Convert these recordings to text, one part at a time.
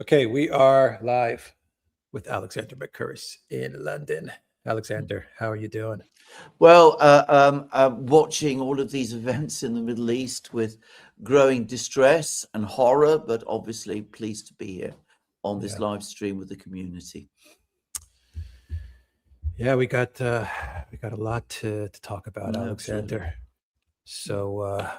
Okay, we are live with Alexander McCurris in London. Alexander, how are you doing? Well, watching all of these events in the Middle East with growing distress and horror, but obviously pleased to be here on this live stream with the community. Yeah, we got a lot to talk about, Alexander. Absolutely. So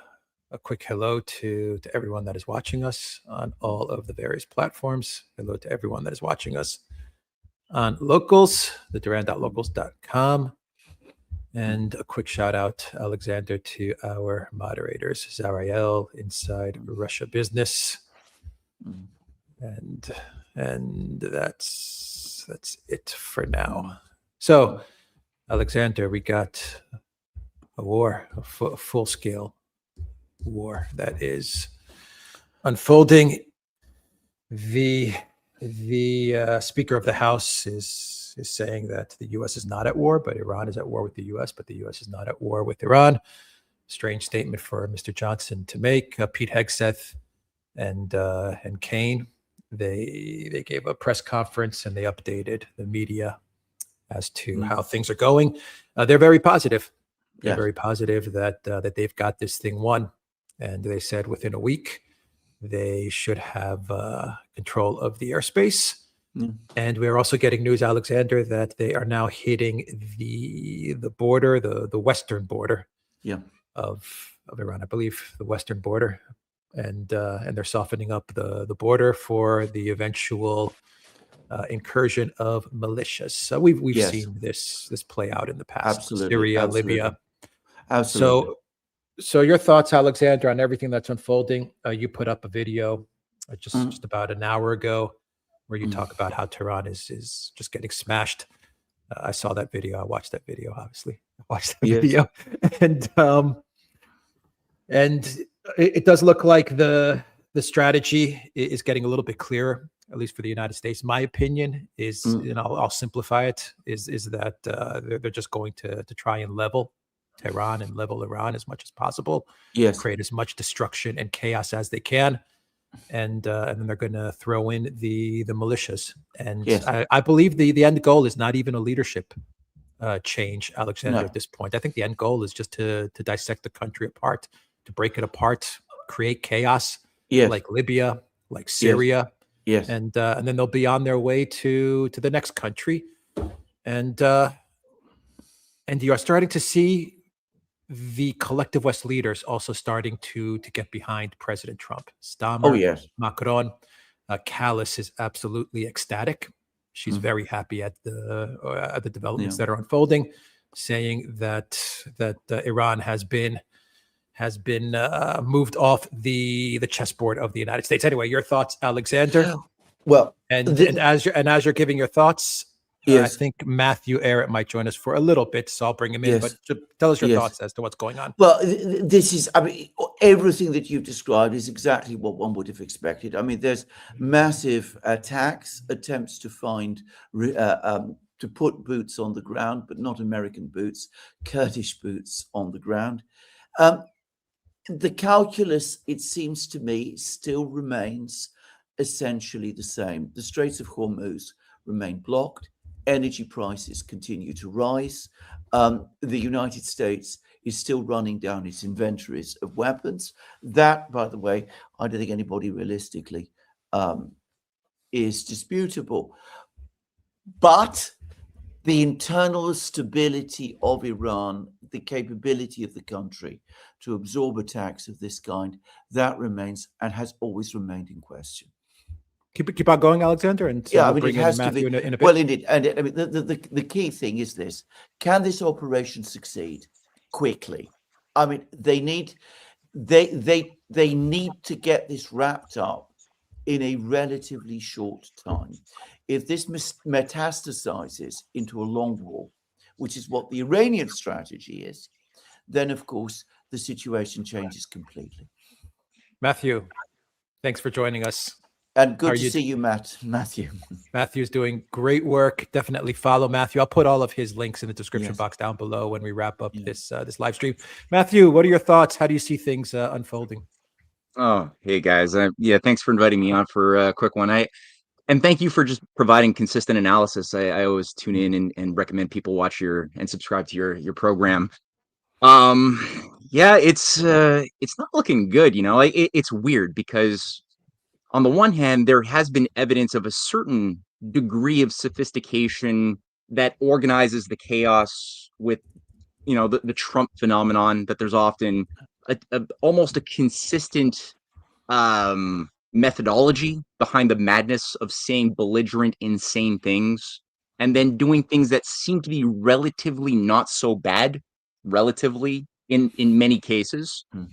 a quick hello to everyone that is watching us on all of the various platforms. Hello to everyone that is watching us on Locals, the Duran.locals.com. And a quick shout out, Alexander, to our moderators, Zariel, Inside Russia Business. And that's it for now. So, Alexander, we got a war, a full-scale war that is unfolding. The Speaker of the House is saying that the U.S. is not at war, but Iran is at war with the U.S., but the U.S. is not at war with Iran. Strange statement for Mr. Johnson to make. Pete Hegseth and Kane, they gave a press conference and they updated the media as to how things are going. They're very positive. They're very positive that they've got this thing won. And they said within a week, they should have control of the airspace. And we're also getting news, Alexander, that they are now hitting the border, the western border of Iran, I believe, the western border. And they're softening up the border for the eventual incursion of militias. So we've seen this play out in the past. Absolutely. Syria, Libya. Absolutely. So your thoughts, Alexander, on everything that's unfolding? You put up a video just about an hour ago where you talk about how Tehran is just getting smashed. I saw that video. I watched that video, obviously. I watched that video. And it does look like the strategy is getting a little bit clearer, at least for the United States. My opinion is, and I'll simplify it, is that they're just going to try and level Tehran and level Iran as much as possible. Create as much destruction and chaos as they can. And then they're going to throw in the militias. And I believe the end goal is not even a leadership change, Alexander, at this point. I think the end goal is just to dissect the country apart, to break it apart, create chaos like Libya, like Syria. And then they'll be on their way to the next country. And you are starting to see the collective West leaders also starting to get behind President Trump. Starmmer, Macron, Callas is absolutely ecstatic. She's very happy at the developments that are unfolding, saying that Iran has been moved off the chessboard of the United States. Anyway, your thoughts, Alexander? Well, and as you're giving your thoughts, I think Matthew Ehret might join us for a little bit, so I'll bring him in. But tell us your thoughts as to what's going on. Well, this is, I mean, everything that you've described is exactly what one would have expected. I mean, there's massive attacks, attempts to find, to put boots on the ground, but not American boots, Kurdish boots on the ground. The calculus, it seems to me, still remains essentially the same. The Straits of Hormuz remain blocked. Energy prices continue to rise. The United States is still running down its inventories of weapons. That, by the way, I don't think anybody realistically is disputable. But the internal stability of Iran, the capability of the country to absorb attacks of this kind, that remains and has always remained in question. Keep on going, Alexander, and I we'll mean, bring it has in Matthew to be. in a bit. Well, indeed, and I mean, the key thing is this: can this operation succeed quickly? I mean, they need to get this wrapped up in a relatively short time. If this metastasizes into a long war, which is what the Iranian strategy is, then of course the situation changes completely. Matthew, thanks for joining us. And good to see you, Matthew. Matthew's doing great work. Definitely follow Matthew. I'll put all of his links in the description box down below when we wrap up this live stream. Matthew, what are your thoughts? How do you see things unfolding? Oh, hey guys. Thanks for inviting me on for a quick one. And thank you for just providing consistent analysis. I always tune in and recommend people watch and subscribe to your program. Yeah, it's not looking good, you know. It's weird because on the one hand, there has been evidence of a certain degree of sophistication that organizes the chaos with, you know, the Trump phenomenon, that there's often almost a consistent methodology behind the madness of saying belligerent, insane things, and then doing things that seem to be relatively not so bad, relatively in many cases. Mm.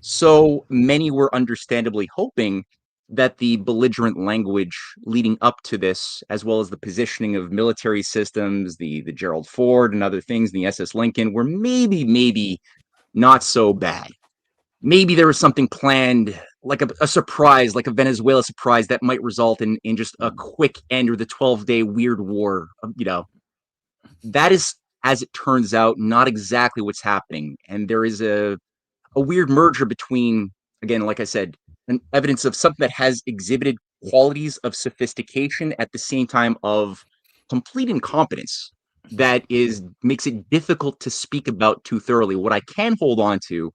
So many were understandably hoping that the belligerent language leading up to this, as well as the positioning of military systems, the Gerald Ford and other things, the SS Lincoln, were maybe not so bad. Maybe there was something planned, like a surprise, like a Venezuela surprise that might result in just a quick end, or the 12-day weird war. You know, that is, as it turns out, not exactly what's happening. And there is a weird merger between, again, like I said, an evidence of something that has exhibited qualities of sophistication at the same time of complete incompetence that makes it difficult to speak about too thoroughly. What I can hold on to,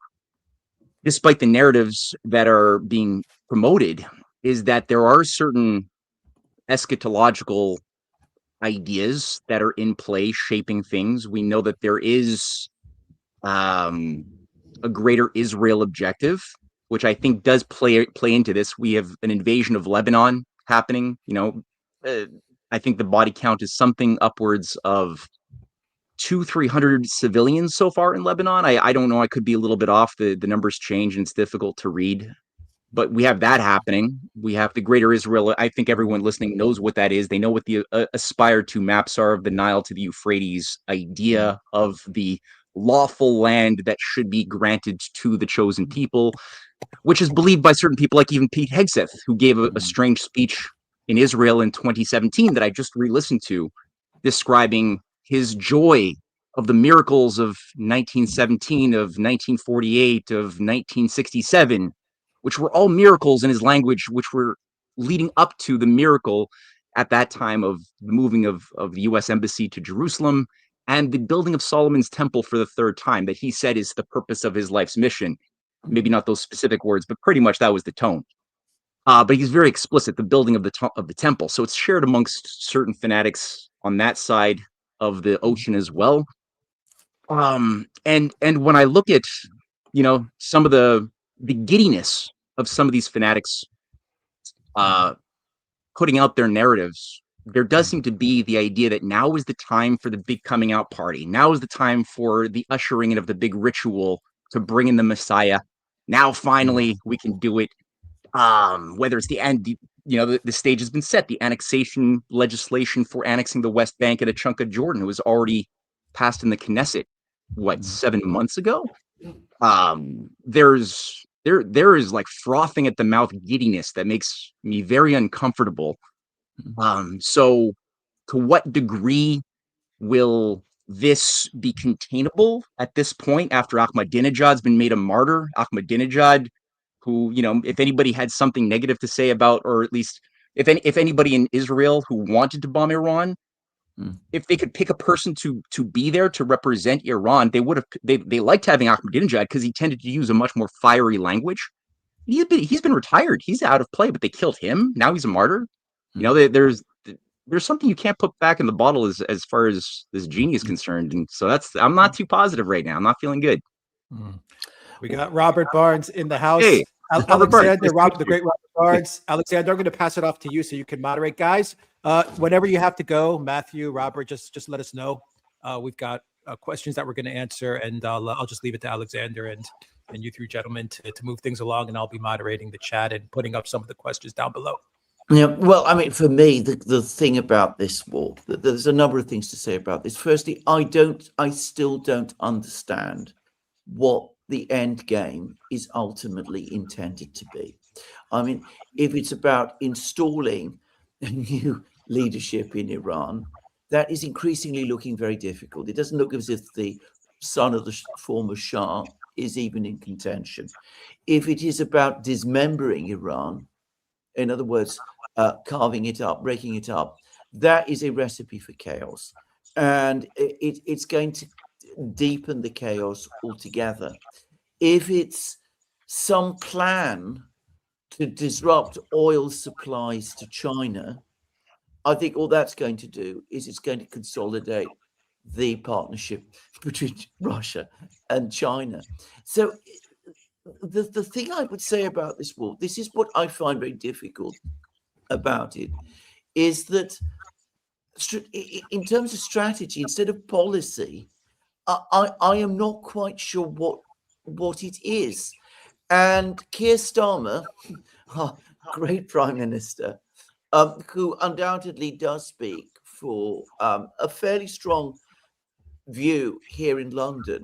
despite the narratives that are being promoted, is that there are certain eschatological ideas that are in play shaping things. We know that there is a greater Israel objective, which I think does play into this. We have an invasion of Lebanon happening. You know, I think the body count is something upwards of 200-300 civilians so far in Lebanon. I don't know. I could be a little bit off. The numbers change and it's difficult to read. But we have that happening. We have the greater Israel. I think everyone listening knows what that is. They know what the aspired to maps are of the Nile to the Euphrates idea of the lawful land that should be granted to the chosen people, which is believed by certain people, like even Pete Hegseth, who gave a strange speech in Israel in 2017 that I just re-listened to, describing his joy of the miracles of 1917, of 1948, of 1967, which were all miracles in his language, which were leading up to the miracle at that time of the moving of the U.S. Embassy to Jerusalem and the building of Solomon's temple for the third time, that he said is the purpose of his life's mission. Maybe not those specific words, but pretty much that was the tone. But he's very explicit, the building of the temple. So it's shared amongst certain fanatics on that side of the ocean as well. And when I look at, you know, some of the giddiness of some of these fanatics putting out their narratives, there does seem to be the idea that now is the time for the big coming out party. Now is the time for the ushering in of the big ritual to bring in the Messiah. Now finally we can do it. Whether it's the end, you know, the stage has been set. The annexation legislation for annexing the West Bank and a chunk of Jordan was already passed in the Knesset, 7 months ago? There is like frothing at the mouth giddiness that makes me very uncomfortable. So to what degree will this be containable at this point after Ahmadinejad's been made a martyr? Ahmadinejad, who, you know, if anybody had something negative to say about, or at least if anybody in Israel who wanted to bomb Iran, if they could pick a person to be there to represent Iran, they would have. They liked having Ahmadinejad because he tended to use a much more fiery language. He's been retired. He's out of play, but they killed him. Now he's a martyr. You know, there's something you can't put back in the bottle as far as this genie is concerned, and so I'm not too positive right now. I'm not feeling good. We got Robert Barnes in the house. Hey, Alexander, the great Robert Barnes. Alexander, I'm going to pass it off to you so you can moderate, guys. Whenever you have to go, Matthew, Robert, just let us know. We've got questions that we're going to answer, and I'll just leave it to Alexander and you three gentlemen to move things along, and I'll be moderating the chat and putting up some of the questions down below. Yeah, well, I mean, for me, the thing about this war, there's a number of things to say about this. Firstly, I still don't understand what the end game is ultimately intended to be. I mean, if it's about installing a new leadership in Iran, that is increasingly looking very difficult. It doesn't look as if the son of the former Shah is even in contention. If it is about dismembering Iran, in other words, carving it up, breaking it up, that is a recipe for chaos. And it's going to deepen the chaos altogether. If it's some plan to disrupt oil supplies to China, I think all that's going to do is it's going to consolidate the partnership between Russia and China. So the thing I would say about this war, this is what I find very difficult about it, is that in terms of strategy, instead of policy, I am not quite sure what it is. And Keir Starmer, our great Prime Minister, who undoubtedly does speak for a fairly strong view here in London,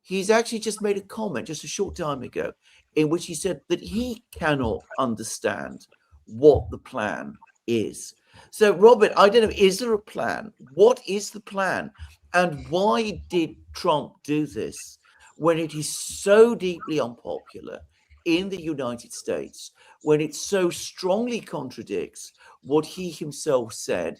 he's actually just made a comment just a short time ago in which he said that he cannot understand what the plan is. So, Robert, I don't know, is there a plan? What is the plan? And why did Trump do this when it is so deeply unpopular in the United States, when it so strongly contradicts what he himself said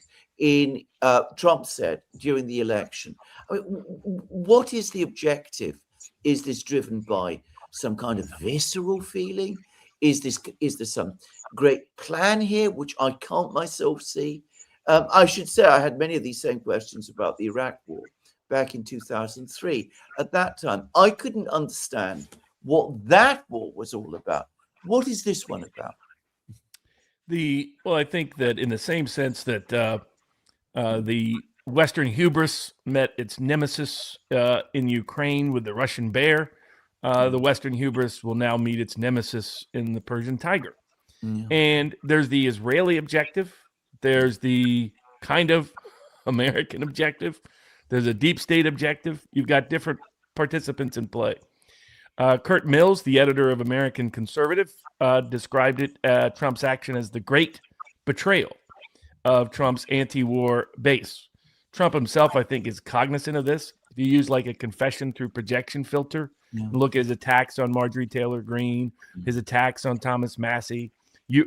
Trump said during the election? I mean, what is the objective? Is this driven by some kind of visceral feeling? Is there some great plan here, which I can't myself see? I should say I had many of these same questions about the Iraq War back in 2003. At that time, I couldn't understand what that war was all about. What is this one about? Well, I think that in the same sense that the Western hubris met its nemesis in Ukraine with the Russian bear, the Western hubris will now meet its nemesis in the Persian tiger. Yeah. And there's the Israeli objective. There's the kind of American objective. There's a deep state objective. You've got different participants in play. Kurt Mills, the editor of American Conservative, described Trump's action as the great betrayal of Trump's anti-war base. Trump himself, I think, is cognizant of this. If you use like a confession through projection filter, look at his attacks on Marjorie Taylor Greene, his attacks on Thomas Massey,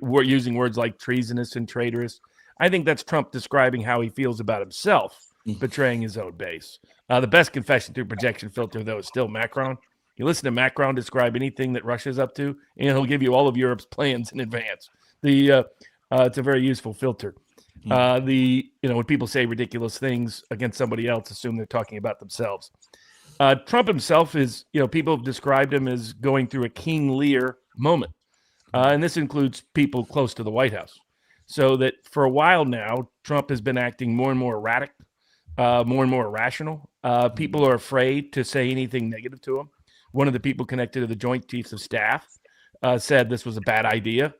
we're using words like treasonous and traitorous. I think that's Trump describing how he feels about himself betraying his own base. The best confession through projection filter, though, is still Macron. You listen to Macron describe anything that Russia's up to, and he'll give you all of Europe's plans in advance. It's a very useful filter. When people say ridiculous things against somebody else, assume they're talking about themselves. Trump himself is, people have described him as going through a King Lear moment. And this includes people close to the White House. So that for a while now, Trump has been acting more and more erratic, more and more irrational. People are afraid to say anything negative to him. One of the people connected to the Joint Chiefs of Staff said this was a bad idea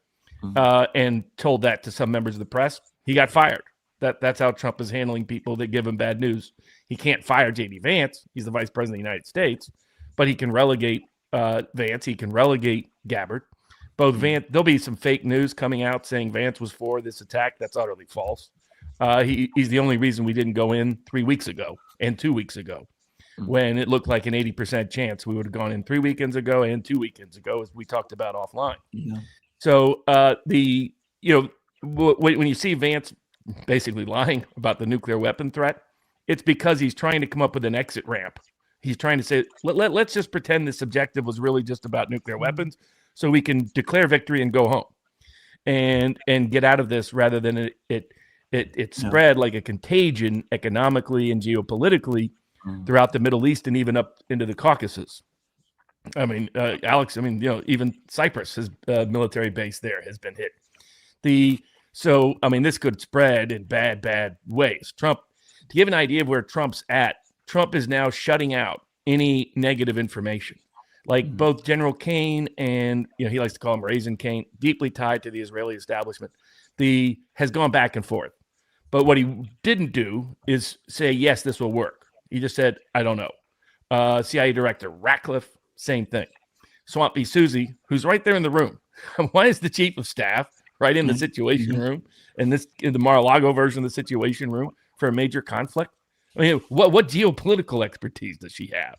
and told that to some members of the press. He got fired. That's how Trump is handling people that give him bad news. He can't fire J.D. Vance. He's the vice president of the United States, but he can relegate Vance. He can relegate Gabbard. Both Vance, there'll be some fake news coming out saying Vance was for this attack. That's utterly false. He's the only reason we didn't go in 3 weeks ago and 2 weeks ago, when it looked like an 80% chance we would have gone in 3 weekends ago and 2 weekends ago, as we talked about offline. Yeah. So when you see Vance basically lying about the nuclear weapon threat, it's because he's trying to come up with an exit ramp. He's trying to say, let's just pretend this objective was really just about nuclear weapons, so we can declare victory and go home, and get out of this, rather than it spread like a contagion economically and geopolitically throughout the Middle East and even up into the Caucasus. I mean, Alex, even Cyprus, his military base there has been hit. This could spread in bad ways. Trump, to give an idea of where Trump's at, Trump is now shutting out any negative information. Like both General Kane and, he likes to call him Raisin Kane, deeply tied to the Israeli establishment, has gone back and forth. But what he didn't do is say, yes, this will work. He just said, I don't know. CIA Director Ratcliffe, same thing. Swampy Susie, who's right there in the room. Why is the chief of staff right in the situation room, and in the Mar-a-Lago version of the situation room for a major conflict? I mean, what geopolitical expertise does she have?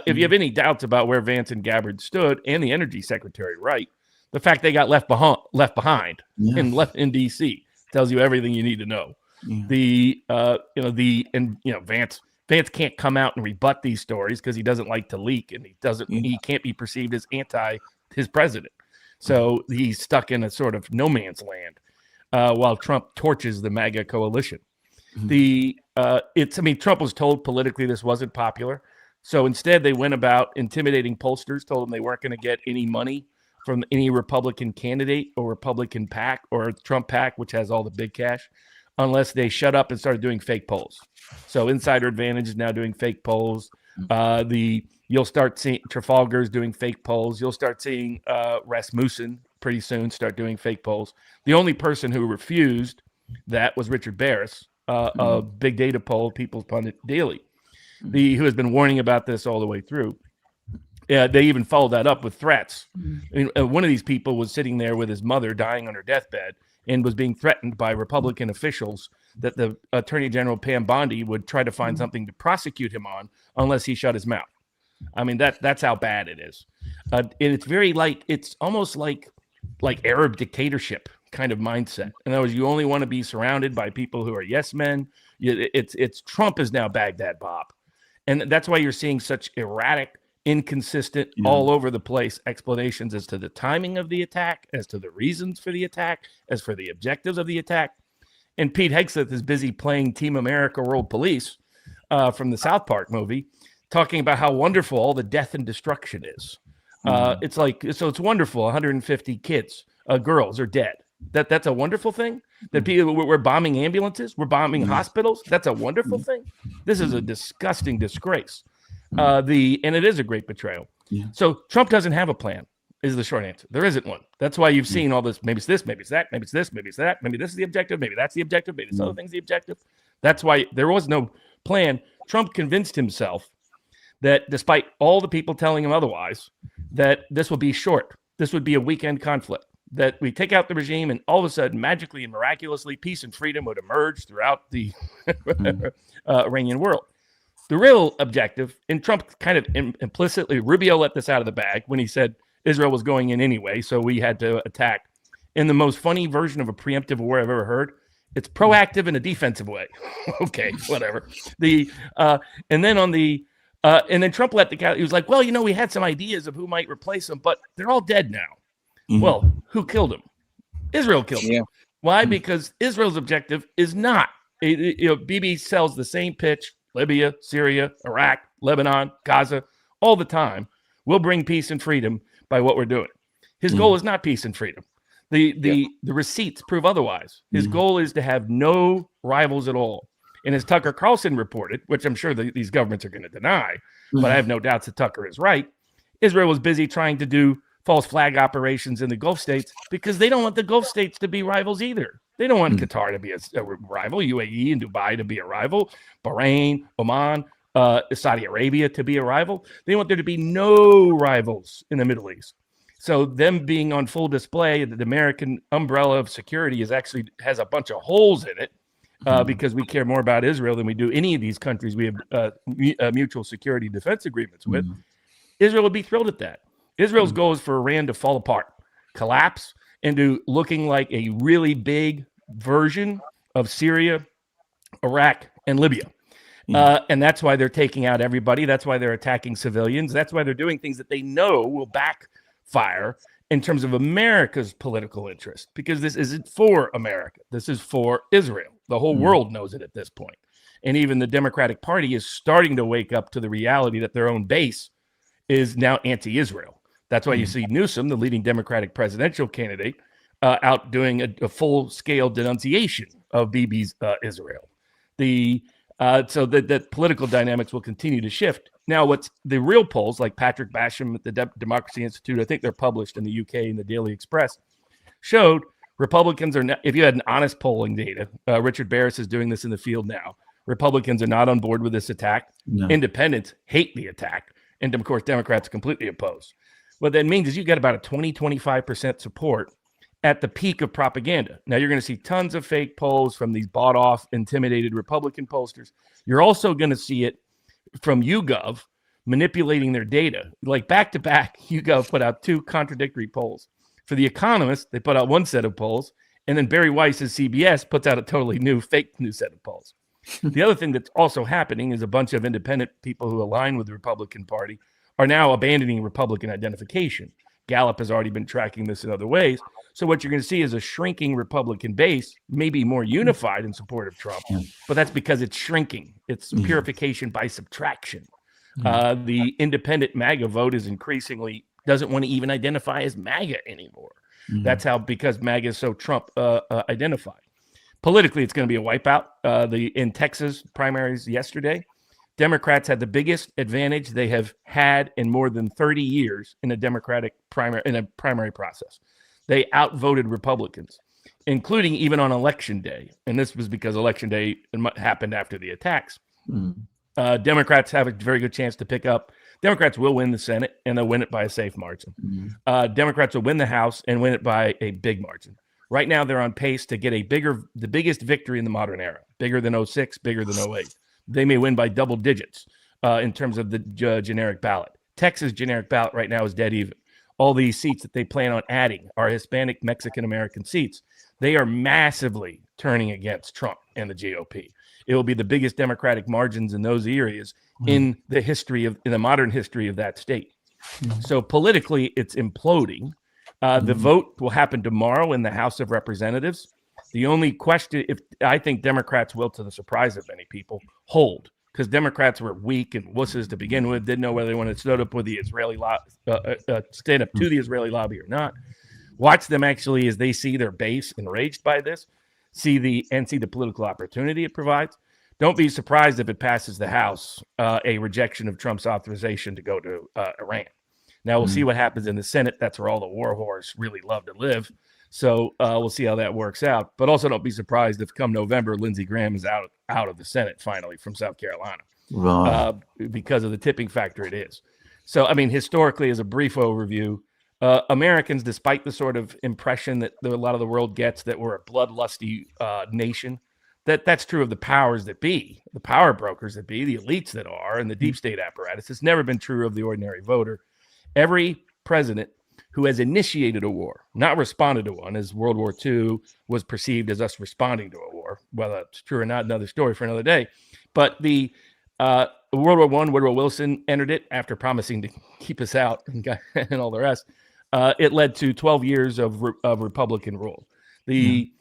If you have any doubts about where Vance and Gabbard stood, and the Energy Secretary, right, The fact they got left behind Yeah. and left in D.C. tells you everything you need to know. Yeah. Vance can't come out and rebut these stories because he doesn't like to leak, and Yeah. he can't be perceived as anti his president. So he's stuck in a sort of no man's land while Trump torches the MAGA coalition. Trump was told politically this wasn't popular. So instead they went about intimidating pollsters, told them they weren't going to get any money from any Republican candidate or Republican PAC or Trump PAC, which has all the big cash, unless they shut up and started doing fake polls. So Insider Advantage is now doing fake polls. You'll start seeing Trafalgar's doing fake polls. You'll start seeing Rasmussen pretty soon start doing fake polls. The only person who refused that was Richard Barris, a big data poll, People's Pundit Daily, who has been warning about this all the way through. They even followed that up with threats. One of these people was sitting there with his mother dying on her deathbed and was being threatened by Republican officials that the Attorney General Pam Bondi would try to find something to prosecute him on unless he shut his mouth. I mean, that's how bad it is. And it's very it's almost like Arab dictatorship kind of mindset. In other words, you only want to be surrounded by people who are yes men. It's Trump is now Baghdad Bob. And that's why you're seeing such erratic, inconsistent, all over the place explanations as to the timing of the attack, as to the reasons for the attack, as for the objectives of the attack. And Pete Hegseth is busy playing Team America World Police from the South Park movie, talking about how wonderful all the death and destruction is. It's wonderful. 150 kids, girls are dead. That's a wonderful thing. That people we're bombing ambulances, we're bombing hospitals. That's a wonderful thing. This is a disgusting disgrace. And it is a great betrayal. Yeah. So Trump doesn't have a plan, is the short answer. There isn't one. That's why you've seen all this. Maybe it's this, maybe it's that, maybe it's this, maybe it's that, maybe this is the objective, maybe that's the objective, maybe this other thing's the objective. That's why there was no plan. Trump convinced himself that despite all the people telling him otherwise, that this would be short. This would be a weekend conflict. That we take out the regime and all of a sudden, magically and miraculously, peace and freedom would emerge throughout the Iranian world. The real objective, and Trump kind of implicitly, Rubio let this out of the bag when he said Israel was going in anyway, so we had to attack. In the most funny version of a preemptive war I've ever heard, it's proactive in a defensive way. Okay, whatever. And then Trump let the guy. He was like, well, we had some ideas of who might replace him, but they're all dead now. Well, who killed him? Israel killed him. Why? Because Israel's objective is not. Bibi sells the same pitch. Libya, Syria, Iraq, Lebanon, Gaza, all the time. We'll bring peace and freedom by what we're doing. His goal is not peace and freedom. The receipts prove otherwise. His goal is to have no rivals at all. And as Tucker Carlson reported, which I'm sure these governments are going to deny, but I have no doubts that Tucker is right, Israel was busy trying to do false flag operations in the Gulf states because they don't want the Gulf states to be rivals either. They don't want Qatar to be a rival, UAE and Dubai to be a rival, Bahrain, Oman, Saudi Arabia to be a rival. They want there to be no rivals in the Middle East. So them being on full display, the American umbrella of security has a bunch of holes in it because we care more about Israel than we do any of these countries we have mutual security defense agreements with. Israel would be thrilled at that. Israel's goal is for Iran to fall apart, collapse, into looking like a really big version of Syria, Iraq, and Libya. And that's why they're taking out everybody. That's why they're attacking civilians. That's why they're doing things that they know will backfire in terms of America's political interest, because this isn't for America. This is for Israel. The whole world knows it at this point. And even the Democratic Party is starting to wake up to the reality that their own base is now anti-Israel. That's why you see Newsom, the leading Democratic presidential candidate, out doing a full-scale denunciation of Bibi's Israel. So that political dynamics will continue to shift. Now, what's the real polls, like Patrick Basham at the Democracy Institute, I think they're published in the UK in the Daily Express, showed Republicans are not, if you had an honest polling data, Richard Barris is doing this in the field now, Republicans are not on board with this attack. No. Independents hate the attack. And of course, Democrats completely oppose. What that means is you get about a 20-25% support at the peak of propaganda. Now, you're going to see tons of fake polls from these bought-off, intimidated Republican pollsters. You're also going to see it from YouGov manipulating their data. Like back-to-back, YouGov put out two contradictory polls. For The Economist, they put out one set of polls, and then Barry Weiss's CBS puts out a totally fake new set of polls. The other thing that's also happening is a bunch of independent people who align with the Republican Party are now abandoning Republican identification. Gallup has already been tracking this in other ways. So what you're going to see is a shrinking Republican base, maybe more unified in support of Trump, but that's because it's shrinking. It's purification by subtraction. The independent MAGA vote is increasingly doesn't want to even identify as MAGA anymore. That's how, because MAGA is so Trump identified. Politically, it's going to be a wipeout. In Texas primaries yesterday, Democrats had the biggest advantage they have had in more than 30 years in a Democratic primary process. They outvoted Republicans, including even on election day. And this was because election day happened after the attacks. Democrats have a very good chance to pick up. Democrats will win the Senate, and they'll win it by a safe margin. Democrats will win the House and win it by a big margin. Right now, they're on pace to get the biggest victory in the modern era, bigger than 06, bigger than 08. They may win by double digits in terms of the generic ballot. Texas generic ballot right now is dead even. All these seats that they plan on adding are Hispanic, Mexican-American seats. They are massively turning against Trump and the GOP. It will be the biggest Democratic margins in those areas in the modern history of that state. So politically, it's imploding. The vote will happen tomorrow in the House of Representatives. The only question, I think Democrats will, to the surprise of many people, hold, because Democrats were weak and wusses to begin with, didn't know whether they wanted to stand up with the Israeli stand up to the Israeli lobby or not. Watch them actually as they see their base enraged by this, see the political opportunity it provides. Don't be surprised if it passes the House, a rejection of Trump's authorization to go to Iran. Now, we'll see what happens in the Senate. That's where all the war whores really love to live. So we'll see how that works out. But also don't be surprised if come November, Lindsey Graham is out of the Senate finally from South Carolina because of the tipping factor it is. So, I mean, historically, as a brief overview, Americans, despite the sort of impression that a lot of the world gets that we're a bloodlusty nation, that's true of the powers that be, the power brokers that be, the elites that are, and the deep state apparatus. It's never been true of the ordinary voter. Every president who has initiated a war, not responded to one, as World War II was perceived as us responding to a war. Whether it's true or not, another story for another day. But the World War I, Woodrow Wilson entered it after promising to keep us out and all the rest. It led to 12 years of Republican rule. The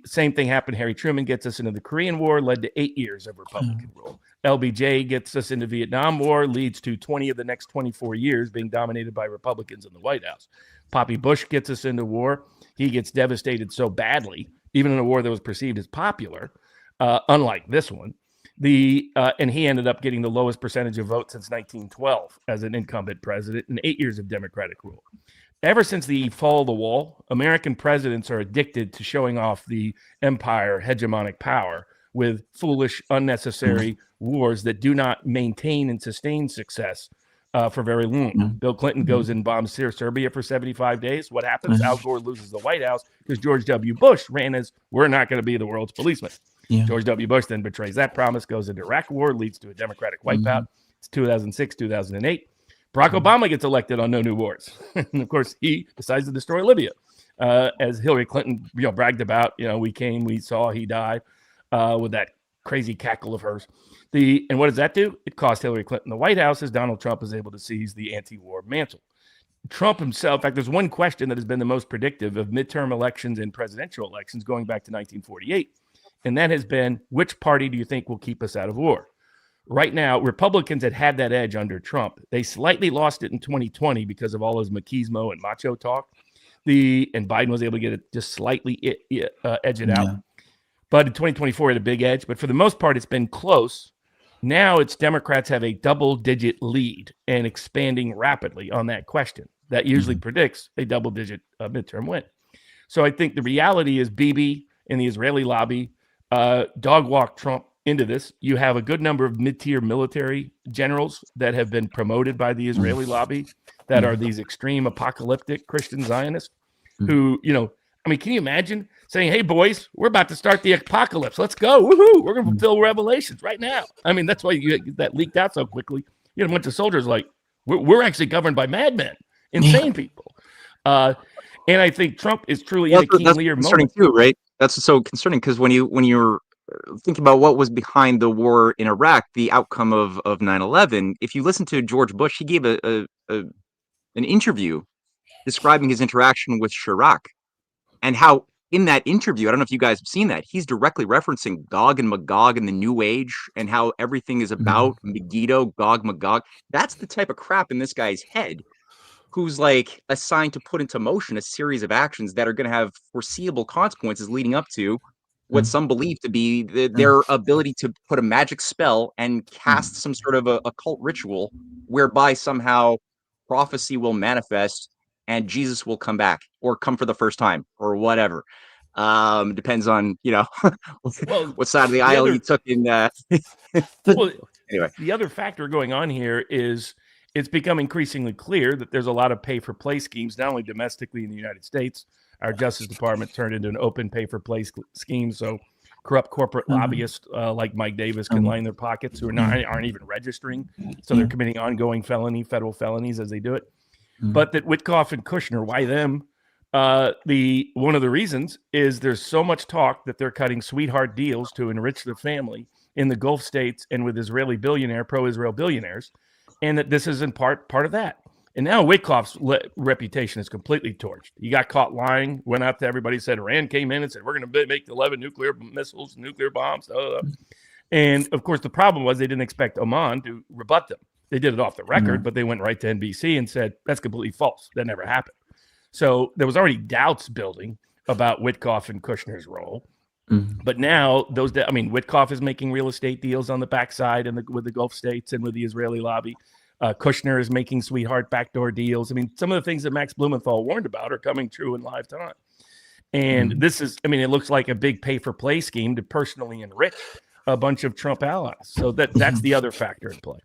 same thing happened. Harry Truman gets us into the Korean War, led to 8 years of Republican rule. LBJ gets us into Vietnam War, leads to 20 of the next 24 years being dominated by Republicans in the White House. Poppy Bush gets us into war. He gets devastated so badly, even in a war that was perceived as popular, unlike this one. And he ended up getting the lowest percentage of votes since 1912 as an incumbent president in 8 years of Democratic rule. Ever since the fall of the wall, American presidents are addicted to showing off the empire hegemonic power with foolish, unnecessary wars that do not maintain and sustain success for very long. Bill Clinton goes and bombs Serbia for 75 days. What happens? Al Gore loses the White House because George W. Bush ran as, we're not going to be the world's policeman. George W. Bush then betrays that promise, goes into Iraq War, leads to a Democratic wipeout. It's 2006, 2008. Barack Obama gets elected on no new wars. And of course, he decides to destroy Libya. As Hillary Clinton bragged about, we came, we saw, he died with that crazy cackle of hers. And what does that do? It cost Hillary Clinton the White House as Donald Trump is able to seize the anti-war mantle. Trump himself, in fact, there's one question that has been the most predictive of midterm elections and presidential elections going back to 1948. And that has been, which party do you think will keep us out of war? Right now, Republicans had that edge under Trump. They slightly lost it in 2020 because of all his machismo and macho talk. And Biden was able to get it just slightly edge it out. But in 2024, it had a big edge. But for the most part, it's been close. Now it's Democrats have a double-digit lead and expanding rapidly on that question. That usually predicts a double-digit midterm win. So I think the reality is Bibi and the Israeli lobby dog walk Trump into this. You have a good number of mid-tier military generals that have been promoted by the Israeli lobby that are these extreme apocalyptic Christian Zionists who, can you imagine saying, hey, boys, we're about to start the apocalypse. Let's go. Woohoo. We're going to fulfill Revelations right now. I mean, that's why you get that leaked out so quickly. You had a bunch of soldiers like, we're actually governed by madmen, insane people. And I think Trump is truly in a key That's leader concerning moment. too, right? That's so concerning because when you're thinking about what was behind the war in Iraq, the outcome of 9/11, if you listen to George Bush, he gave an interview describing his interaction with Chirac and how in that interview, I don't know if you guys have seen that, he's directly referencing Gog and Magog in the New Age and how everything is about Megiddo, Gog, Magog. That's the type of crap in this guy's head, who's like assigned to put into motion a series of actions that are going to have foreseeable consequences leading up to what some believe to be their ability to put a magic spell and cast some sort of a occult ritual whereby somehow prophecy will manifest and Jesus will come back or come for the first time or whatever. Depends on, Well, what side of the the aisle other- you took in. Well, Anyway. the other factor going on here is it's become increasingly clear that there's a lot of pay-for-play schemes, not only domestically in the United States. Our Justice Department turned into an open pay-for-play scheme, so corrupt corporate lobbyists like Mike Davis can line their pockets, who aren't even registering, so they're committing ongoing federal felonies as they do it. But that Witkoff and Kushner, why them? One of the reasons is there's so much talk that they're cutting sweetheart deals to enrich their family in the Gulf states and with Israeli pro-Israel billionaires, and that this is in part of that. And now Witkoff's reputation is completely torched. He got caught lying, went out to everybody, said Iran came in and said, we're going to make 11 nuclear missiles, nuclear bombs. And of course, the problem was they didn't expect Oman to rebut them. They did it off the record, but they went right to NBC and said, that's completely false. That never happened. So there was already doubts building about Witkoff and Kushner's role. But now Witkoff is making real estate deals on the backside and with the Gulf states and with the Israeli lobby. Kushner is making sweetheart backdoor deals. I mean, some of the things that Max Blumenthal warned about are coming true in live time. And this is, it looks like a big pay-for-play scheme to personally enrich a bunch of Trump allies. So that's the other factor in play.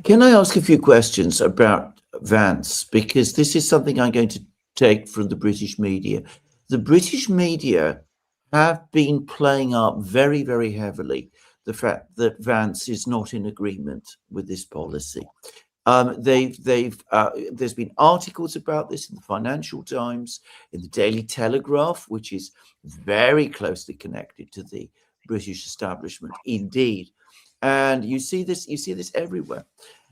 Can I ask a few questions about Vance? Because this is something I'm going to take from the British media. The British media have been playing up very, very heavily the fact that Vance is not in agreement with this policy. There's been articles about this in the Financial Times, in the Daily Telegraph, which is very closely connected to the British establishment, indeed. And you see this everywhere.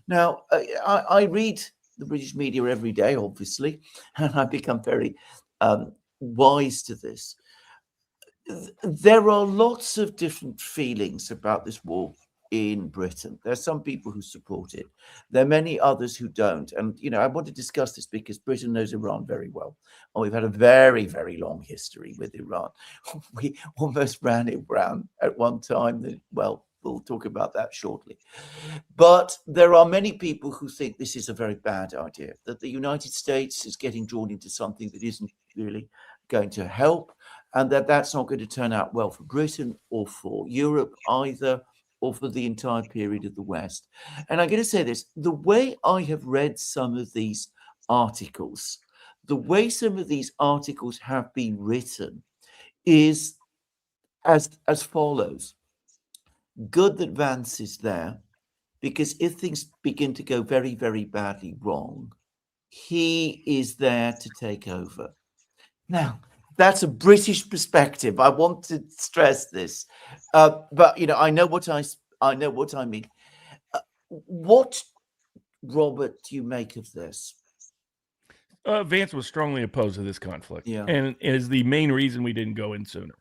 Now, I read the British media every day, obviously, and I've become very wise to this. There are lots of different feelings about this war in Britain. There are some people who support it. There are many others who don't. And, I want to discuss this because Britain knows Iran very well. And we've had a very, very long history with Iran. We almost ran it down at one time. Well, we'll talk about that shortly. But there are many people who think this is a very bad idea, that the United States is getting drawn into something that isn't really going to help, and that's not going to turn out well for Britain or for Europe either, or for the entire period of the West. And I'm going to say this, the way I have read some of these articles, the way some of these articles have been written is as follows. Good that Vance is there, because if things begin to go very, very badly wrong, he is there to take over. Now, that's a British perspective. I want to stress this, but I know what I mean. What, Robert, do you make of this? Vance was strongly opposed to this conflict, Yeah. and is the main reason we didn't go in sooner,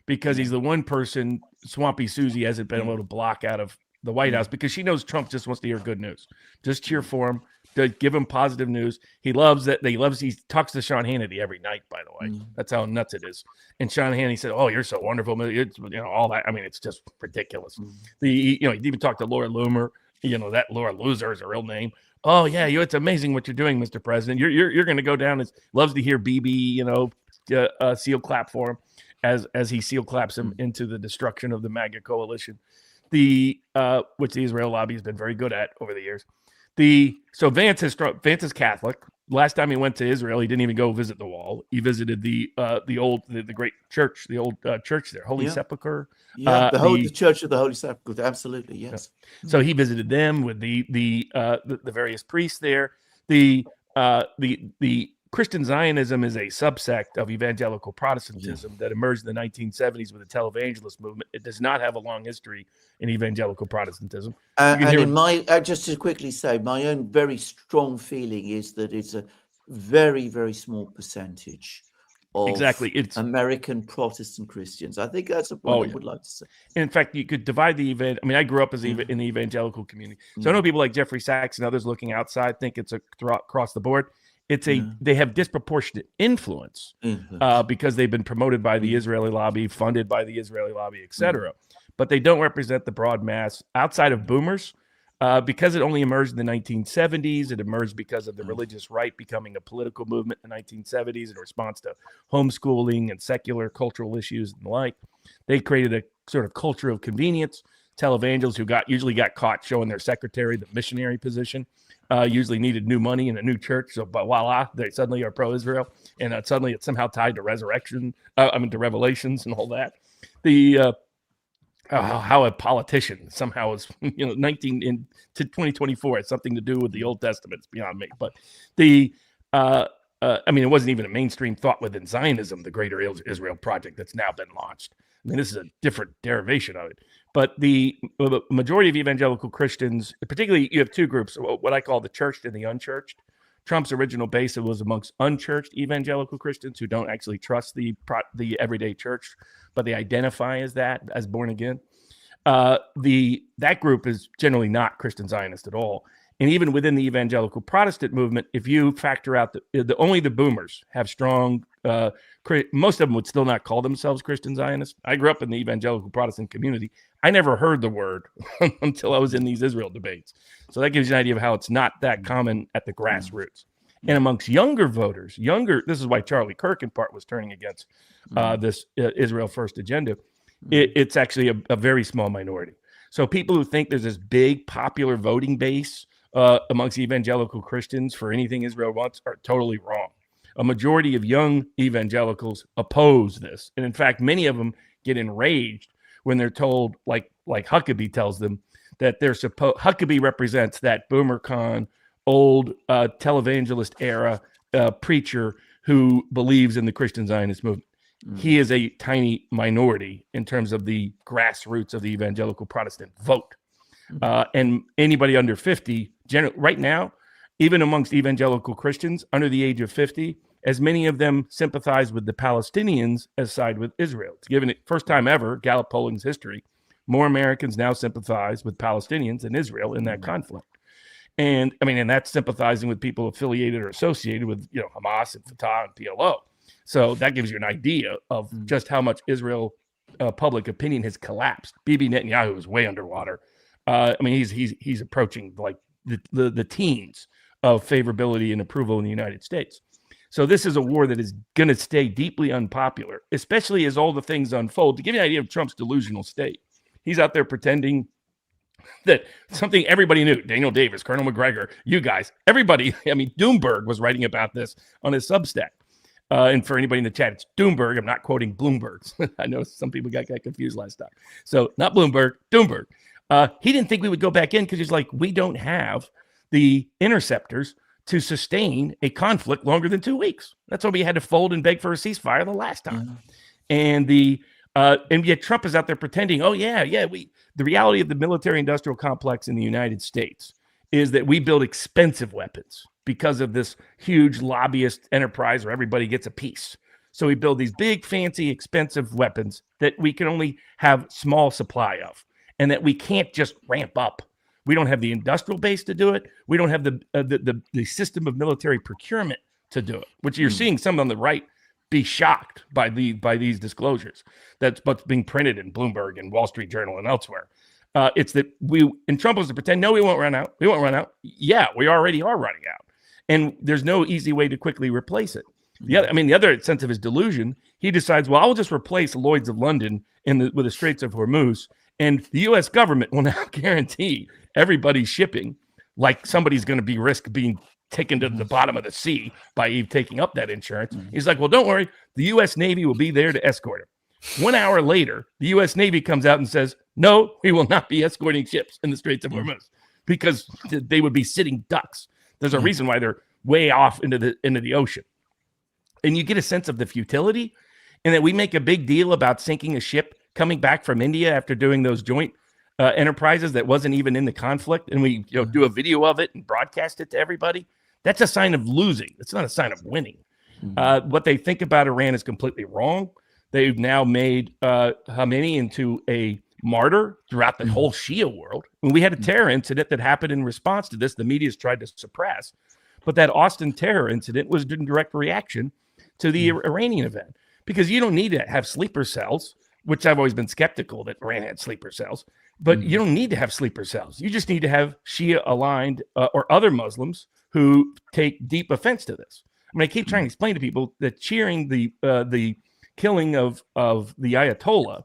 because he's the one person Swampy Susie hasn't been able to block out of the White House, because she knows Trump just wants to hear good news, just cheer for him, to give him positive news. He loves that. He talks to Sean Hannity every night, by the way. That's how nuts it is. And Sean Hannity said, "Oh, you're so wonderful." It's, all that. It's just ridiculous. He even talked to Laura Loomer. That Laura Loser is her real name. Oh yeah, it's amazing what you're doing, Mr. President. You're going to go down. Loves to hear BB, seal clap for him as he seal claps him into the destruction of the MAGA coalition, which the Israel lobby has been very good at over the years. So Vance is Catholic. Last time he went to Israel, he didn't even go visit the wall. He visited the great church, the old church there, Holy Sepulchre. Yeah, the Church of the Holy Sepulchre. Absolutely, yes. So he visited them with the various priests there. The Kushner Christian Zionism is a subsect of evangelical Protestantism that emerged in the 1970s with the televangelist movement. It does not have a long history in evangelical Protestantism. And in my, just to quickly say, my own very strong feeling is that it's a very, very small percentage of Exactly. It's American Protestant Christians. I think that's a point I would like to say. In fact, you could divide the event. I mean, I grew up as in the evangelical community, so I know people like Jeffrey Sachs and others looking outside think it's across the board. It's they have disproportionate influence because they've been promoted by the Israeli lobby, funded by the Israeli lobby, etc. But they don't represent the broad mass outside of boomers. Because it only emerged in the 1970s, it emerged because of the religious right becoming a political movement in the 1970s in response to homeschooling and secular cultural issues and the like. They created a sort of culture of convenience. Televangelists who usually got caught showing their secretary the missionary position usually needed new money in a new church. So, but voila, they suddenly are pro-Israel, and suddenly it's somehow tied to resurrection. To Revelations and all that. How a politician somehow is, 19 to 2024 has something to do with the Old Testament. It's beyond me. But it wasn't even a mainstream thought within Zionism, the Greater Israel Project that's now been launched. I mean, this is a different derivation of it. But the majority of evangelical Christians, particularly, you have two groups, what I call the churched and the unchurched. Trump's original base was amongst unchurched evangelical Christians who don't actually trust the everyday church, but they identify as born again. That group is generally not Christian Zionist at all. And even within the evangelical Protestant movement, if you factor out only the boomers have strong, most of them would still not call themselves Christian Zionists. I grew up in the evangelical Protestant community. I never heard the word until I was in these Israel debates. So that gives you an idea of how it's not that common at the grassroots. And amongst younger voters, this is why Charlie Kirk in part was turning against this Israel First agenda. It's actually a very small minority. So people who think there's this big popular voting base amongst evangelical Christians for anything Israel wants are totally wrong. A majority of young evangelicals oppose this. And in fact, many of them get enraged when they're told, like Huckabee tells them, that Huckabee represents that boomer con, old televangelist era preacher who believes in the Christian Zionist movement. He is a tiny minority in terms of the grassroots of the evangelical Protestant vote. And anybody under 50, right now, even amongst evangelical Christians under the age of 50, as many of them sympathize with the Palestinians as side with Israel. It's given it first time ever, Gallup polling's history, more Americans now sympathize with Palestinians than Israel in that conflict. And that's sympathizing with people affiliated or associated with, Hamas and Fatah and PLO. So that gives you an idea of just how much Israel public opinion has collapsed. Bibi Netanyahu is way underwater. He's approaching like the teens of favorability and approval in the United States. So this is a war that is going to stay deeply unpopular, especially as all the things unfold. To give you an idea of Trump's delusional state, he's out there pretending that something everybody knew. Daniel Davis, Colonel McGregor, you guys, everybody. Doomberg was writing about this on his Substack. And for anybody in the chat, it's Doomberg. I'm not quoting Bloomberg. I know some people got confused last time. So not Bloomberg, Doomberg. He didn't think we would go back in because he's like, we don't have the interceptors to sustain a conflict longer than 2 weeks. That's why we had to fold and beg for a ceasefire the last time. And yet Trump is out there pretending, the reality of the military-industrial complex in the United States is that we build expensive weapons because of this huge lobbyist enterprise where everybody gets a piece. So we build these big, fancy, expensive weapons that we can only have small supply of, and that we can't just ramp up. We don't have the industrial base to do it. We don't have the system of military procurement to do it, which you're seeing some on the right be shocked by these disclosures. That's what's being printed in Bloomberg and Wall Street Journal and elsewhere. It's that Trump was to pretend, no, we won't run out. We won't run out. Yeah, we already are running out. And there's no easy way to quickly replace it. The other sense of his delusion, he decides, well, I'll just replace Lloyd's of London with the Straits of Hormuz, and the U.S. government will now guarantee everybody's shipping, like somebody's going to be risk being taken to the bottom of the sea by taking up that insurance. He's like, well, don't worry. The U.S. Navy will be there to escort him. 1 hour later, the U.S. Navy comes out and says, no, we will not be escorting ships in the Straits of Hormuz because they would be sitting ducks. There's a reason why they're way off into the ocean. and you get a sense of the futility, and that we make a big deal about sinking a ship coming back from India after doing those joint enterprises that wasn't even in the conflict, and we do a video of it and broadcast it to everybody. That's a sign of losing. It's not a sign of winning. What they think about Iran is completely wrong. They've now made Khamenei into a martyr throughout the whole Shia world. When we had a terror incident that happened in response to this, the media's tried to suppress. But that Austin terror incident was in direct reaction to the Iranian event, because you don't need to have sleeper cells, which I've always been skeptical that Iran had sleeper cells. But you don't need to have sleeper cells. You just need to have Shia aligned or other Muslims who take deep offense to this. I mean, I keep trying to explain to people that cheering the killing of the Ayatollah,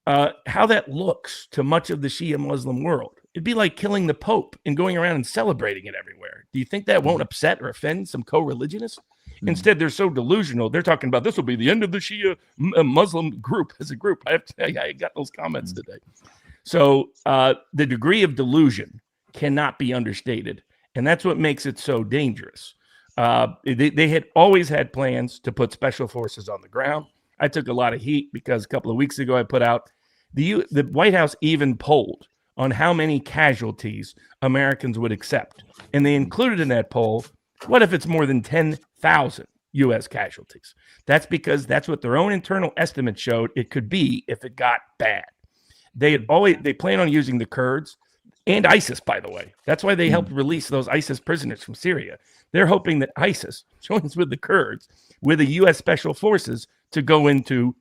how that looks to much of the Shia Muslim world. It'd be like killing the Pope and going around and celebrating it everywhere. Do you think that won't upset or offend some co-religionists? Instead, they're so delusional. They're talking about this will be the end of the Shia Muslim group as a group. I got those comments today. So the degree of delusion cannot be understated. And that's what makes it so dangerous. They had always had plans to put special forces on the ground. I took a lot of heat because a couple of weeks ago I put out the White House even polled on how many casualties Americans would accept. And they included in that poll, what if it's more than 10,000 U.S. casualties? That's because that's what their own internal estimate showed it could be if it got bad. They plan on using the Kurds and ISIS, by the way. That's why they helped release those ISIS prisoners from Syria. They're hoping that ISIS joins with the Kurds, with the U.S. Special Forces, to go into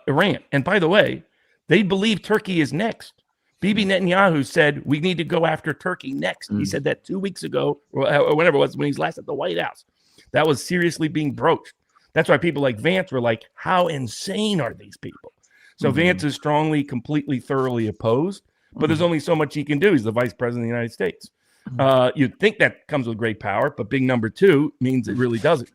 Iran. And by the way, they believe Turkey is next. Bibi Netanyahu said, we need to go after Turkey next. He said that 2 weeks ago, or whenever it was, when he was last at the White House. That was seriously being broached. That's why people like Vance were like, how insane are these people? So Vance is strongly, completely, thoroughly opposed, but there's only so much he can do. He's the vice president of the United States. You'd think that comes with great power, but being number two means it really doesn't.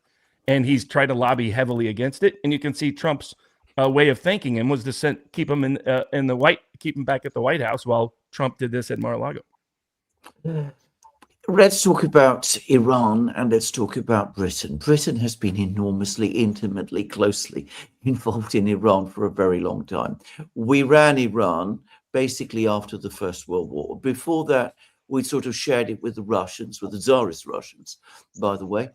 And he's tried to lobby heavily against it. And you can see Trump's way of thanking him was to keep him keep him back at the White House while Trump did this at Mar-a-Lago. Let's talk about Iran and let's talk about Britain. Britain has been enormously, intimately, closely involved in Iran for a very long time. We ran Iran basically after the First World War. Before that, we sort of shared it with the Russians, with the Tsarist Russians, by the way.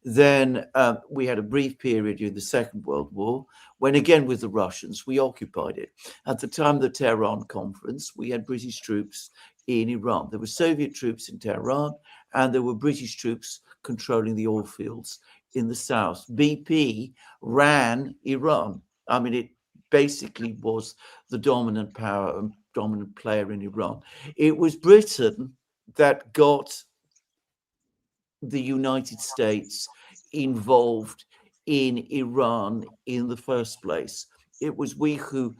Then we had a brief period during the Second World War when, again, with the Russians, we occupied it. At the time of the Tehran conference, we had British troops in Iran. There were Soviet troops in Tehran, and there were British troops controlling the oil fields in the south. BP ran Iran. I mean, it basically was the dominant power and dominant player in Iran. It was Britain that got the United States involved in Iran in the first place. It was we who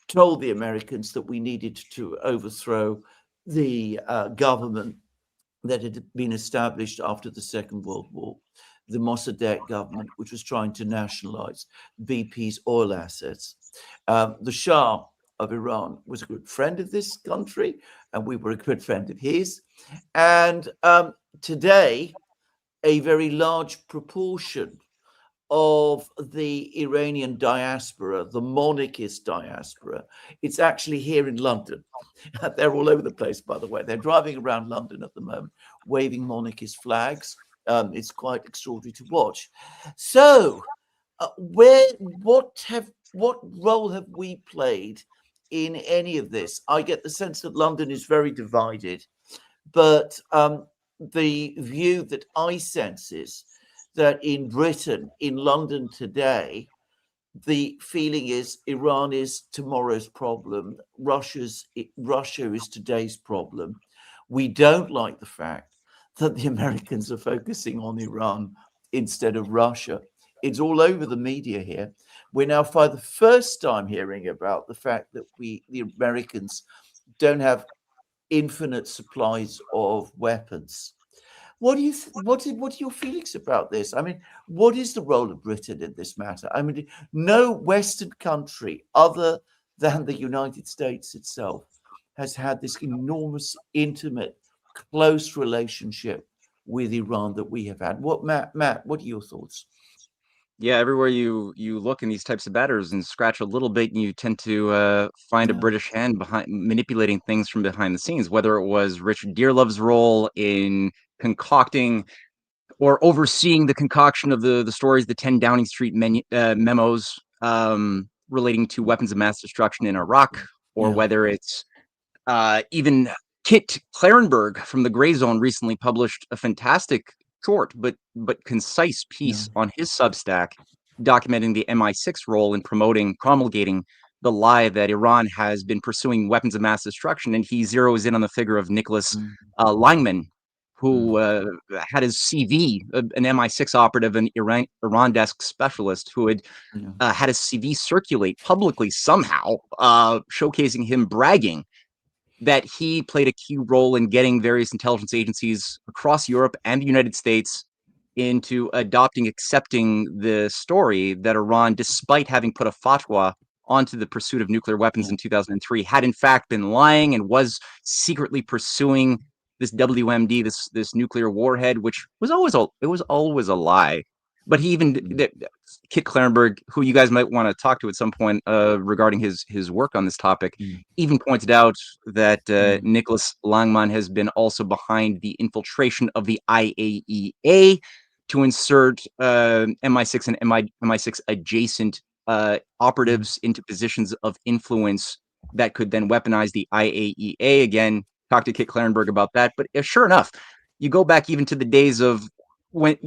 told the Americans that we needed to overthrow the government that had been established after the Second World War, the Mossadegh government, which was trying to nationalize BP's oil assets. The Shah of Iran was a good friend of this country, and we were a good friend of his. And today, a very large proportion of the Iranian diaspora, the monarchist diaspora, it's actually here in London. They're all over the place, by the way. They're driving around London at the moment, waving monarchist flags. It's quite extraordinary to watch. So, what role have we played in any of this? I get the sense that London is very divided, but the view that I sense is that in Britain, in London today, the feeling is Iran is tomorrow's problem. Russia is today's problem. We don't like the fact that the Americans are focusing on Iran instead of Russia. It's all over the media here. We're now for the first time hearing about the fact that the Americans don't have infinite supplies of weapons. What are your feelings about this? I mean, what is the role of Britain in this matter? I mean, no Western country other than the United States itself has had this enormous, intimate, close relationship with Iran that we have had. Matt, what are your thoughts? Yeah, everywhere you look in these types of matters and scratch a little bit, you tend to find a Yeah. British hand behind manipulating things from behind the scenes. Whether it was Richard Dearlove's role in concocting or overseeing the concoction of the stories, the 10 Downing Street memos relating to weapons of mass destruction in Iraq, or Yeah. whether it's even Kit Clarenberg from the Gray Zone recently published a fantastic short but concise Yeah. piece on his Substack documenting the MI6 role in promulgating the lie that Iran has been pursuing weapons of mass destruction, and he zeroes in on the figure of Nicholas Mm. Langman, who Mm. had his CV, an MI6 operative, an Iran desk specialist, who had Yeah. had his CV circulate publicly somehow, showcasing him bragging that he played a key role in getting various intelligence agencies across Europe and the United States into accepting the story that Iran, despite having put a fatwa onto the pursuit of nuclear weapons Yeah. in 2003, had in fact been lying and was secretly pursuing this WMD, this nuclear warhead, which was always a lie. But he even Mm. Kit Clarenberg, who you guys might want to talk to at some point regarding his work on this topic, Mm. even pointed out that Yeah. Nicholas Langman has been also behind the infiltration of the IAEA to insert MI6 and MI6 adjacent Mm. operatives into positions of influence that could then weaponize the IAEA. Again, talk to Kit Clarenberg about that. But sure enough, you go back even to the days of when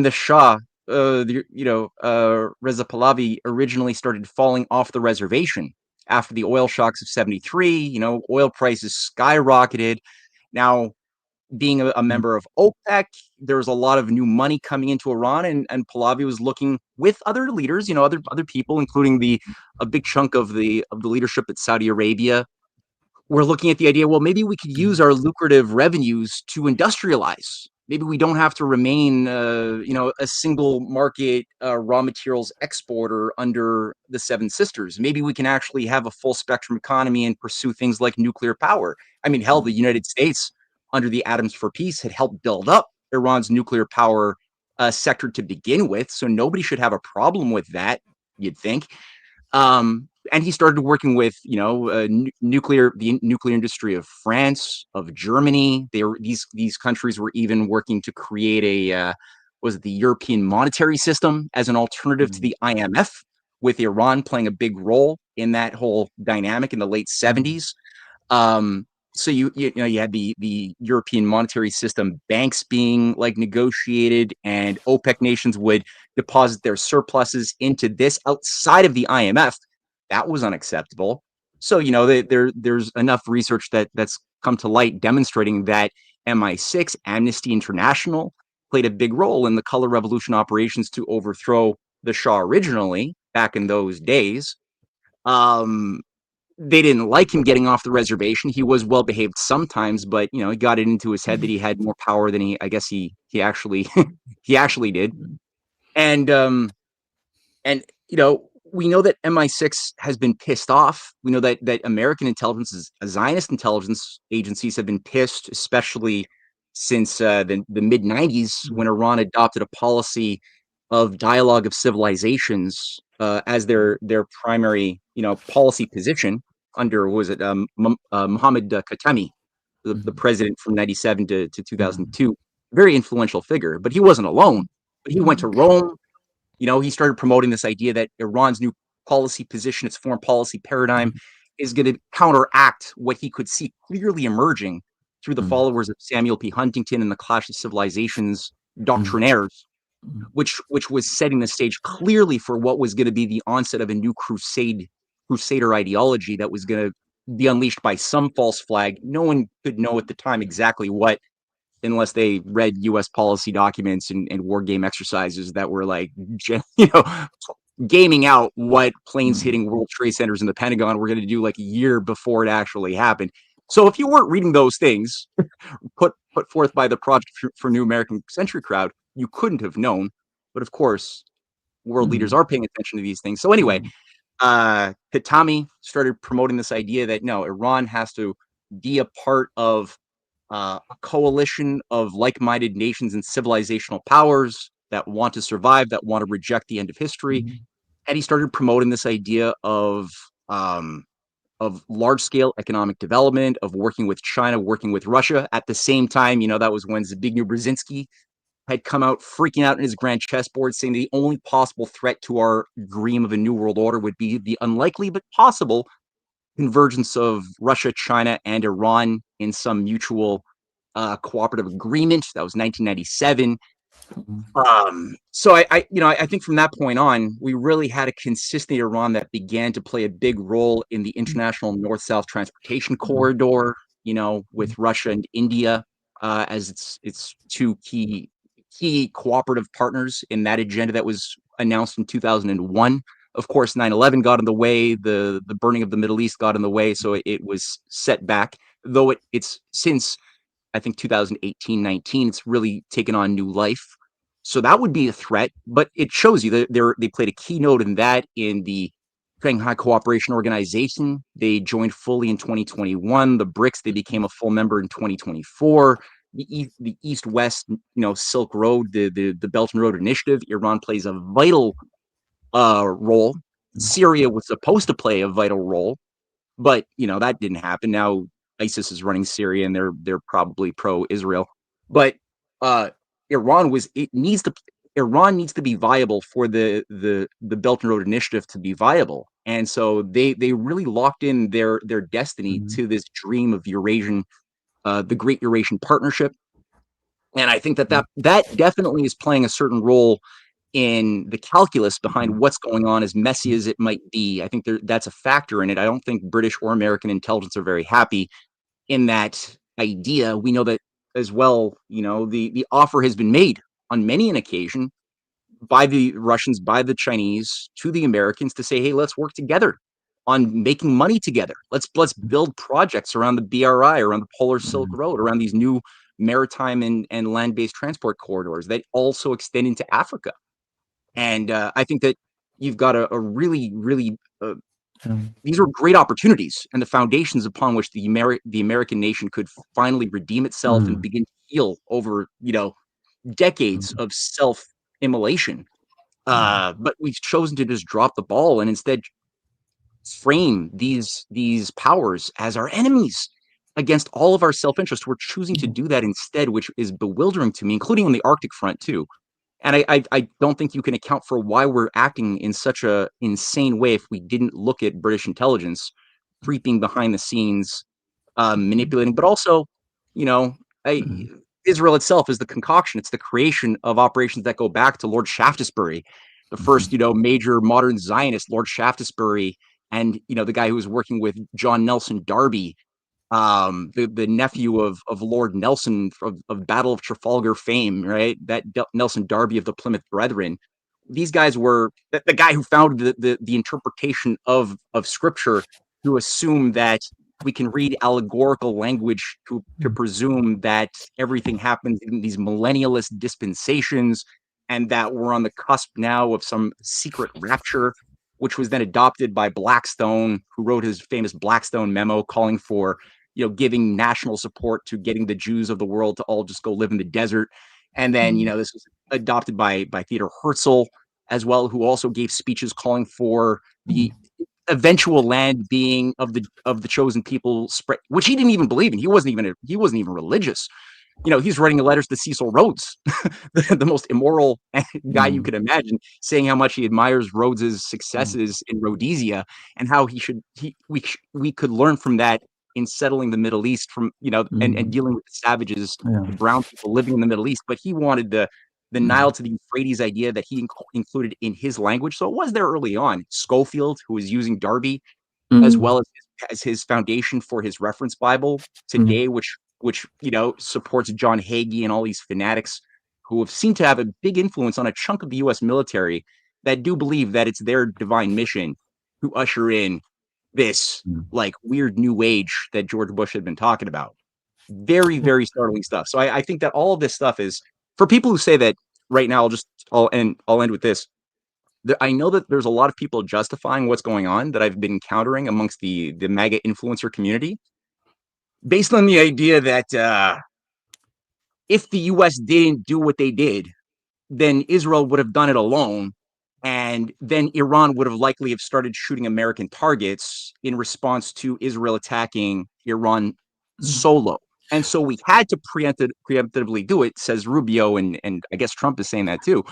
the Shah, Reza Pahlavi, originally started falling off the reservation after the oil shocks of 73. Oil prices skyrocketed. Now, being a Mm. member of OPEC, there was a lot of new money coming into Iran, and Pahlavi was looking with other leaders, other people, including a big chunk of the leadership at Saudi Arabia. We're looking at the idea, well, maybe we could Yeah. use our lucrative revenues to industrialize. Maybe we don't have to remain, a single market raw materials exporter under the Seven Sisters. Maybe we can actually have a full spectrum economy and pursue things like nuclear power. I mean, hell, the United States, under the Atoms for Peace, had helped build up Iran's nuclear power sector to begin with, so nobody should have a problem with that, you'd think. And he started working with, the nuclear industry of France, of Germany. These countries were even working to create the European monetary system as an alternative to Mm. the IMF, with Iran playing a big role in that whole dynamic in the late Mm. 70s. So you had the European monetary system banks being like negotiated, and OPEC nations would deposit their surpluses into this outside of the IMF. That was unacceptable. So there's enough research that's come to light demonstrating that MI6, Amnesty International, played a big role in the color revolution operations to overthrow the Shah originally back in those days. Um, they didn't like him getting off the reservation. He was well behaved sometimes, but he got it into his head that he had more power than he actually he actually did. And we know that MI6 has been pissed off. We know that American intelligence, Zionist intelligence agencies, have been pissed, especially since the mid 90s, Mm. when Iran adopted a policy of dialogue of civilizations as their primary policy position under, what was it, Mohammed Khatami, the Mm. president from 97 to Yeah. 2002. Very influential figure, but he wasn't alone. But he went to Rome. He started promoting this idea that Iran's new policy position, its foreign policy paradigm, is going to counteract what he could see clearly emerging through the Mm. followers of Samuel P. Huntington and the Clash of Civilizations Mm. doctrinaires, Mm. which was setting the stage clearly for what was going to be the onset of a new crusader ideology that was going to be unleashed by some false flag. No one could know at the time exactly what, unless they read U.S. policy documents and war game exercises that were like, gaming out what planes Mm. hitting World Trade Centers in the Pentagon were going to do like a year before it actually happened. So if you weren't reading those things put forth by the Project for New American Century crowd, you couldn't have known. But of course, world leaders Mm. are paying attention to these things. So anyway, Mm. Khatami started promoting this idea that no, Iran has to be a part of a coalition of like-minded nations and civilizational powers that want to survive, that want to reject the end of history. And he started promoting this idea of large scale economic development, of working with China, working with Russia. At the same time, that was when Zbigniew Brzezinski had come out freaking out in his grand chessboard, saying the only possible threat to our dream of a new world order would be the unlikely but possible convergence of Russia, China, and Iran in some mutual cooperative agreement. That was 1997. So I think from that point on, we really had a consistent Iran that began to play a big role in the international north-south transportation corridor, with Russia and India as its two key cooperative partners in that agenda that was announced in 2001. Of course, 9/11 got in the way, the burning of the Middle East got in the way, so it was set back, though it's since, I think, 2018-19, it's really taken on new life. So that would be a threat, but it shows you that they played a keynote in that in the Shanghai Cooperation Organization. They joined fully in 2021. The BRICS, they became a full member in 2024. The East-West, Silk Road, the Belt and Road Initiative, Iran plays a vital role. Syria was supposed to play a vital role, but that didn't happen. Now ISIS is running Syria, and they're probably pro-Israel. But Iran needs to be viable for the Belt and Road Initiative to be viable, and so they really locked in their destiny to this dream of Eurasian, the Great Eurasian Partnership. And I think that definitely is playing a certain role in the calculus behind what's going on, as messy as it might be. I think that's a factor in it. I don't think British or American intelligence are very happy in that idea. We know that as well, the offer has been made on many an occasion by the Russians, by the Chinese, to the Americans to say, hey, let's work together on making money together. Let's build projects around the BRI, around the Polar Silk Road, around these new maritime and land-based transport corridors that also extend into Africa. And I think that you've got a really, really, these are great opportunities and the foundations upon which the American nation could finally redeem itself and begin to heal over, decades of self-immolation. But we've chosen to just drop the ball and instead frame these powers as our enemies against all of our self-interest. We're choosing to do that instead, which is bewildering to me, including on the Arctic front too. And I don't think you can account for why we're acting in such a insane way if we didn't look at British intelligence creeping behind the scenes, manipulating. But also, Israel itself is the concoction. It's the creation of operations that go back to Lord Shaftesbury, the first, major modern Zionist, Lord Shaftesbury, and the guy who was working with John Nelson Darby, the nephew of Lord Nelson of Battle of Trafalgar fame, right? That Nelson Darby of the Plymouth Brethren. These guys were the guy who founded the interpretation of scripture, to assume that we can read allegorical language to presume that everything happens in these millennialist dispensations, and that we're on the cusp now of some secret rapture, which was then adopted by Blackstone, who wrote his famous Blackstone memo calling for, giving national support to getting the Jews of the world to all just go live in the desert. And then, this was adopted by Theodor Herzl as well, who also gave speeches calling for the eventual land being of the chosen people spread, which he didn't even believe in. He wasn't even religious. He's writing letters to Cecil Rhodes, the most immoral guy you could imagine, saying how much he admires Rhodes's successes in Rhodesia and how we could learn from that in settling the Middle East from, and dealing with the savages, the brown people living in the Middle East. But he wanted the Nile to the Euphrates idea that he included in his language. So it was there early on. Schofield, who was using Darby as well as his foundation for his reference Bible today, which supports John Hagee and all these fanatics who have seemed to have a big influence on a chunk of the U.S. military that do believe that it's their divine mission to usher in this weird new age that George Bush had been talking about. Very, very startling stuff. So I think that all of this stuff is, for people who say that right now, I'll end with this. I know that there's a lot of people justifying what's going on that I've been encountering amongst the MAGA influencer community, based on the idea that if the U.S. didn't do what they did, then Israel would have done it alone. And then Iran would have likely have started shooting American targets in response to Israel attacking Iran solo. And so we had to preemptively do it, says Rubio, and I guess Trump is saying that too.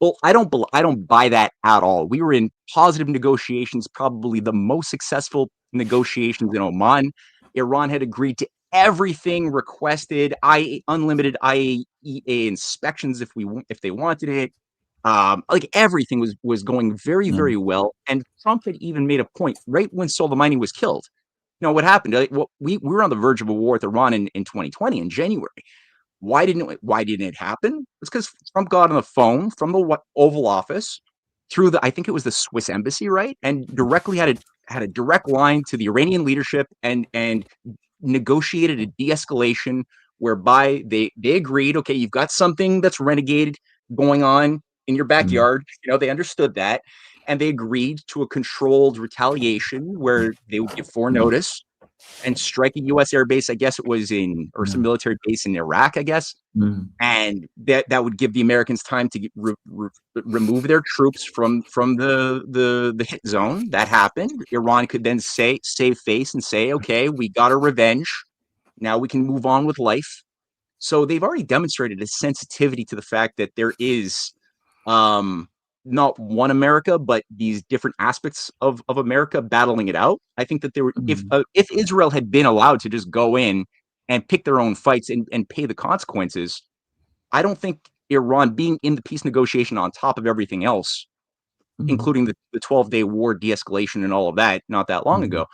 But I don't buy that at all. We were in positive negotiations, probably the most successful negotiations in Oman. Iran had agreed to everything requested, unlimited IAEA inspections if they wanted it. Like everything was going very, very well. And Trump had even made a point right when Soleimani was killed. You know what happened? Like, we were on the verge of a war with Iran in 2020 in January. Why didn't it happen? It's because Trump got on the phone from the Oval Office through I think it was the Swiss embassy, right, and directly had a direct line to the Iranian leadership and negotiated a de-escalation whereby they agreed, okay, you've got something that's renegade going on in your backyard. You know, they understood that, and they agreed to a controlled retaliation where they would give notice and strike a U.S. airbase. I guess it was or some military base in Iraq, I guess. And that would give the Americans time to remove their troops from the hit zone. That happened. Iran could then save face and say, okay, we got our revenge. Now we can move on with life. So they've already demonstrated a sensitivity to the fact that there is not one America, but these different aspects of America battling it out. I think that if Israel had been allowed to just go in and pick their own fights and pay the consequences, I don't think Iran being in the peace negotiation on top of everything else, including the 12-day war de-escalation and all of that not that long ago,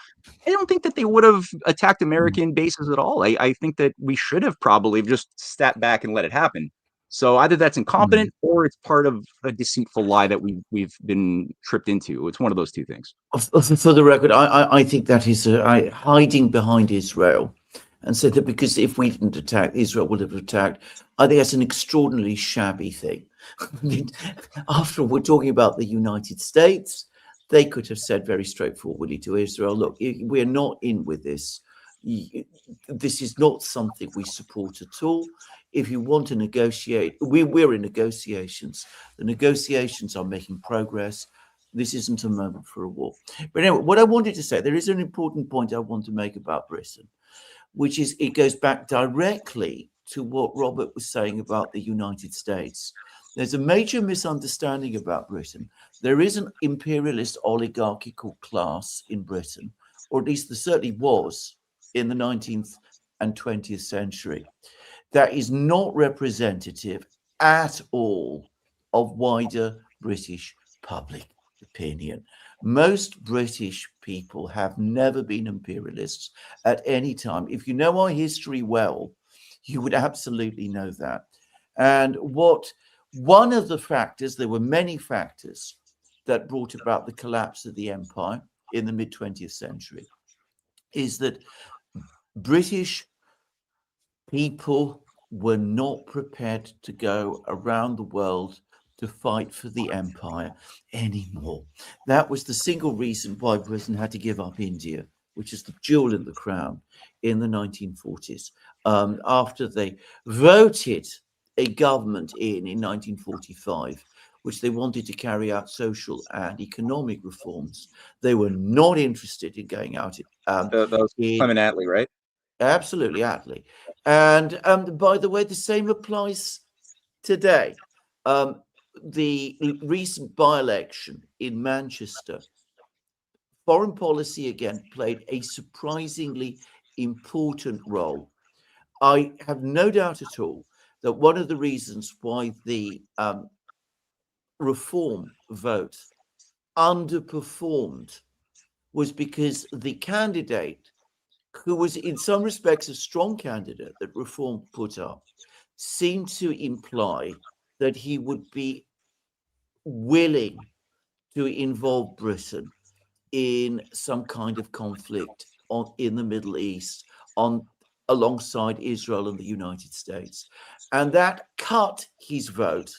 I don't think that they would have attacked American bases at all. I think that we should have probably just sat back and let it happen. So either that's incompetent or it's part of a deceitful lie that we've been tripped into. It's one of those two things. For the record, I think that is hiding behind Israel, and so that because if we didn't attack, Israel would have attacked. I think that's an extraordinarily shabby thing. After all, we're talking about the United States. They could have said very straightforwardly to Israel, look, we're not in with this. This is not something we support at all. If you want to negotiate, we're in negotiations. The negotiations are making progress. This isn't a moment for a war. But anyway, what I wanted to say, there is an important point I want to make about Britain, which is it goes back directly to what Robert was saying about the United States. There's a major misunderstanding about Britain. There is an imperialist oligarchical class in Britain, or at least there certainly was in the 19th and 20th century. That is not representative at all of wider British public opinion. Most British people have never been imperialists at any time. If you know our history well, you would absolutely know that. And one of the factors, there were many factors that brought about the collapse of the empire in the mid-20th century, is that British people were not prepared to go around the world to fight for the empire anymore. That was the single reason why Britain had to give up India, which is the jewel in the crown, in the 1940s. After they voted a government in 1945, which they wanted to carry out social and economic reforms, they were not interested in going out. That was Clement Attlee, right? Absolutely, Attlee. And by the way, the same applies today. The recent by-election in Manchester, foreign policy again played a surprisingly important role. I have no doubt at all that one of the reasons why the reform vote underperformed was because the candidate, who was in some respects a strong candidate that reform put up, seemed to imply that he would be willing to involve Britain in some kind of conflict in the Middle East alongside Israel and the United States. And that cut his vote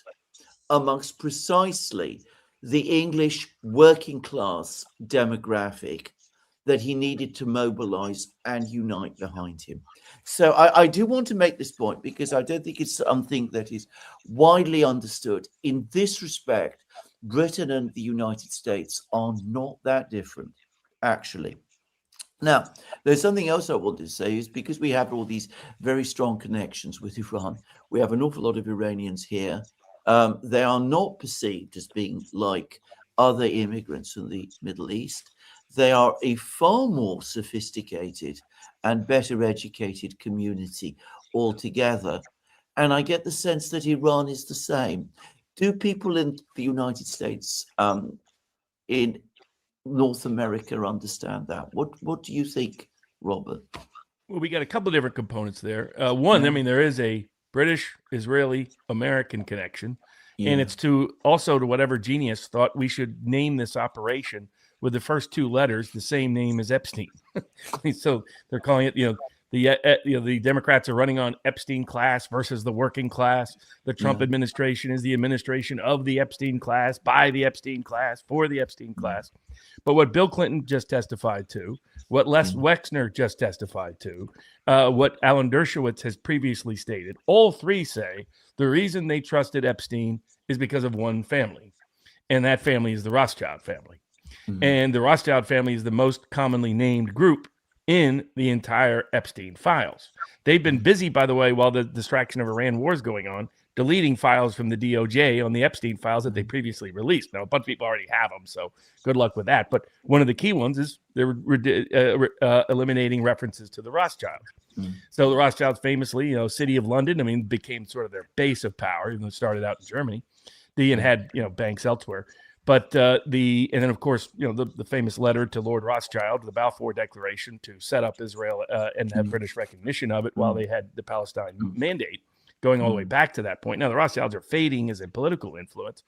amongst precisely the English working class demographic that he needed to mobilize and unite behind him. So I do want to make this point because I don't think it's something that is widely understood. In this respect, Britain and the United States are not that different, actually. Now, there's something else I wanted to say is because we have all these very strong connections with Iran, we have an awful lot of Iranians here. They are not perceived as being like other immigrants from the Middle East. They are a far more sophisticated and better educated community altogether. And I get the sense that Iran is the same. Do people in the United States, in North America, understand that? What do you think, Robert? Well, we got a couple of different components there. One, I mean, there is a British, Israeli, American connection, and it's also to whatever genius thought we should name this operation with the first two letters the same name as Epstein. So they're calling it, the Democrats are running on Epstein class versus the working class. The Trump administration is the administration of the Epstein class, by the Epstein class, for the Epstein class. But what Bill Clinton just testified to, what Les Wexner just testified to, what Alan Dershowitz has previously stated, all three say the reason they trusted Epstein is because of one family, and that family is the Rothschild family. And the Rothschild family is the most commonly named group in the entire Epstein files. They've been busy, by the way, while the distraction of Iran war is going on, deleting files from the DOJ on the Epstein files that they previously released. Now, a bunch of people already have them, so good luck with that. But one of the key ones is they're eliminating references to the Rothschilds. So the Rothschilds famously, City of London, I mean, became sort of their base of power, even though it started out in Germany. And had, banks elsewhere. But and then, of course, the famous letter to Lord Rothschild, the Balfour Declaration, to set up Israel and have British recognition of it while they had the Palestine mandate, going all the way back to that point. Now, the Rothschilds are fading as a political influence,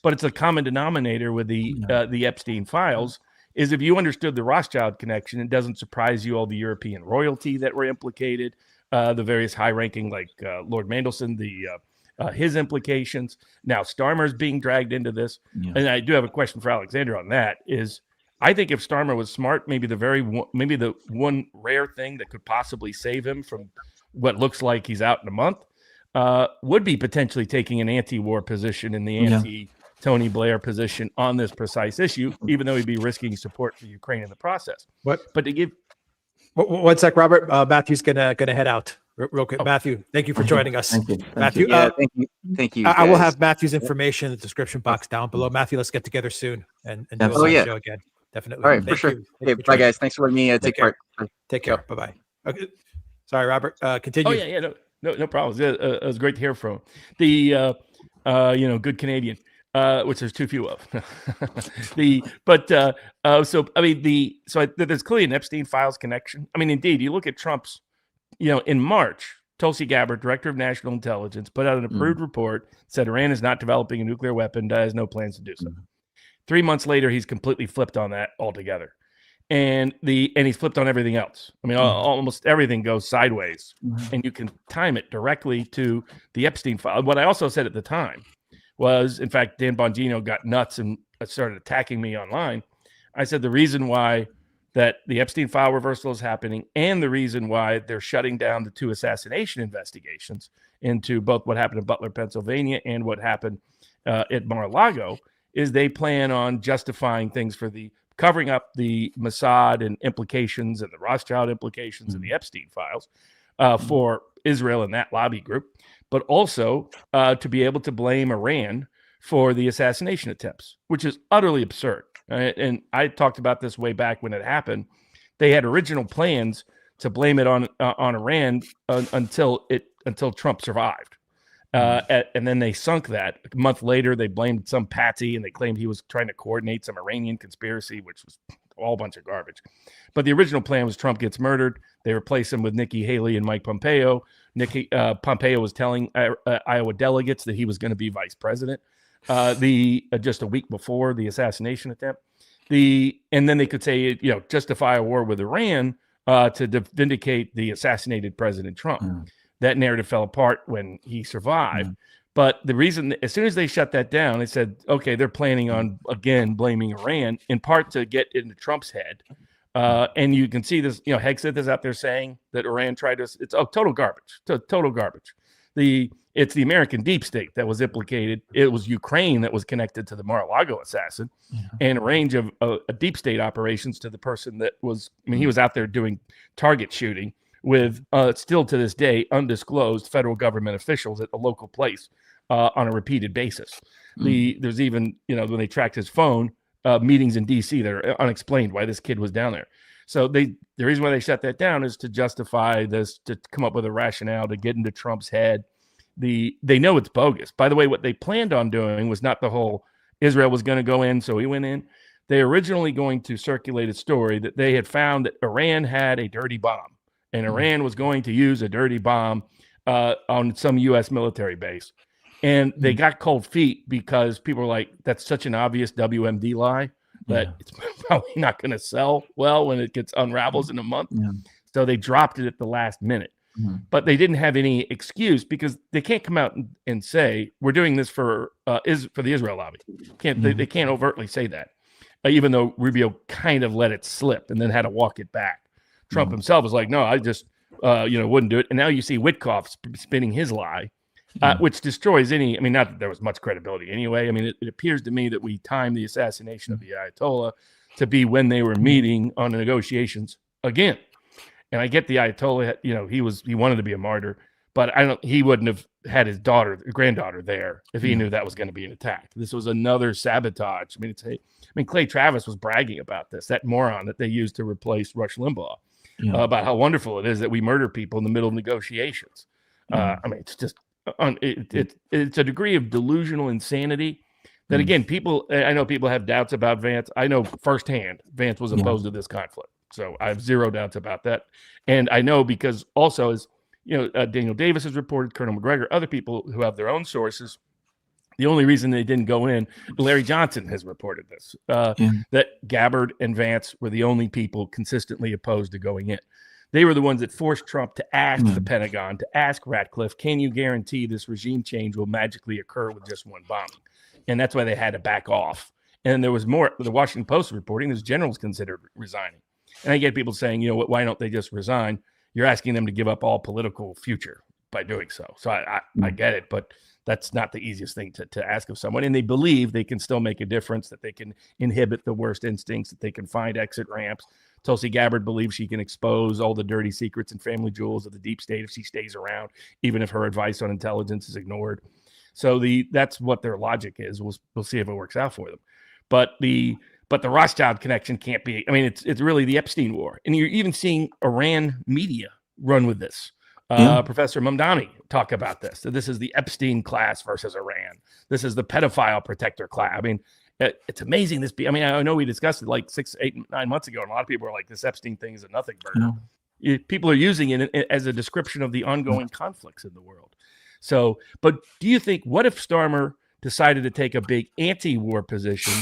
but it's a common denominator with the Epstein files. Is if you understood the Rothschild connection, it doesn't surprise you all the European royalty that were implicated, the various high-ranking like Lord Mandelson, his implications. Now Starmer is being dragged into this. And I do have a question for Alexander on that is I think if Starmer was smart, maybe the one rare thing that could possibly save him from what looks like he's out in a month would be potentially taking an anti-war position in the anti-Tony Blair position on this precise issue, even though he'd be risking support for Ukraine in the process. But to give... One sec, Robert. Matthew's gonna head out. Real quick, Matthew, thank you for joining us. Matthew, thank you. I will have Matthew's information in the description box down below. Matthew, let's get together soon and do a show again. Definitely. All right, for sure. Okay, bye, guys. Thanks for letting me take part. Take care. Bye-bye. Okay. Sorry, Robert. Continue. Oh, yeah. No problems. It was great to hear from him. Good Canadian, which there's too few of. There's clearly an Epstein files connection. I mean, indeed, you look at Trump's, in March, Tulsi Gabbard, director of national intelligence, put out an approved report, said Iran is not developing a nuclear weapon, has no plans to do so. 3 months later, he's completely flipped on that altogether. And he's flipped on everything else. I mean, almost everything goes sideways, and you can time it directly to the Epstein file. What I also said at the time was, in fact, Dan Bongino got nuts and started attacking me online. I said the reason why that the Epstein file reversal is happening and the reason why they're shutting down the 2 assassination investigations into both what happened in Butler, Pennsylvania, and what happened at Mar-a-Lago is they plan on justifying things for the covering up the Mossad and implications and the Rothschild implications and the Epstein files for Israel and that lobby group, but also to be able to blame Iran for the assassination attempts, which is utterly absurd. And I talked about this way back when it happened. They had original plans to blame it on Iran until Trump survived. And then they sunk that. A month later, they blamed some patsy and they claimed he was trying to coordinate some Iranian conspiracy, which was all a bunch of garbage. But the original plan was Trump gets murdered. They replace him with Nikki Haley and Mike Pompeo. Pompeo was telling Iowa delegates that he was going to be vice president just a week before the assassination attempt. And then they could say, justify a war with Iran to vindicate the assassinated President Trump. That narrative fell apart when he survived. But the reason, as soon as they shut that down, they said, okay, they're planning on, again, blaming Iran, in part to get into Trump's head And you can see this, Hegseth is out there saying that Iran tried to, it's total garbage, total garbage. It's the American deep state that was implicated. It was Ukraine that was connected to the Mar-a-Lago assassin, and a range of deep state operations to the person that was, he was out there doing target shooting with still to this day undisclosed federal government officials at a local place on a repeated basis. There's even, when they tracked his phone, meetings in DC that are unexplained why this kid was down there. So the reason why they shut that down is to justify this, to come up with a rationale to get into Trump's head. They know it's bogus. By the way, what they planned on doing was not the whole Israel was going to go in, so he went in. They originally going to circulate a story that they had found that Iran had a dirty bomb, and Iran was going to use a dirty bomb on some U.S. military base. And they got cold feet because people were like, that's such an obvious WMD lie that it's probably not going to sell well when it gets unravels in a month. So they dropped it at the last minute. But they didn't have any excuse because they can't come out and say, we're doing this for the Israel lobby. They can't overtly say that, even though Rubio kind of let it slip and then had to walk it back. Trump himself was like, no, I just wouldn't do it. And now you see Witkoff spinning his lie. Which destroys not that there was much credibility anyway. It appears to me that we timed the assassination of the Ayatollah to be when they were meeting on the negotiations again. And I get the Ayatollah, he wanted to be a martyr, but he wouldn't have had his granddaughter there if he knew that was going to be an attack. This was another sabotage. Clay Travis was bragging about this, that moron that they used to replace Rush Limbaugh, about how wonderful it is that we murder people in the middle of negotiations. It's just, it's a degree of delusional insanity that, again, I know people have doubts about Vance. I know firsthand Vance was opposed to this conflict, so I have zero doubts about that. And I know because also, as Daniel Davis has reported, Colonel McGregor, other people who have their own sources, the only reason they didn't go in, Larry Johnson has reported this, that Gabbard and Vance were the only people consistently opposed to going in. They were the ones that forced Trump to ask the Pentagon, to ask Ratcliffe, can you guarantee this regime change will magically occur with just one bombing? And that's why they had to back off. And there was more, the Washington Post reporting, there's generals considered resigning. And I get people saying, why don't they just resign? You're asking them to give up all political future by doing so. So I get it, but that's not the easiest thing to ask of someone. And they believe they can still make a difference, that they can inhibit the worst instincts, that they can find exit ramps. Tulsi Gabbard believes she can expose all the dirty secrets and family jewels of the deep state if she stays around, even if her advice on intelligence is ignored. So that's what their logic is. We'll see if it works out for them. But the Rothschild connection can't be. It's really the Epstein war, and you're even seeing Iran media run with this. Professor Mamdani talk about this. So this is the Epstein class versus Iran. This is the pedophile protector class. It's amazing. I know we discussed it like 6, 8, 9 months ago, and a lot of people are like, this Epstein thing is a nothing burger. People are using it as a description of the ongoing conflicts in the world. So, but do you think, what if Starmmer decided to take a big anti-war position?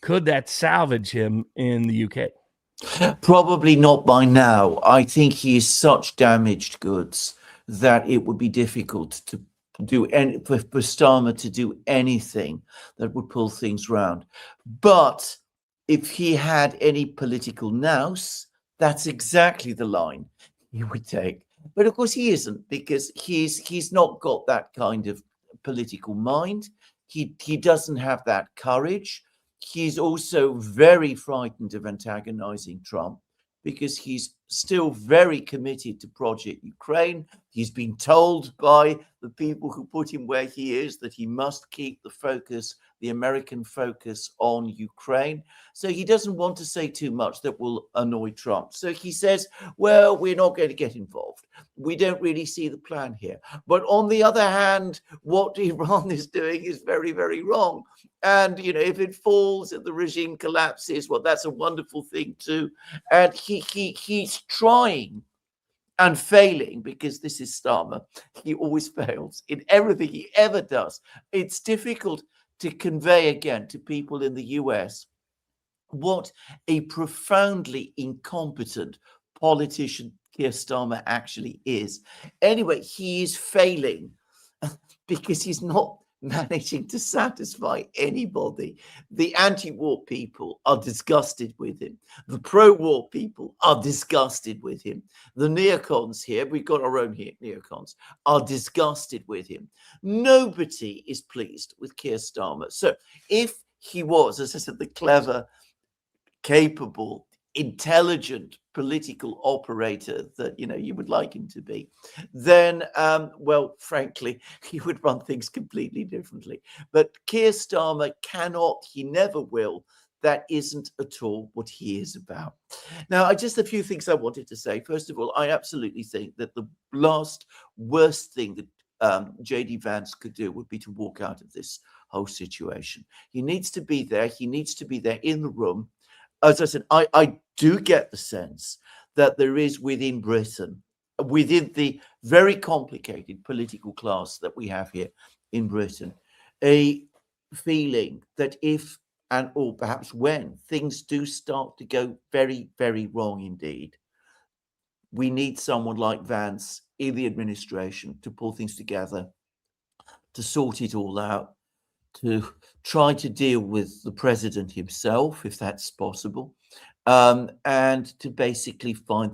Could that salvage him in the UK? Probably not by now. I think he is such damaged goods that it would be difficult to do for Starmmer to do anything that would pull things round. But if he had any political nous, that's exactly the line he would take. But of course he isn't, because he's not got that kind of political mind. He doesn't have that courage. He's also very frightened of antagonizing Trump, because he's still very committed to Project Ukraine. He's been told by the people who put him where he is that he must keep the focus, the American focus, on Ukraine. So he doesn't want to say too much that will annoy Trump. So he says, well, we're not going to get involved. We don't really see the plan here. But on the other hand, what Iran is doing is very, very wrong. And, if it falls and the regime collapses, well, that's a wonderful thing too. And he's trying and failing, because this is Starmmer. He always fails in everything he ever does. It's difficult to convey again to people in the US what a profoundly incompetent politician Keir Starmer actually is. Anyway, he is failing because he's not managing to satisfy anybody. The anti-war people are disgusted with him. The pro-war people are disgusted with him. The neocons here, we've got our own here, neocons, are disgusted with him. Nobody is pleased with Keir Starmer. So if he was, as I said, the clever, capable, intelligent political operator that you would like him to be, then well, frankly, he would run things completely differently. But Keir Starmer cannot, he never will. That isn't at all what he is about. Now, just a few things I wanted to say. First of all, I absolutely think that the last worst thing that JD Vance could do would be to walk out of this whole situation. He needs to be there. He needs to be there in the room. As I said, I do get the sense that there is within Britain, within the very complicated political class that we have here in Britain, a feeling that if or perhaps when things do start to go very, very wrong indeed, we need someone like Vance in the administration to pull things together, to sort it all out, to try to deal with the president himself, if that's possible, and to basically find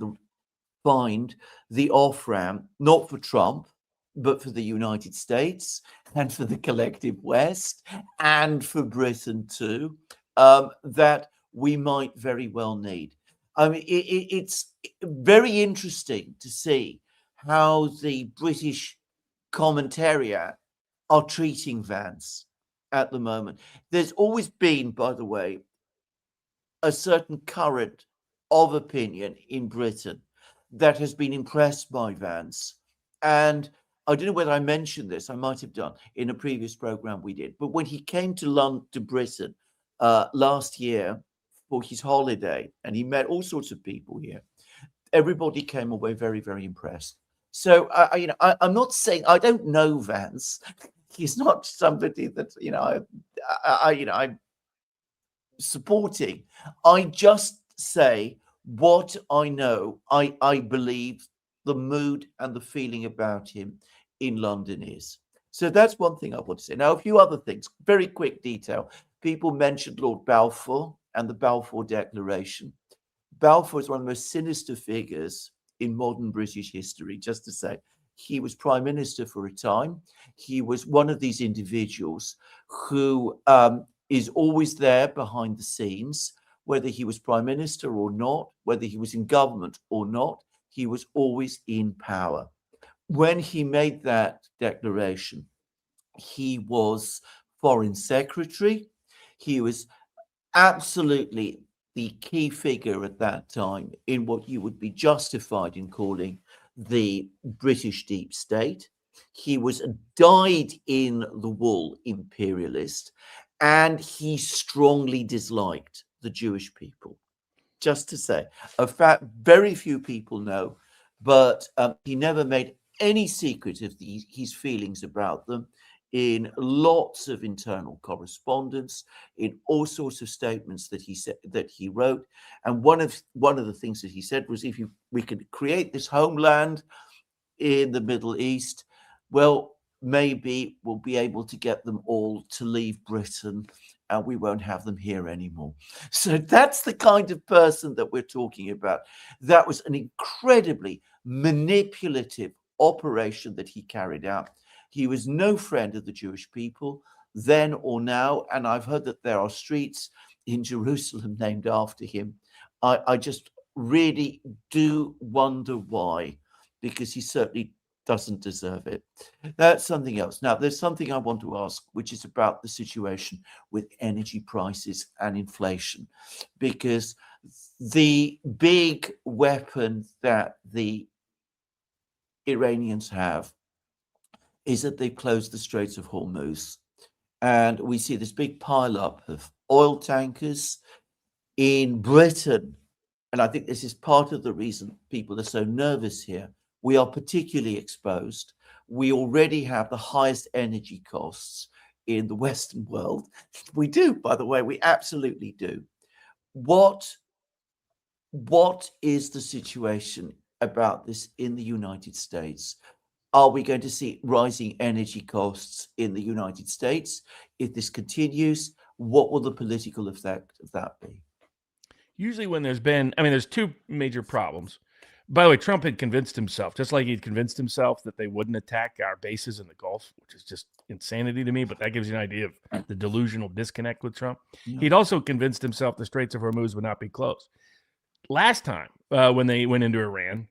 the off-ramp, not for Trump, but for the United States and for the collective West and for Britain too, that we might very well need. I mean, it's very interesting to see how the British commentariat are treating Vance at the moment. There's always been, by the way, a certain current of opinion in Britain that has been impressed by Vance. And I don't know whether I mentioned this, I might have done in a previous program we did, but when he came to Britain last year for his holiday, and he met all sorts of people here, everybody came away very, very impressed. So, I'm not saying I don't know Vance. He's not somebody that I'm supporting. I just say what I know. I believe the mood and the feeling about him in London is. So that's one thing I want to say. Now, a few other things, very quick detail. People mentioned Lord Balfour and the Balfour Declaration. Balfour is one of the most sinister figures in modern British history, just to say. He was prime minister for a time. He was one of these individuals who is always there behind the scenes, whether he was prime minister or not, whether he was in government or not, he was always in power. When he made that declaration, he was foreign secretary. He was absolutely the key figure at that time in what you would be justified in calling the British deep state. He was a dyed-in-the-wool imperialist, and he strongly disliked the Jewish people. Just to say, a fact very few people know, but he never made any secret of his feelings about them in lots of internal correspondence, in all sorts of statements that he said, that he wrote. And one of the things that he said was, if we could create this homeland in the Middle East, well, maybe we'll be able to get them all to leave Britain and we won't have them here anymore. So that's the kind of person that we're talking about. That was an incredibly manipulative operation that he carried out. He was no friend of the Jewish people then or now. And I've heard that there are streets in Jerusalem named after him. I just really do wonder why, because he certainly doesn't deserve it. That's something else. Now, there's something I want to ask, which is about the situation with energy prices and inflation, because the big weapon that the Iranians have is that they've closed the Straits of Hormuz. And we see this big pileup of oil tankers in Britain. And I think this is part of the reason people are so nervous here. We are particularly exposed. We already have the highest energy costs in the Western world. We do, by the way, we absolutely do. What is the situation about this in the United States? Are we going to see rising energy costs in the United States? If this continues, what will the political effect of that be? Usually when there's two major problems. By the way, Trump had convinced himself, just like he'd convinced himself that they wouldn't attack our bases in the Gulf, which is just insanity to me, but that gives you an idea of the delusional disconnect with Trump. Yeah. He'd also convinced himself the Straits of Hormuz would not be closed. Last time when they went into Iran,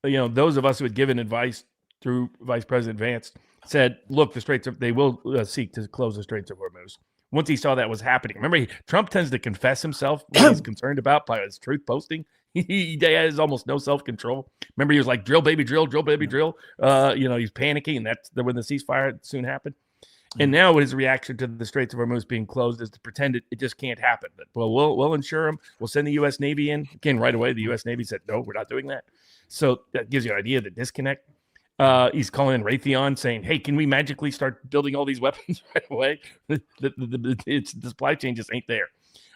those of us who had given advice through Vice President Vance said, look, they will seek to close the Straits of Hormuz. Once he saw that was happening, remember, Trump tends to confess himself what he's concerned about by his truth posting. He has almost no self-control. Remember, he was like, drill, baby, drill, drill, baby, drill. He's panicking, and that's when the ceasefire soon happened. And now his reaction to the Straits of Hormuz being closed is to pretend it just can't happen. But, we'll insure them. We'll send the U.S. Navy in. Again, right away, the U.S. Navy said, no, we're not doing that. So that gives you an idea of the disconnect. He's calling in Raytheon saying, hey, can we magically start building all these weapons right away? The supply chain just ain't there.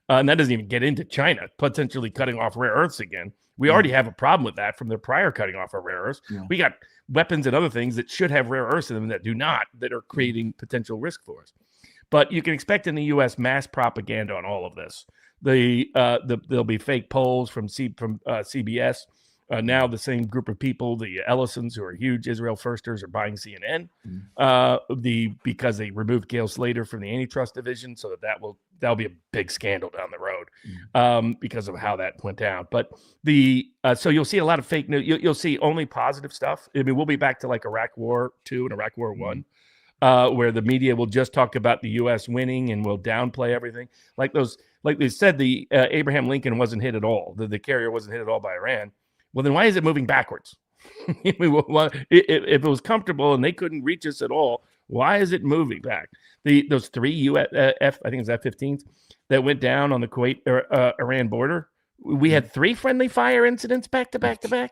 And that doesn't even get into China potentially cutting off rare earths again. We already have a problem with that from their prior cutting off of rare earths. Yeah. We got weapons and other things that should have rare earths in them that do not, that are creating potential risk for us. But you can expect in the U.S. mass propaganda on all of this. There'll be fake polls from CBS. Now the same group of people, the Ellisons, who are huge Israel firsters, are buying CNN because they removed Gail Slater from the antitrust division, so that'll be a big scandal down the road because of how that went down. But so you'll see a lot of fake news. You'll see only positive stuff. I mean, we'll be back to like Iraq War II and Iraq War I, where the media will just talk about the U.S. winning and will downplay everything. Like they said, the Abraham Lincoln wasn't hit at all. The carrier wasn't hit at all by Iran. Well, then why is it moving backwards? If it was comfortable and they couldn't reach us at all, why is it moving back? Those three I think it was F-15s that went down on the Kuwait Iran border. We had 3 friendly fire incidents back to back to back.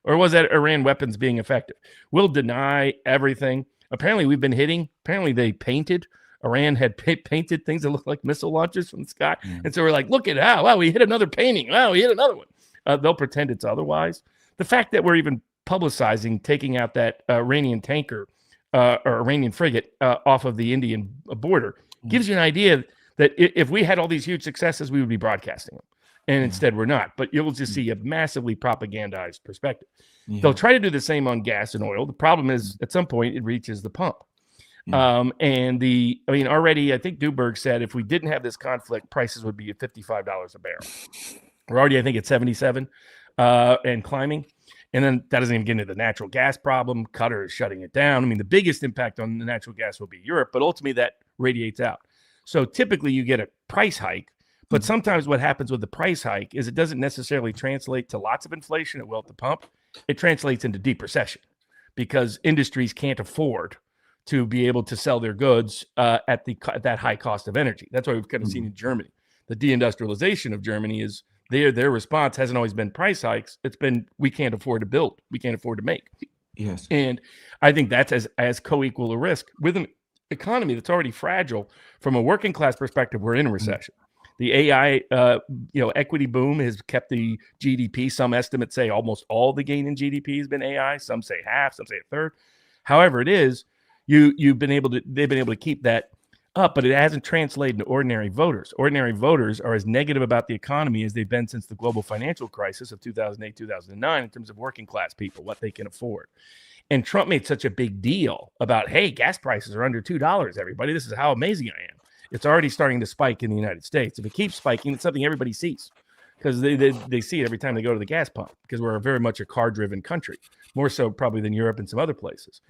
Or was that Iran weapons being effective? We'll deny everything. Apparently, we've been hitting. Apparently, they painted. Iran had painted things that looked like missile launchers from the sky. And so we're like, look at how, wow, we hit another painting. Wow, we hit another one. They'll pretend it's otherwise. The fact that we're even publicizing taking out that Iranian tanker or Iranian frigate off of the Indian border gives you an idea that if we had all these huge successes, we would be broadcasting them. And instead, we're not. But you'll just see a massively propagandized perspective. They'll try to do the same on gas and oil. The problem is, at some point, it reaches the pump. Already, I think Duberg said if we didn't have this conflict, prices would be at $55 a barrel. We're already, I think, at 77 and climbing. And then that doesn't even get into the natural gas problem. Qatar is shutting it down. I mean, the biggest impact on the natural gas will be Europe, but ultimately that radiates out. So typically you get a price hike, but sometimes what happens with the price hike is it doesn't necessarily translate to lots of inflation. It will at the pump. It translates into deep recession because industries can't afford to be able to sell their goods at that high cost of energy. That's why we've kind of seen in Germany. The deindustrialization of Germany is their response hasn't always been price hikes. It's been, we can't afford to build. We can't afford to make. Yes. And I think that's as co-equal a risk with an economy that's already fragile. From a working class perspective, we're in a recession. The AI, equity boom has kept the GDP. Some estimates say almost all the gain in GDP has been AI. Some say half, some say a third. However it is, they've been able to keep that up, but it hasn't translated to ordinary voters. Ordinary voters are as negative about the economy as they've been since the global financial crisis of 2008, 2009 in terms of working class people, what they can afford. And Trump made such a big deal about, hey, gas prices are under $2, everybody. This is how amazing I am. It's already starting to spike in the United States. If it keeps spiking, it's something everybody sees because they see it every time they go to the gas pump because we're very much a car-driven country, more so probably than Europe and some other places,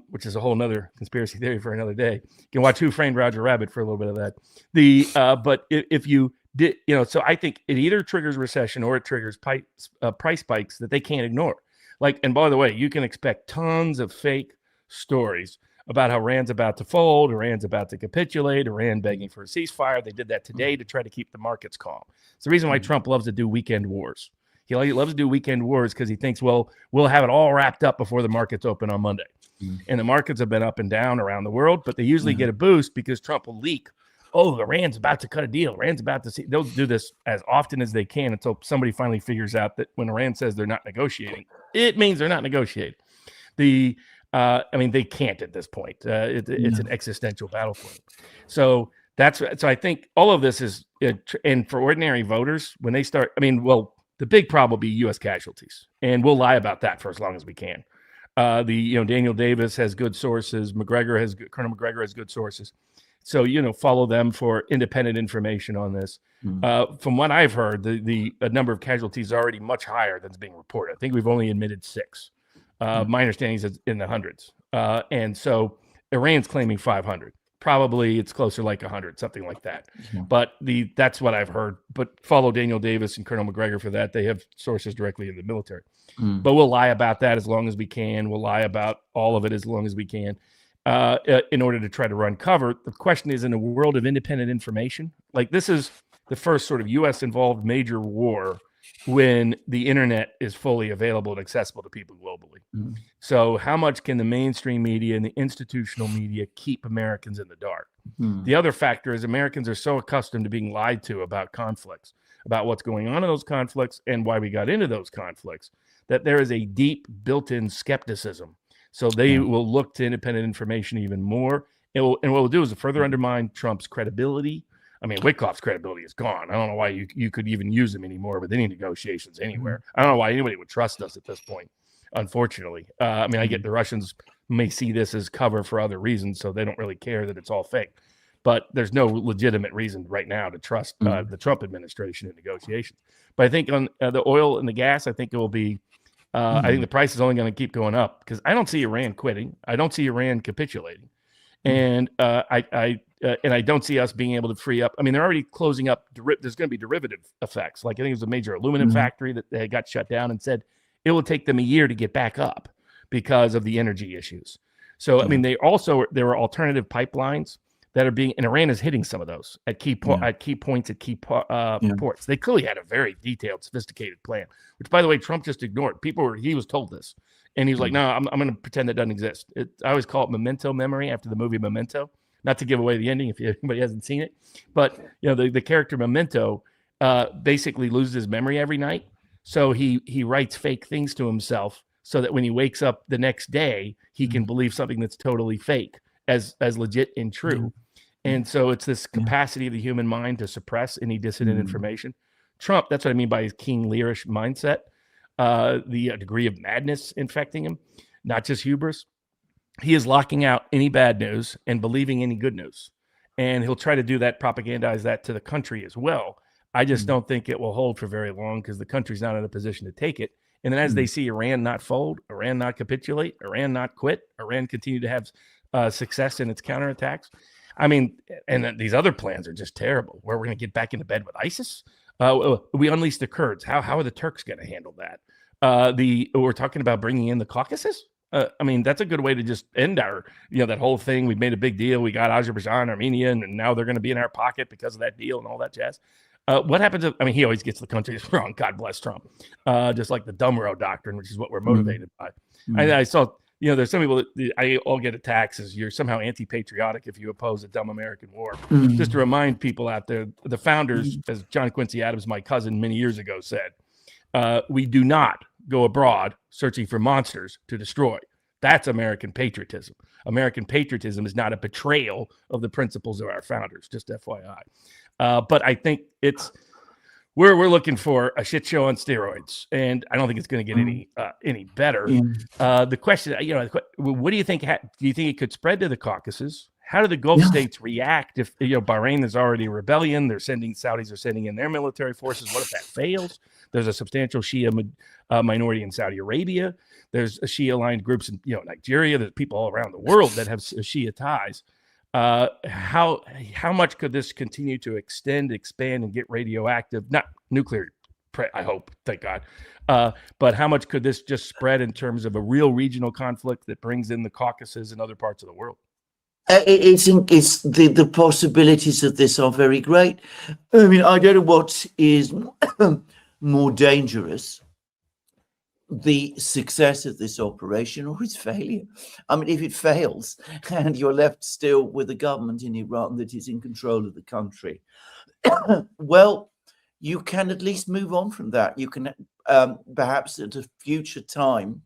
which is a whole nother conspiracy theory for another day. You can watch Who Framed Roger Rabbit for a little bit of that. But if you did, so I think it either triggers recession or it triggers price spikes that they can't ignore. And by the way, you can expect tons of fake stories about how Iran's about to fold, Iran's about to capitulate, Iran begging for a ceasefire. They did that today to try to keep the markets calm. It's the reason why Trump loves to do weekend wars. He loves to do weekend wars because he thinks, well, we'll have it all wrapped up before the markets open on Monday. And the markets have been up and down around the world, but they usually get a boost because Trump will leak. Oh, Iran's about to cut a deal. Iran's about to see. They'll do this as often as they can until somebody finally figures out that when Iran says they're not negotiating, it means they're not negotiating. I mean, they can't at this point. It's an existential battle for them. So I think all of this is, and for ordinary voters, when they start, I mean, well, the big problem will be U.S. casualties, and we'll lie about that for as long as we can. Daniel Davis has good sources. Colonel McGregor has good sources. So, follow them for independent information on this. From what I've heard, the number of casualties is already much higher than is being reported. I think we've only admitted 6. My understanding is it's in the hundreds. And so Iran's claiming 500. Probably it's closer like 100, something like that. But that's what I've heard. But follow Daniel Davis and Colonel McGregor for that. They have sources directly in the military. But we'll lie about that as long as we can. We'll lie about all of it as long as we can in order to try to run cover. The question is, in a world of independent information, like this is the first sort of U.S.-involved major war when the internet is fully available and accessible to people globally. So how much can the mainstream media and the institutional media keep Americans in the dark? The other factor is Americans are so accustomed to being lied to about conflicts, about what's going on in those conflicts and why we got into those conflicts, that there is a deep built-in skepticism. So they will look to independent information even more. And what we'll do is further undermine Trump's credibility. I mean, Witkoff's credibility is gone. I don't know why you could even use him anymore with any negotiations anywhere. I don't know why anybody would trust us at this point, unfortunately. I mean, I get the Russians may see this as cover for other reasons, so they don't really care that it's all fake. But there's no legitimate reason right now to trust the Trump administration in negotiations. But I think on the oil and the gas, I think it will be I think the price is only going to keep going up because I don't see Iran quitting. I don't see Iran capitulating. And I don't see us being able to free up. I mean, they're already closing up. There's going to be derivative effects. Like I think it was a major aluminum factory that they got shut down and said it will take them a year to get back up because of the energy issues. So, I mean, there are alternative pipelines that are being, and Iran is hitting some of those at key points at key ports. They clearly had a very detailed, sophisticated plan, which, by the way, Trump just ignored. He was told this. And he was like, no, I'm going to pretend that doesn't exist. I always call it memento memory after the movie Memento, not to give away the ending if anybody hasn't seen it. But, the character Memento basically loses his memory every night. So he writes fake things to himself so that when he wakes up the next day, he can believe something that's totally fake as legit and true. And so it's this capacity of the human mind to suppress any dissident information. Trump, that's what I mean by his King Learish mindset. The degree of madness infecting him, not just hubris. He is locking out any bad news and believing any good news. And he'll try to do that, propagandize that to the country as well. I just don't think it will hold for very long because the country's not in a position to take it. And then as they see Iran not fold, Iran not capitulate, Iran not quit, Iran continue to have success in its counterattacks. I mean, and these other plans are just terrible. Where we're going to get back into bed with ISIS? We unleash the Kurds. How are the Turks going to handle that? We're talking about bringing in the Caucasus. I mean, that's a good way to just end our, that whole thing. We've made a big deal. We got Azerbaijan, Armenia, and now they're going to be in our pocket because of that deal and all that jazz. What happens if, he always gets the countries wrong. God bless Trump. Just like the dumb row doctrine, which is what we're motivated by. I saw, there's some people that I all get attacks as you're somehow anti-patriotic if you oppose a dumb American war. Just to remind people out there, the founders, as John Quincy Adams, my cousin, many years ago said, we do not go abroad searching for monsters to destroy. That's American patriotism. American patriotism is not a betrayal of the principles of our founders, just FYI. But I think we're looking for a shit show on steroids, and I don't think it's going to get any better. The question, what do you think? Do you think it could spread to the Caucasus? How do the Gulf states react if Bahrain is already a rebellion? Saudis are sending in their military forces. What if that fails? There's a substantial Shia minority in Saudi Arabia. There's a Shia-aligned groups in Nigeria. There's people all around the world that have Shia ties. How much could this continue to extend, expand, and get radioactive? Not nuclear, I hope, thank God. But how much could this just spread in terms of a real regional conflict that brings in the Caucasus and other parts of the world? It's the possibilities of this are very great. I mean, I don't know what is more dangerous, the success of this operation or its failure. I mean, if it fails and you're left still with a government in Iran that is in control of the country, well, you can at least move on from that. You can perhaps at a future time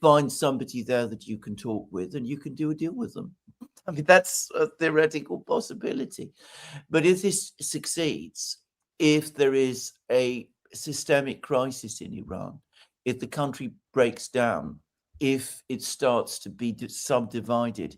find somebody there that you can talk with and you can do a deal with them. I mean, that's a theoretical possibility. But if this succeeds, if there is a systemic crisis in Iran, if the country breaks down, if it starts to be subdivided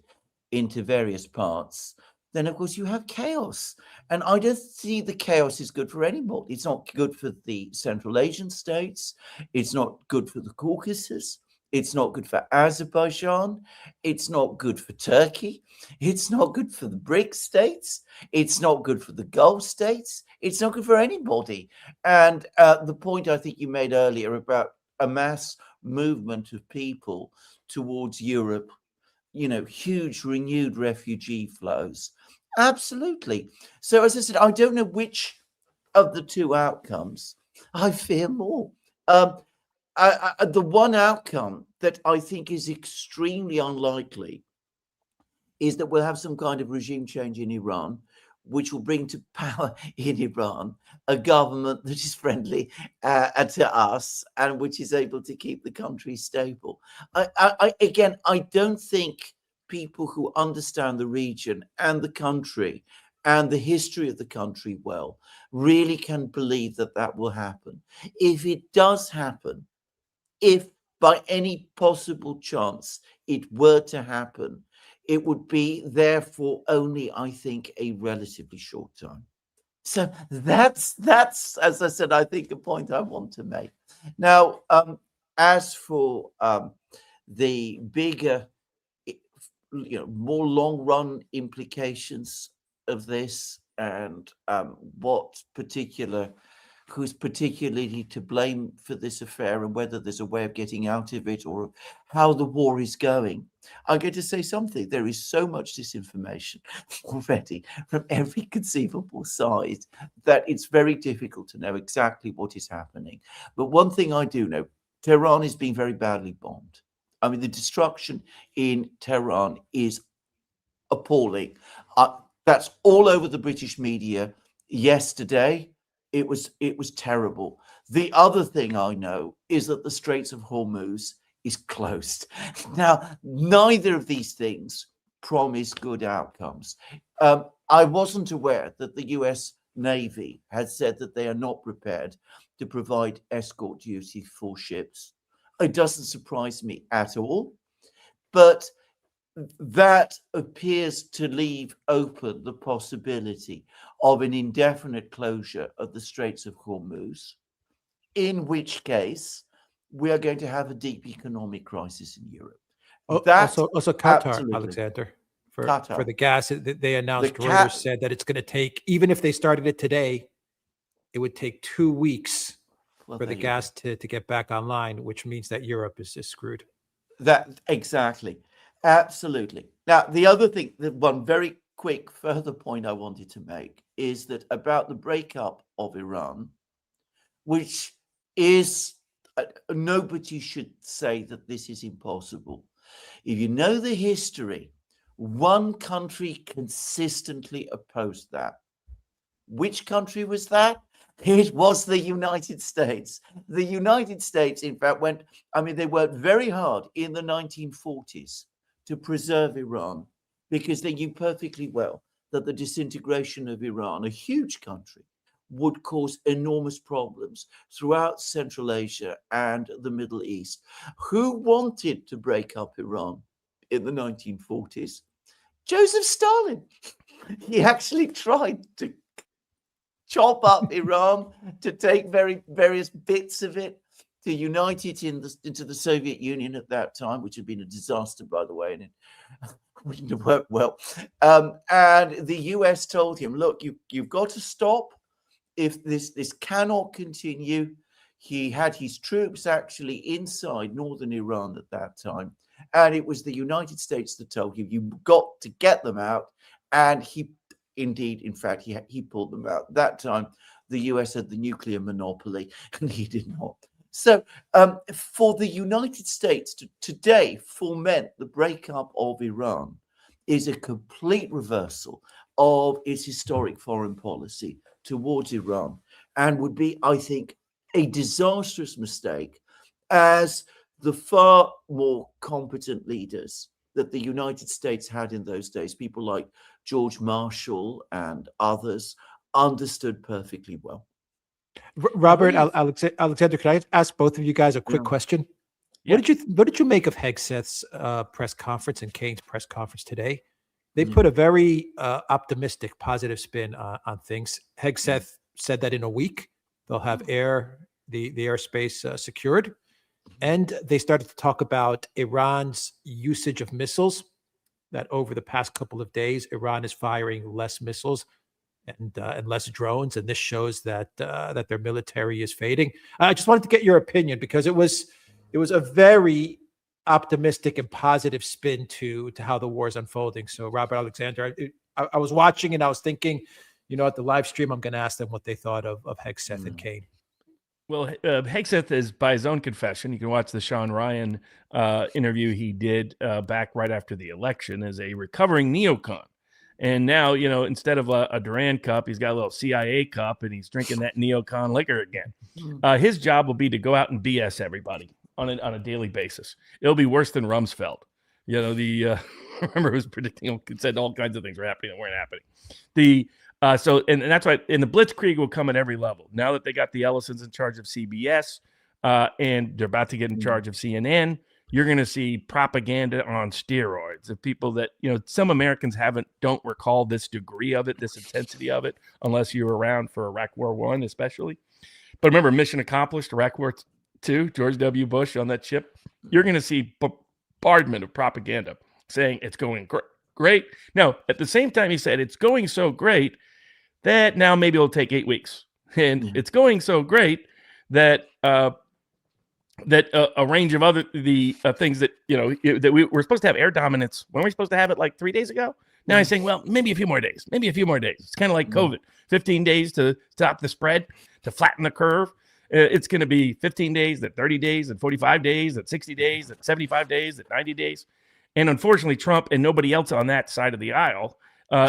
into various parts, then of course you have chaos. And I don't see the chaos is good for anybody. It's not good for the Central Asian states. It's not good for the Caucasus. It's not good for Azerbaijan. It's not good for Turkey. It's not good for the BRICS states. It's not good for the Gulf states. It's not good for anybody. And the point I think you made earlier about a mass movement of people towards Europe, you know, huge renewed refugee flows. Absolutely. So as I said, I don't know which of the two outcomes I fear more. The one outcome that I think is extremely unlikely is that we'll have some kind of regime change in Iran, which will bring to power in Iran a government that is friendly to us and which is able to keep the country stable. Again, I don't think people who understand the region and the country and the history of the country well really can believe that that will happen. If it does happen, if by any possible chance it were to happen, it would be therefore only, I think, a relatively short time. So that's as I said, I think a point I want to make. Now, as for the bigger, you know, more long-run implications of this and who's particularly to blame for this affair and whether there's a way of getting out of it or how the war is going, I'm going to say something. There is so much disinformation already from every conceivable side that it's very difficult to know exactly what is happening. But one thing I do know, Tehran is being very badly bombed. I mean, the destruction in Tehran is appalling. That's all over the British media yesterday. It was terrible. The other thing I know is that the Straits of Hormuz is closed. Now, neither of these things promise good outcomes. I wasn't aware that the US Navy had said that they are not prepared to provide escort duty for ships. It doesn't surprise me at all, but that appears to leave open the possibility of an indefinite closure of the Straits of Hormuz, in which case we are going to have a deep economic crisis in Europe. Also Qatar, absolutely. Alexander, for Qatar. the gas. They announced, The Reuters said that it's going to take, even if they started it today, it would take 2 weeks for the gas to get back online, which means that Europe is just screwed. That exactly. Absolutely. Now, the other thing, the one very quick further point I wanted to make is that about the breakup of Iran, which is, nobody should say that this is impossible. If you know the history, one country consistently opposed that. Which country was that? It was the United States. The United States, in fact, they worked very hard in the 1940s to preserve Iran because they knew perfectly well that the disintegration of Iran, a huge country, would cause enormous problems throughout Central Asia and the Middle East. Who wanted to break up Iran in the 1940s? Joseph Stalin. He actually tried to chop up Iran, to take various bits of it, to unite it into the Soviet Union at that time, which had been a disaster, by the way, and it wouldn't have worked well. And the US told him, look, you've got to stop. If this cannot continue. He had his troops actually inside northern Iran at that time. And it was the United States that told him, you've got to get them out. And he pulled them out. That time, the US had the nuclear monopoly, and he did not. So for the United States to today foment the breakup of Iran is a complete reversal of its historic foreign policy towards Iran, and would be, I think, a disastrous mistake, as the far more competent leaders that the United States had in those days, people like George Marshall and others, understood perfectly well. Robert, Alexander, could I ask both of you guys a quick Yeah. question? Yeah. What did you make of Hegseth's press conference and Kane's press conference today? They Mm. put a very optimistic, positive spin on things. Hegseth said that in a week they'll have the airspace secured, and they started to talk about Iran's usage of missiles. That over the past couple of days, Iran is firing less missiles and less drones, and this shows that that their military is fading. I just wanted to get your opinion because it was a very optimistic and positive spin to how the war is unfolding. So, Robert, Alexander, I was watching and I was thinking, at the live stream, I'm going to ask them what they thought of Hegseth and Kane. Well, Hegseth is, by his own confession, you can watch the Sean Ryan interview he did back right after the election, as a recovering neocon. And now, instead of a Duran cup, he's got a little CIA cup, and he's drinking that neocon liquor again. His job will be to go out and BS everybody on a daily basis. It'll be worse than Rumsfeld. Remember, who was predicting, said all kinds of things were happening that weren't happening. And that's why, and the blitzkrieg will come at every level. Now that they got the Ellisons in charge of CBS, and they're about to get in charge of CNN, you're going to see propaganda on steroids of people that, some Americans don't recall this degree of it, this intensity of it, unless you were around for Iraq War I, especially. But remember, mission accomplished, Iraq War II, George W. Bush on that ship. You're going to see bombardment of propaganda saying it's going great. Now, at the same time, he said it's going so great that now maybe it'll take 8 weeks. And it's going so great that a range of other things that, that we're supposed to have air dominance. When were we supposed to have it, like 3 days ago? Now he's saying, well, maybe a few more days. It's kind of like COVID. 15 days to stop the spread, to flatten the curve. It's going to be 15 days, at 30 days, at 45 days, at 60 days, at 75 days, at 90 days. And unfortunately, Trump and nobody else on that side of the aisle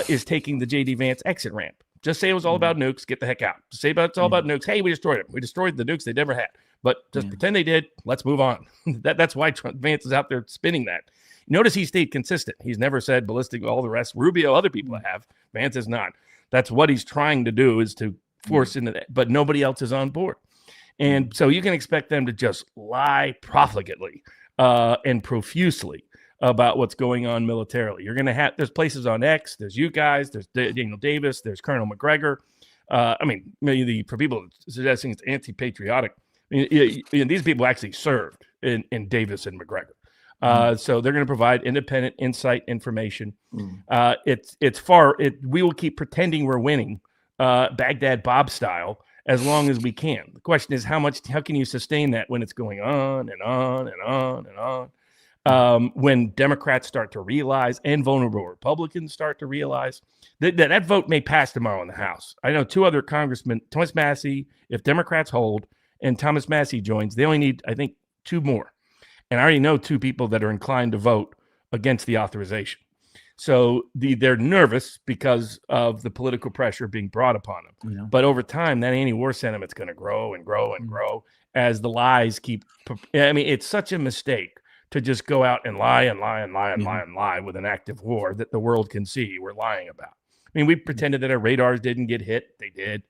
is taking the J.D. Vance exit ramp. Just say it was all about nukes, get the heck out. Just say it's all about nukes. Hey, we destroyed them. We destroyed the nukes they never had. But just pretend they did. Let's move on. That's why Vance is out there spinning that. Notice he stayed consistent. He's never said ballistic, all the rest. Rubio, other people have. Vance is not. That's what he's trying to do, is to force into that. But nobody else is on board. And so you can expect them to just lie profligately and profusely about what's going on militarily. You're going to have, there's places on X, there's you guys, there's Daniel Davis, there's Colonel McGregor. For people suggesting it's anti-patriotic, these people actually served in Davis and McGregor. So they're going to provide independent insight information. We will keep pretending we're winning Baghdad Bob style as long as we can. The question is, how can you sustain that when it's going on and on and on and on? When Democrats start to realize, and vulnerable Republicans start to realize, that vote may pass tomorrow in the House. I know 2 other congressmen, Thomas Massey, if Democrats hold, and Thomas Massey joins, they only need, I think, 2 more. And I already know 2 people that are inclined to vote against the authorization. So they're nervous because of the political pressure being brought upon them. Yeah. But over time, that anti-war sentiment's going to grow and grow and grow as the lies keep. It's such a mistake to just go out and lie and lie and lie and lie and lie with an active war that the world can see we're lying about. We pretended that our radars didn't get hit. They did.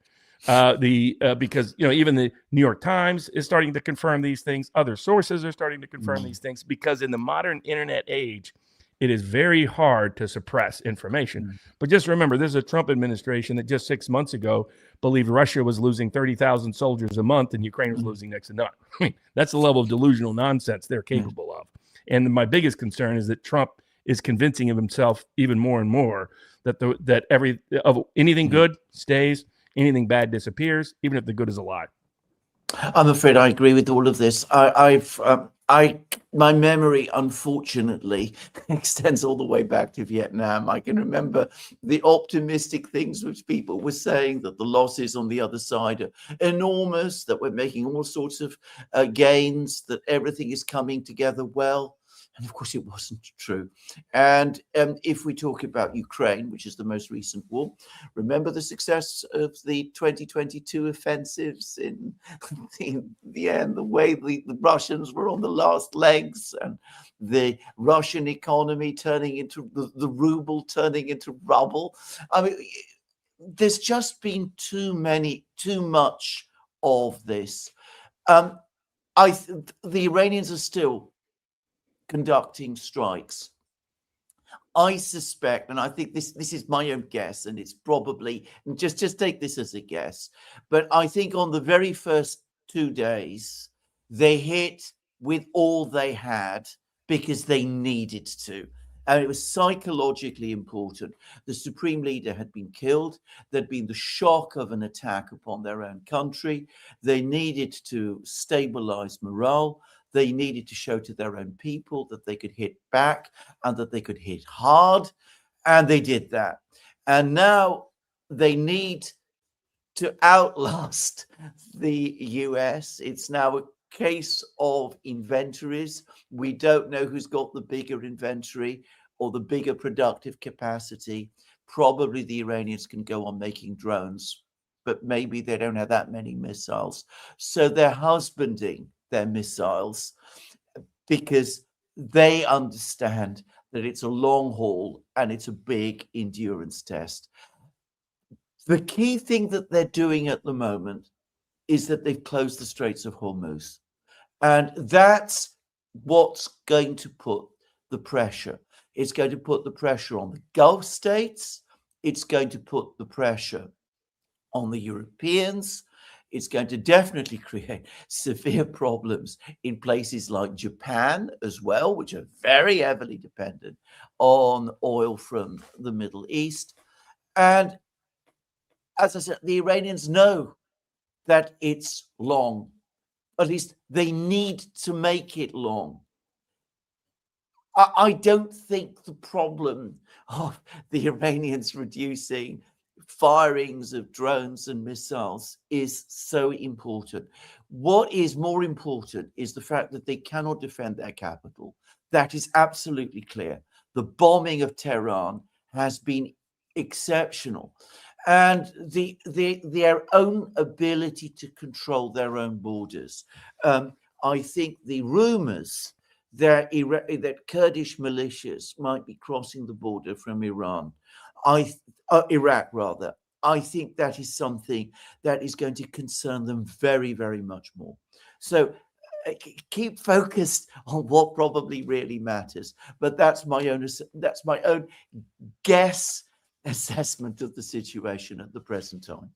Because even the New York Times is starting to confirm these things. Other sources are starting to confirm these things, because in the modern internet age, it is very hard to suppress information. But just remember, there's a Trump administration that just 6 months ago believed Russia was losing 30,000 soldiers a month and Ukraine was losing next to none. That's the level of delusional nonsense they're capable of. And my biggest concern is that Trump is convincing of himself even more and more that anything good stays, anything bad disappears, even if the good is a lie. I'm afraid I agree with all of this. My memory, unfortunately, extends all the way back to Vietnam. I can remember the optimistic things which people were saying, that the losses on the other side are enormous, that we're making all sorts of gains, that everything is coming together well. And of course, it wasn't true. And if we talk about Ukraine, which is the most recent war, remember the success of the 2022 offensives in the end, the way the Russians were on the last legs, and the Russian economy turning into the ruble turning into rubble. I mean, there's just been too much of this. The Iranians are still conducting strikes. I suspect, and I think this is my own guess, and it's probably just take this as a guess, but I think on the very first 2 days they hit with all they had because they needed to. And it was psychologically important. The supreme leader had been killed. There'd been the shock of an attack upon their own country. They needed to stabilize morale. They needed to show to their own people that they could hit back and that they could hit hard. And they did that. And now they need to outlast the US. It's now a case of inventories. We don't know who's got the bigger inventory or the bigger productive capacity. Probably the Iranians can go on making drones, but maybe they don't have that many missiles. So they're husbanding their missiles because they understand that it's a long haul and it's a big endurance test. The key thing that they're doing at the moment is that they've closed the Straits of Hormuz. And that's what's going to put the pressure. It's going to put the pressure on the Gulf states. It's going to put the pressure on the Europeans. It's going to definitely create severe problems in places like Japan as well, which are very heavily dependent on oil from the Middle East. And as I said, the Iranians know that it's long. At least they need to make it long. I don't think the problem of the Iranians reducing firings of drones and missiles is so important. What is more important is the fact that they cannot defend their capital. That is absolutely clear. The bombing of Tehran has been exceptional. And their own ability to control their own borders. I think the rumors that Kurdish militias might be crossing the border from Iraq rather. I think that is something that is going to concern them very, very much more. So keep focused on what probably really matters. But that's my own guess assessment of the situation at the present time.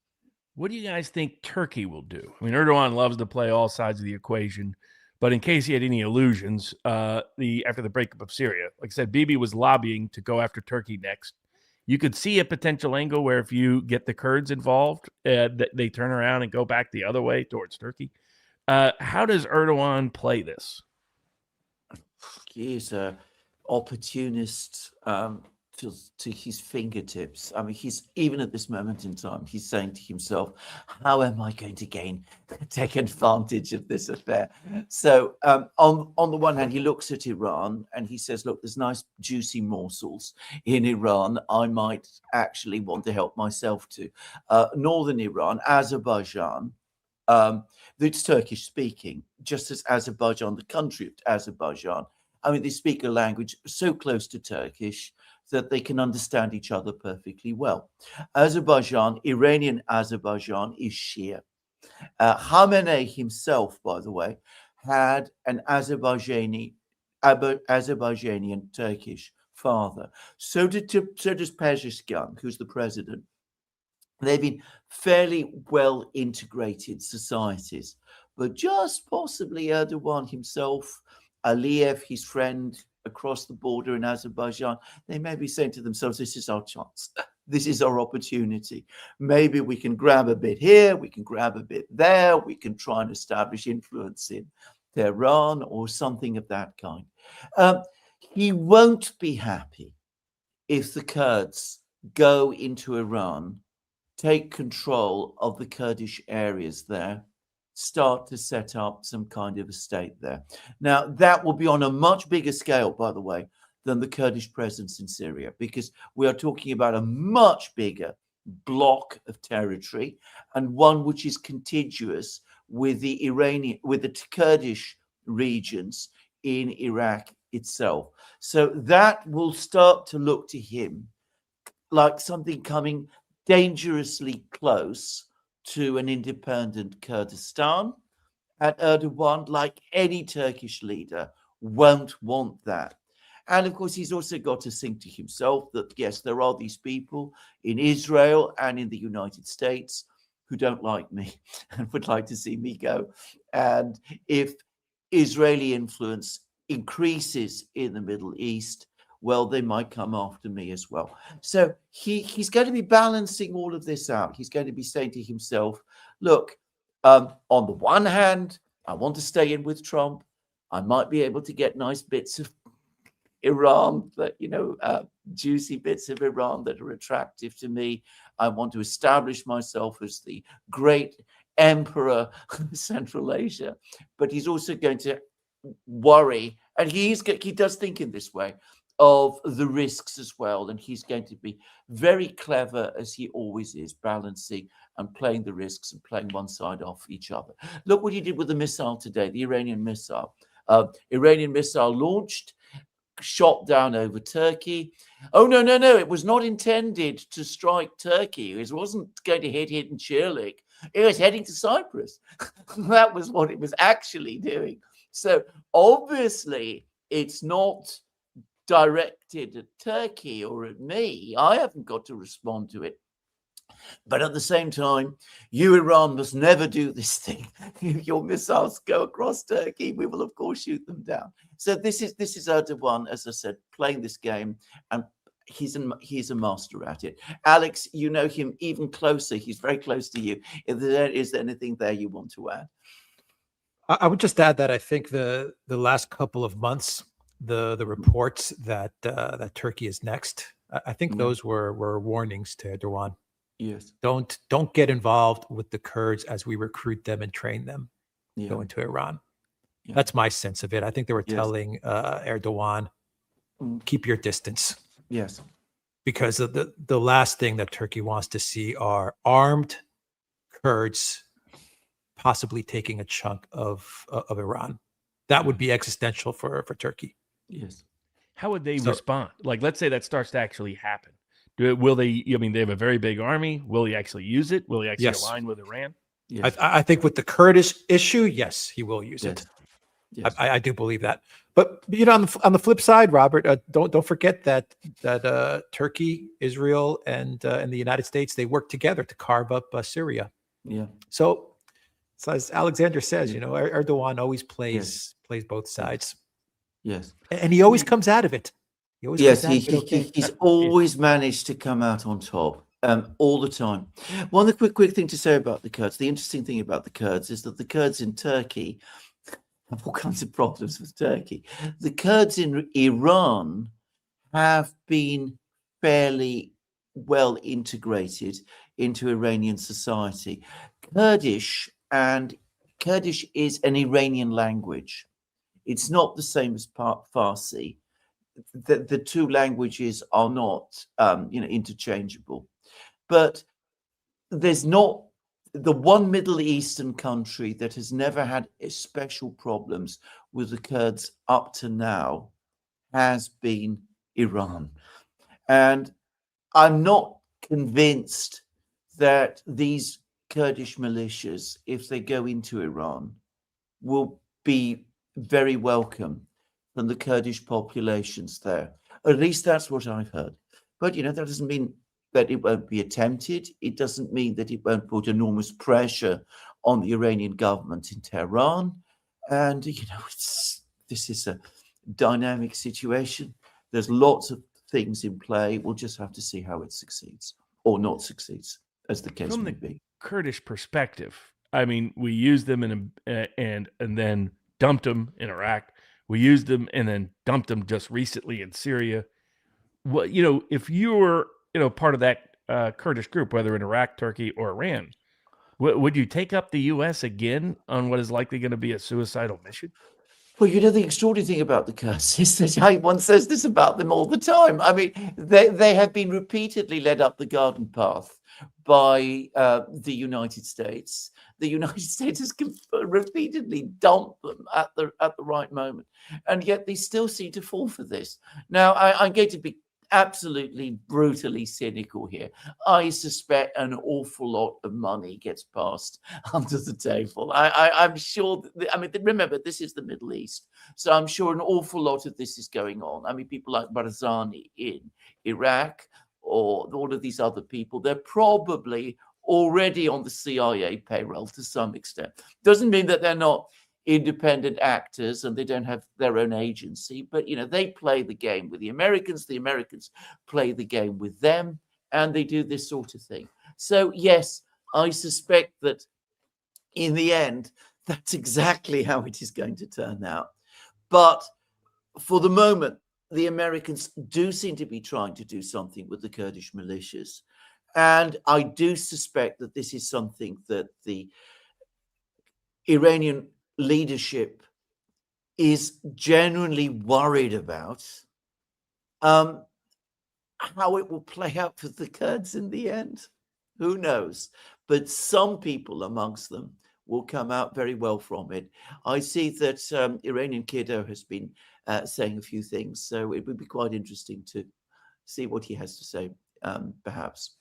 What do you guys think Turkey will do? I mean, Erdogan loves to play all sides of the equation, but in case he had any illusions, after the breakup of Syria, like I said, Bibi was lobbying to go after Turkey next. You could see a potential angle where if you get the Kurds involved, they turn around and go back the other way towards Turkey. How does Erdogan play this? He's an opportunist to his fingertips. I mean, he's even at this moment in time, he's saying to himself, how am I going to take advantage of this affair? So on the one hand, he looks at Iran and he says, look, there's nice juicy morsels in Iran. I might actually want to help myself to. Northern Iran, Azerbaijan, it's Turkish speaking, just as Azerbaijan, the country of Azerbaijan. I mean, they speak a language so close to Turkish that they can understand each other perfectly well. Azerbaijan, Iranian Azerbaijan, is Shia. Khamenei himself, by the way, had an Azerbaijani Turkish father. So does Pezeshkian, who's the president. They've been fairly well integrated societies, but just possibly Erdogan himself, Aliyev, his friend across the border in Azerbaijan, they may be saying to themselves, this is our chance. This is our opportunity. Maybe we can grab a bit here, we can grab a bit there, we can try and establish influence in Tehran or something of that kind. He won't be happy if the Kurds go into Iran, take control of the Kurdish areas there, start to set up some kind of a state there. Now, that will be on a much bigger scale, by the way, than the Kurdish presence in Syria, because we are talking about a much bigger block of territory, and one which is contiguous with the Kurdish regions in Iraq itself. So that will start to look to him like something coming dangerously close to an independent Kurdistan. And Erdogan, like any Turkish leader, won't want that. And of course, he's also got to think to himself that, yes, there are these people in Israel and in the United States who don't like me and would like to see me go. And if Israeli influence increases in the Middle East, well, they might come after me as well. So he's going to be balancing all of this out. He's going to be saying to himself, look, on the one hand, I want to stay in with Trump. I might be able to get nice bits of Iran, but juicy bits of Iran that are attractive to me. I want to establish myself as the great emperor of Central Asia. But he's also going to worry, and he does think in this way, of the risks as well. And he's going to be very clever, as he always is, balancing and playing the risks and playing one side off each other. Look what he did with the missile today, the Iranian missile. Iranian missile launched, shot down over Turkey. Oh, no, it was not intended to strike Turkey. It wasn't going to hit Incirlik. It was heading to Cyprus. That was what it was actually doing. So obviously it's not directed at Turkey or at me. I haven't got to respond to it. But at the same time, you, Iran, must never do this thing. If your missiles go across Turkey, we will, of course, shoot them down. So this is Erdogan, as I said, playing this game, and he's a master at it. Alex, you know him even closer. He's very close to you. Is there anything there you want to add? I would just add that I think the last couple of months, the reports that that Turkey is next, I think those were warnings to Erdogan. Yes. Don't get involved with the Kurds as we recruit them and train them. Go into Iran. Yeah. That's my sense of it. I think they were telling Erdogan, keep your distance. Yes. Because of the last thing that Turkey wants to see are armed Kurds possibly taking a chunk of Iran. That would be existential for Turkey. Yes. How would they respond? Like, let's say that starts to actually happen. Will they? I mean, they have a very big army. Will he actually use it? Will he actually align with Iran? Yes. I think with the Kurdish issue, yes, he will use it. Yes. I do believe that. But on the flip side, Robert, don't forget that Turkey, Israel, and the United States, they work together to carve up Syria. Yeah. So as Alexander says, Erdogan always plays both sides. Yes. And he always comes out of it. He's always managed to come out on top all the time. One quick thing to say about the Kurds. The interesting thing about the Kurds is that the Kurds in Turkey have all kinds of problems with Turkey. The Kurds in Iran have been fairly well integrated into Iranian society. Kurdish is an Iranian language. It's not the same as Farsi. The two languages are not, interchangeable. But there's not the one Middle Eastern country that has never had special problems with the Kurds up to now has been Iran. And I'm not convinced that these Kurdish militias, if they go into Iran, will be very welcome from the Kurdish populations there. At least that's what I've heard. But, that doesn't mean that it won't be attempted. It doesn't mean that it won't put enormous pressure on the Iranian government in Tehran. And, this is a dynamic situation. There's lots of things in play. We'll just have to see how it succeeds or not succeeds, as the case may be. Kurdish perspective, I mean, we used them and then dumped them in Iraq. We used them and then dumped them just recently in Syria. Well, if you were, part of that Kurdish group, whether in Iraq, Turkey, or Iran, Would you take up the U.S. again on what is likely going to be a suicidal mission? Well, you know, the extraordinary thing about the Kurds is that one says this about them all the time. I mean, they have been repeatedly led up the garden path by the United States. The United States has repeatedly dumped them at the right moment, and yet they still seem to fall for this. Now, I'm going to be absolutely brutally cynical here. I suspect an awful lot of money gets passed under the table. I'm sure. I mean, remember, this is the Middle East, so I'm sure an awful lot of this is going on. I mean, people like Barzani in Iraq, or all of these other people, they're probably already on the CIA payroll to some extent. Doesn't mean that they're not independent actors and they don't have their own agency, but they play the game with the Americans play the game with them, and they do this sort of thing. So yes, I suspect that in the end that's exactly how it is going to turn out. But for the moment, the Americans do seem to be trying to do something with the Kurdish militias, and I do suspect that this is something that the Iranian leadership is genuinely worried about. How it will play out for the Kurds in the end, who knows? But some people amongst them will come out very well from it. I see that Iranian Kiddo has been saying a few things, so it would be quite interesting to see what he has to say, perhaps.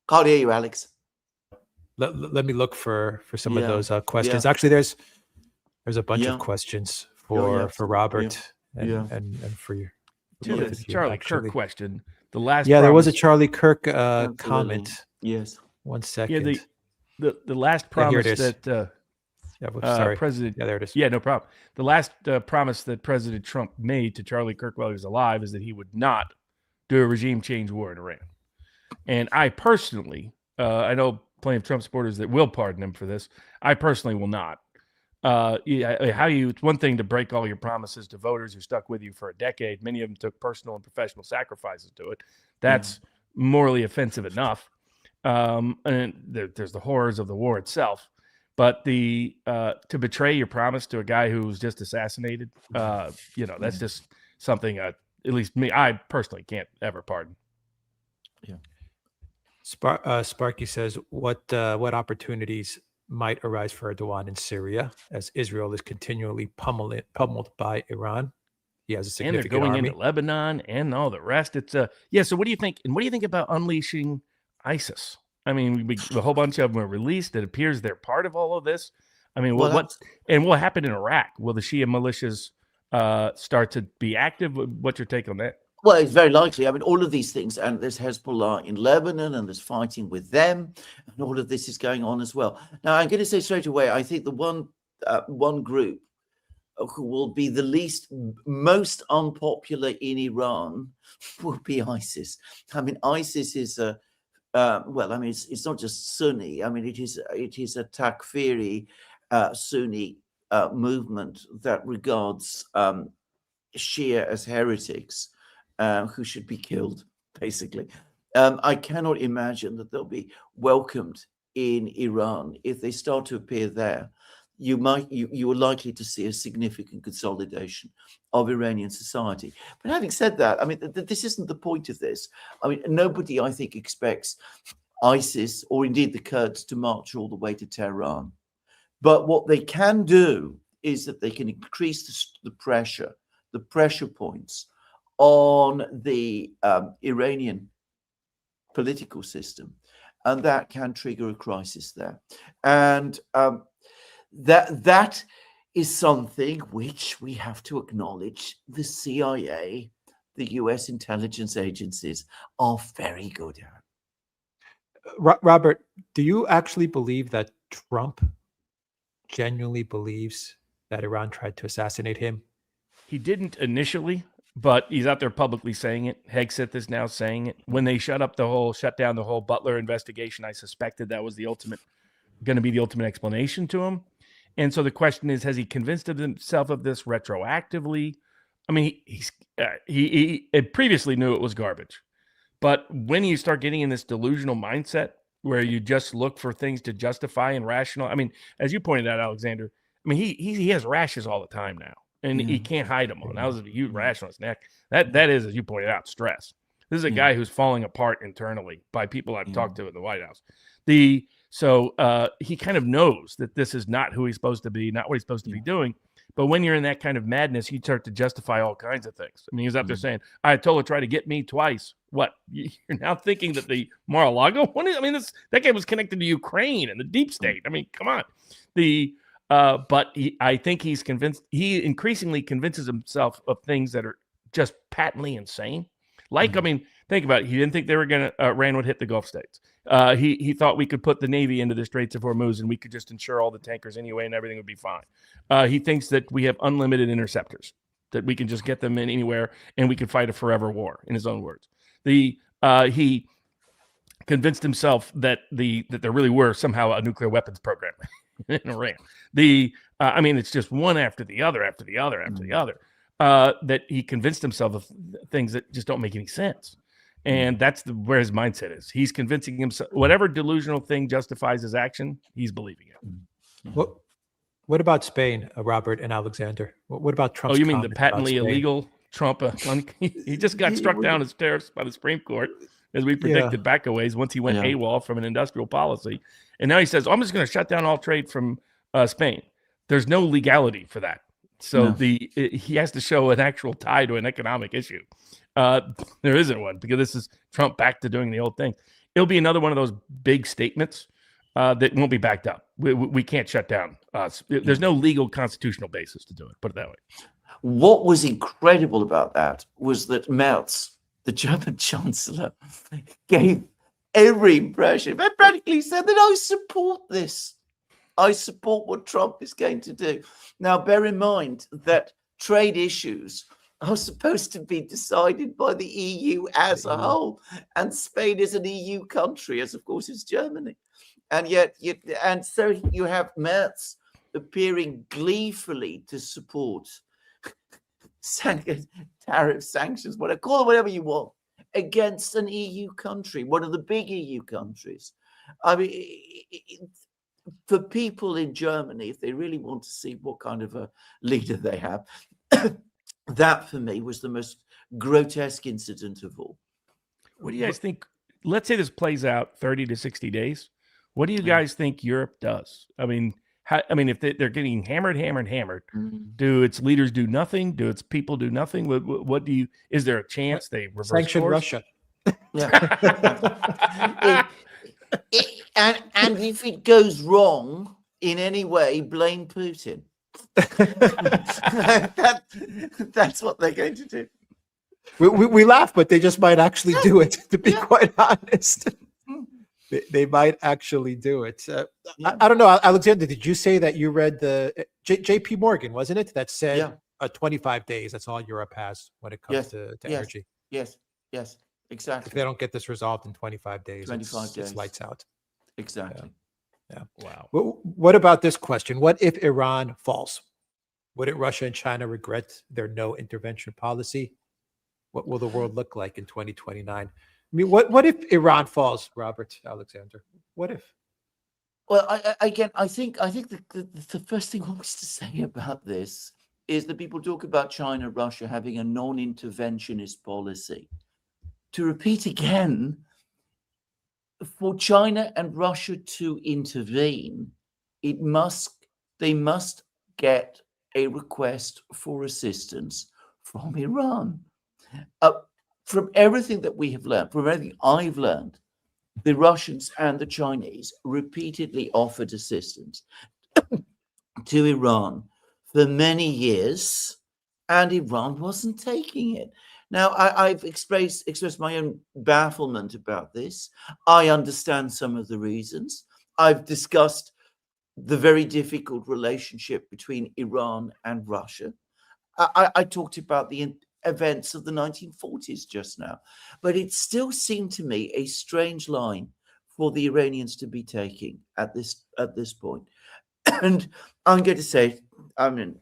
Can't hear you, Alex. Let me look for some of Yeah, those questions. yeah. Actually, there's a bunch Yeah. of questions yeah, for Robert yeah. and for you. To both this of you, Charlie actually. Kirk question, the last There was a promise- Charlie Kirk Absolutely. comment. Yes. 1 second. the last Yeah, here it promise is. that Sorry. President Yeah, there it is. Yeah, no problem. The last promise that President Trump made to Charlie Kirk while he was alive is that he would not do a regime change war in Iran. And I personally, I know plenty of Trump supporters that will pardon him for this. I personally will not. It's one thing to break all your promises to voters who stuck with you for a decade. Many of them took personal and professional sacrifices to it. That's morally offensive enough. And there's the horrors of the war itself. But to betray your promise to a guy who was just assassinated, that's just something at least I personally can't ever pardon. Yeah. Sparky says, what opportunities might arise for Erdogan in Syria as Israel is continually pummeled by Iran? He has a And they're significant going army. into Lebanon and all the rest. It's So what do you think? And what do you think about unleashing ISIS? I mean, a whole bunch of them were released. It appears they're part of all of this. I mean, what happened in Iraq? Will the Shia militias start to be active? What's your take on that? Well, it's very likely. I mean, all of these things, and there's Hezbollah in Lebanon, and there's fighting with them, and all of this is going on as well. Now, I'm going to say straight away, I think the one group who will be the most unpopular in Iran will be ISIS. I mean, ISIS is it's not just Sunni. I mean, it is a Takfiri Sunni movement that regards Shia as heretics. Who should be killed, basically. I cannot imagine that they'll be welcomed in Iran. If they start to appear there, you are likely to see a significant consolidation of Iranian society. But having said that, I mean, this isn't the point of this. I mean, nobody, I think, expects ISIS or indeed the Kurds to march all the way to Tehran. But what they can do is that they can increase the pressure points on the Iranian political system, and that can trigger a crisis there. And that is something which we have to acknowledge the CIA, the US intelligence agencies, are very good at. Robert, do you actually believe that Trump genuinely believes that Iran tried to assassinate him? He didn't initially, but he's out there publicly saying it. Hegseth is now saying it. When they shut down the whole Butler investigation, I suspected that was going to be the ultimate explanation to him. And so the question is, has he convinced himself of this retroactively? I mean, he previously knew it was garbage, But when you start getting in this delusional mindset where you just look for things to justify and rational, I mean, as you pointed out, Alexander, I mean, he has rashes all the time now, and he can't hide them on. That was a huge rash on his neck. That is, as you pointed out, stress. This is a guy who's falling apart internally by people I've talked to in the White House. So he kind of knows that this is not who he's supposed to be, not what he's supposed to be doing. But when you're in that kind of madness, you start to justify all kinds of things. I mean, he's up there saying, Ayatollah tried to get me twice. What? You're now thinking that the Mar-a-Lago one? I mean, that guy was connected to Ukraine and the deep state. I mean, come on. But I think he's convinced. He increasingly convinces himself of things that are just patently insane. Like, I mean, think about it. He didn't think they were going to Iran would hit the Gulf states. He thought we could put the Navy into the Straits of Hormuz and we could just insure all the tankers anyway and everything would be fine. He thinks that we have unlimited interceptors, that we can just get them in anywhere and we can fight a forever war, in his own words. He convinced himself that there really were somehow a nuclear weapons program in Iran. I mean, it's just one after the other, after the other, after the other. That he convinced himself of things that just don't make any sense. And that's where his mindset is. He's convincing himself whatever delusional thing justifies his action, he's believing it. What about Spain, Robert and Alexander? What about Trump's Oh, you mean the comments patently about Spain? illegal Trump? He just got struck down as terrorist by the Supreme Court, as we predicted back a ways once he went AWOL from an industrial policy. And now he says, I'm just going to shut down all trade from Spain. There's no legality for that. So he has to show an actual tie to an economic issue. There isn't one, because this is Trump back to doing the old thing. It'll be another one of those big statements that won't be backed up. We can't shut down. There's no legal constitutional basis to do it. Put it that way. What was incredible about that was that Merz, the German chancellor, gave every impression, but practically said that I support this. I support what Trump is going to do. Now, bear in mind that trade issues are supposed to be decided by the EU as a whole, and Spain is an EU country, as of course is Germany. And yet, so you have Merz appearing gleefully to support tariff sanctions, whatever you want, against an EU country, one of the big EU countries. I mean, for people in Germany, if they really want to see what kind of a leader they have, that for me was the most grotesque incident of all. What do you guys think? Let's say this plays out 30 to 60 days. What do you guys think Europe does? I mean, if they're getting hammered, do its leaders do nothing? Do its people do nothing? What do you? Is there a chance they reverse sanction course? Russia? Yeah. And if it goes wrong in any way, blame Putin. That's what they're going to do. We laugh, but they just might actually do it, to be quite honest. They might actually do it. I don't know, Alexander, did you say that you read the JP Morgan, wasn't it, that said 25 days, that's all Europe has when it comes to energy? Yes, exactly. If they don't get this resolved in 25 days, 25 days. it's lights out. Exactly. Yeah. Wow. What about this question? What if Iran falls? Wouldn't Russia and China regret their no intervention policy? What will the world look like in 2029? I mean, what if Iran falls, Robert, Alexander? What if? Well, I think the first thing I want to say about this is that people talk about China, Russia having a non-interventionist policy. To repeat again, for China and Russia to intervene, they must get a request for assistance from Iran. From everything that we have learned, from everything I've learned, the Russians and the Chinese repeatedly offered assistance to Iran for many years, and Iran wasn't taking it. Now, I've expressed my own bafflement about this. I understand some of the reasons. I've discussed the very difficult relationship between Iran and Russia. I talked about the events of the 1940s just now, but it still seemed to me a strange line for the Iranians to be taking at this point. And I'm going to say, I mean,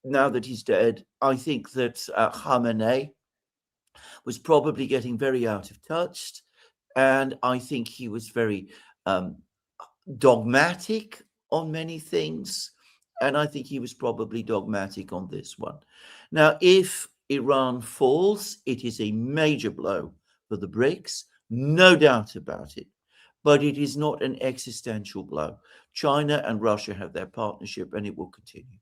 now that he's dead, I think that Khamenei was probably getting very out of touch. And I think he was very dogmatic on many things. And I think he was probably dogmatic on this one. Now, if Iran falls, it is a major blow for the BRICS, no doubt about it. But it is not an existential blow. China and Russia have their partnership, and it will continue.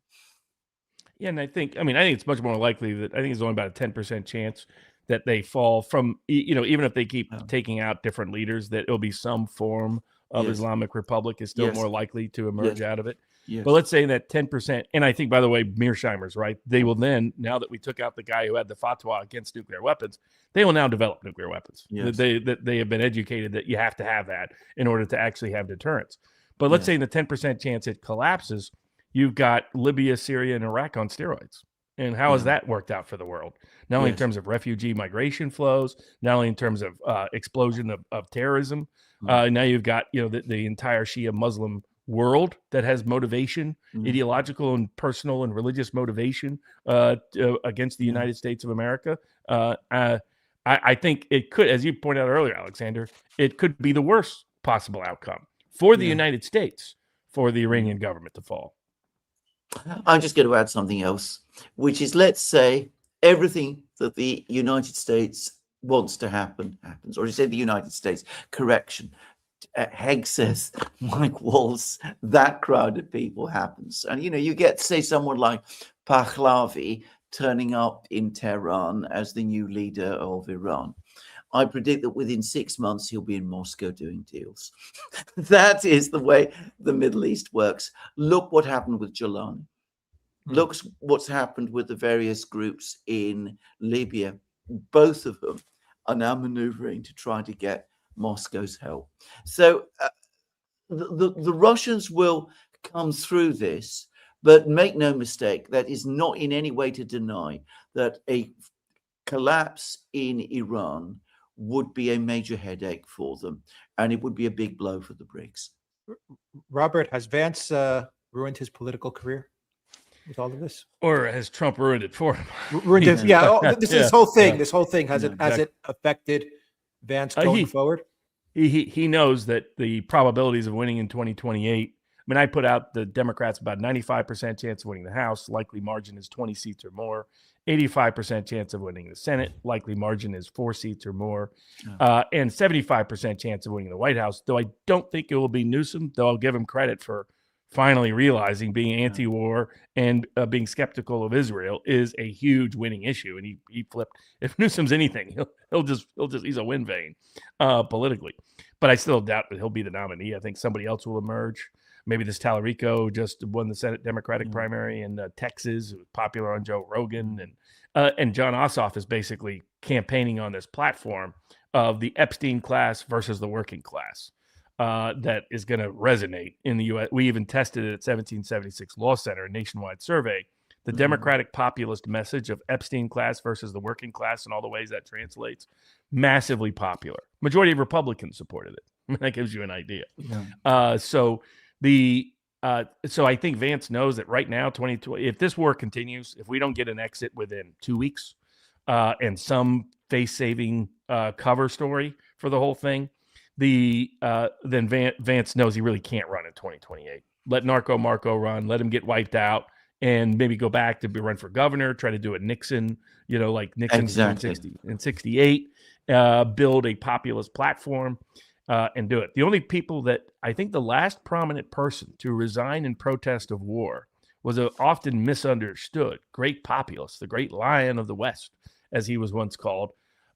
Yeah, and I think it's much more likely that I think it's only about a 10% chance that they fall from, even if they keep taking out different leaders, that it'll be some form of Yes. Islamic Republic is still Yes. more likely to emerge Yes. out of it. Yes. But let's say that 10%, and I think, by the way, Mearsheimer's right. They will then, now that we took out the guy who had the fatwa against nuclear weapons, they will now develop nuclear weapons. Yes. They have been educated that you have to have that in order to actually have deterrence. But let's Yes. say in the 10% chance it collapses, you've got Libya, Syria, and Iraq on steroids. And how has that worked out for the world? Not only in Yes. terms of refugee migration flows, not only in terms of explosion of terrorism. Now you've got the entire Shia Muslim world that has motivation, ideological and personal and religious motivation against the United States of America. I think it could, as you pointed out earlier, Alexander, it could be the worst possible outcome for the United States for the Iranian government to fall. I'm just going to add something else, which is, let's say everything that the United States wants to happen happens, or you say the United States, correction. Hegg says, Mike Waltz, that crowd of people happens. And, you get, say, someone like Pahlavi turning up in Tehran as the new leader of Iran. I predict that within 6 months, he'll be in Moscow doing deals. That is the way the Middle East works. Look what happened with Jalani. Look what's happened with the various groups in Libya. Both of them are now maneuvering to try to get Moscow's help. So the Russians will come through this, but make no mistake, that is not in any way to deny that a collapse in Iran would be a major headache for them, and it would be a big blow for the BRICS. Robert, has Vance ruined his political career with all of this? Or has Trump ruined it for him? Ruined it, this whole thing. This whole thing has exactly. it affected Vance going forward? He knows that the probabilities of winning in 2028. I put out the Democrats about 95% chance of winning the House. Likely margin is 20 seats or more. 85% chance of winning the Senate. Likely margin is 4 seats or more. And 75% chance of winning the White House. Though I don't think it will be Newsom, though I'll give him credit for finally realizing being anti-war and being skeptical of Israel is a huge winning issue. And he flipped. If Newsom's anything, he'll just he's a win vein politically. But I still doubt that he'll be the nominee. I think somebody else will emerge. Maybe this Tallarico just won the Senate Democratic primary in Texas. It was popular on Joe Rogan. And John Ossoff is basically campaigning on this platform of the Epstein class versus the working class. That is going to resonate in the U.S. We even tested it at 1776 Law Center, a nationwide survey. The Democratic populist message of Epstein class versus the working class and all the ways that translates, massively popular. Majority of Republicans supported it. That gives you an idea. So I think Vance knows that right now, 2020, if this war continues, if we don't get an exit within 2 weeks and some face-saving cover story for the whole thing, then Vance knows he really can't run in 2028. Let Narco Marco run, let him get wiped out, and maybe go back to run for governor, try to do it Nixon, like Nixon in 68, build a populist platform and do it. The only people that I think the last prominent person to resign in protest of war was an often misunderstood great populist, the great lion of the West, as he was once called,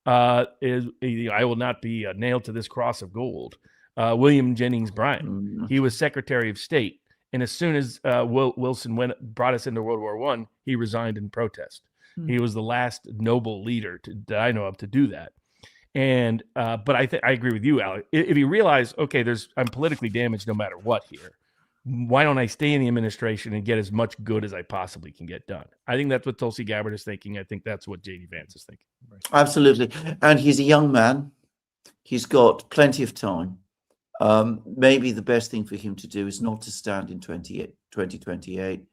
I will not be nailed to this cross of gold. William Jennings Bryan. He was Secretary of State. And as soon as Wilson brought us into World War I, he resigned in protest. He was the last noble leader that I know of to do that. And but I agree with you, Alex. If you realize, okay, I'm politically damaged no matter what here, why don't I stay in the administration and get as much good as I possibly can get done? I think that's what Tulsi Gabbard is thinking. I think that's what J.D. Vance is thinking. Absolutely. And he's a young man. He's got plenty of time. Maybe the best thing for him to do is not to stand in 2028.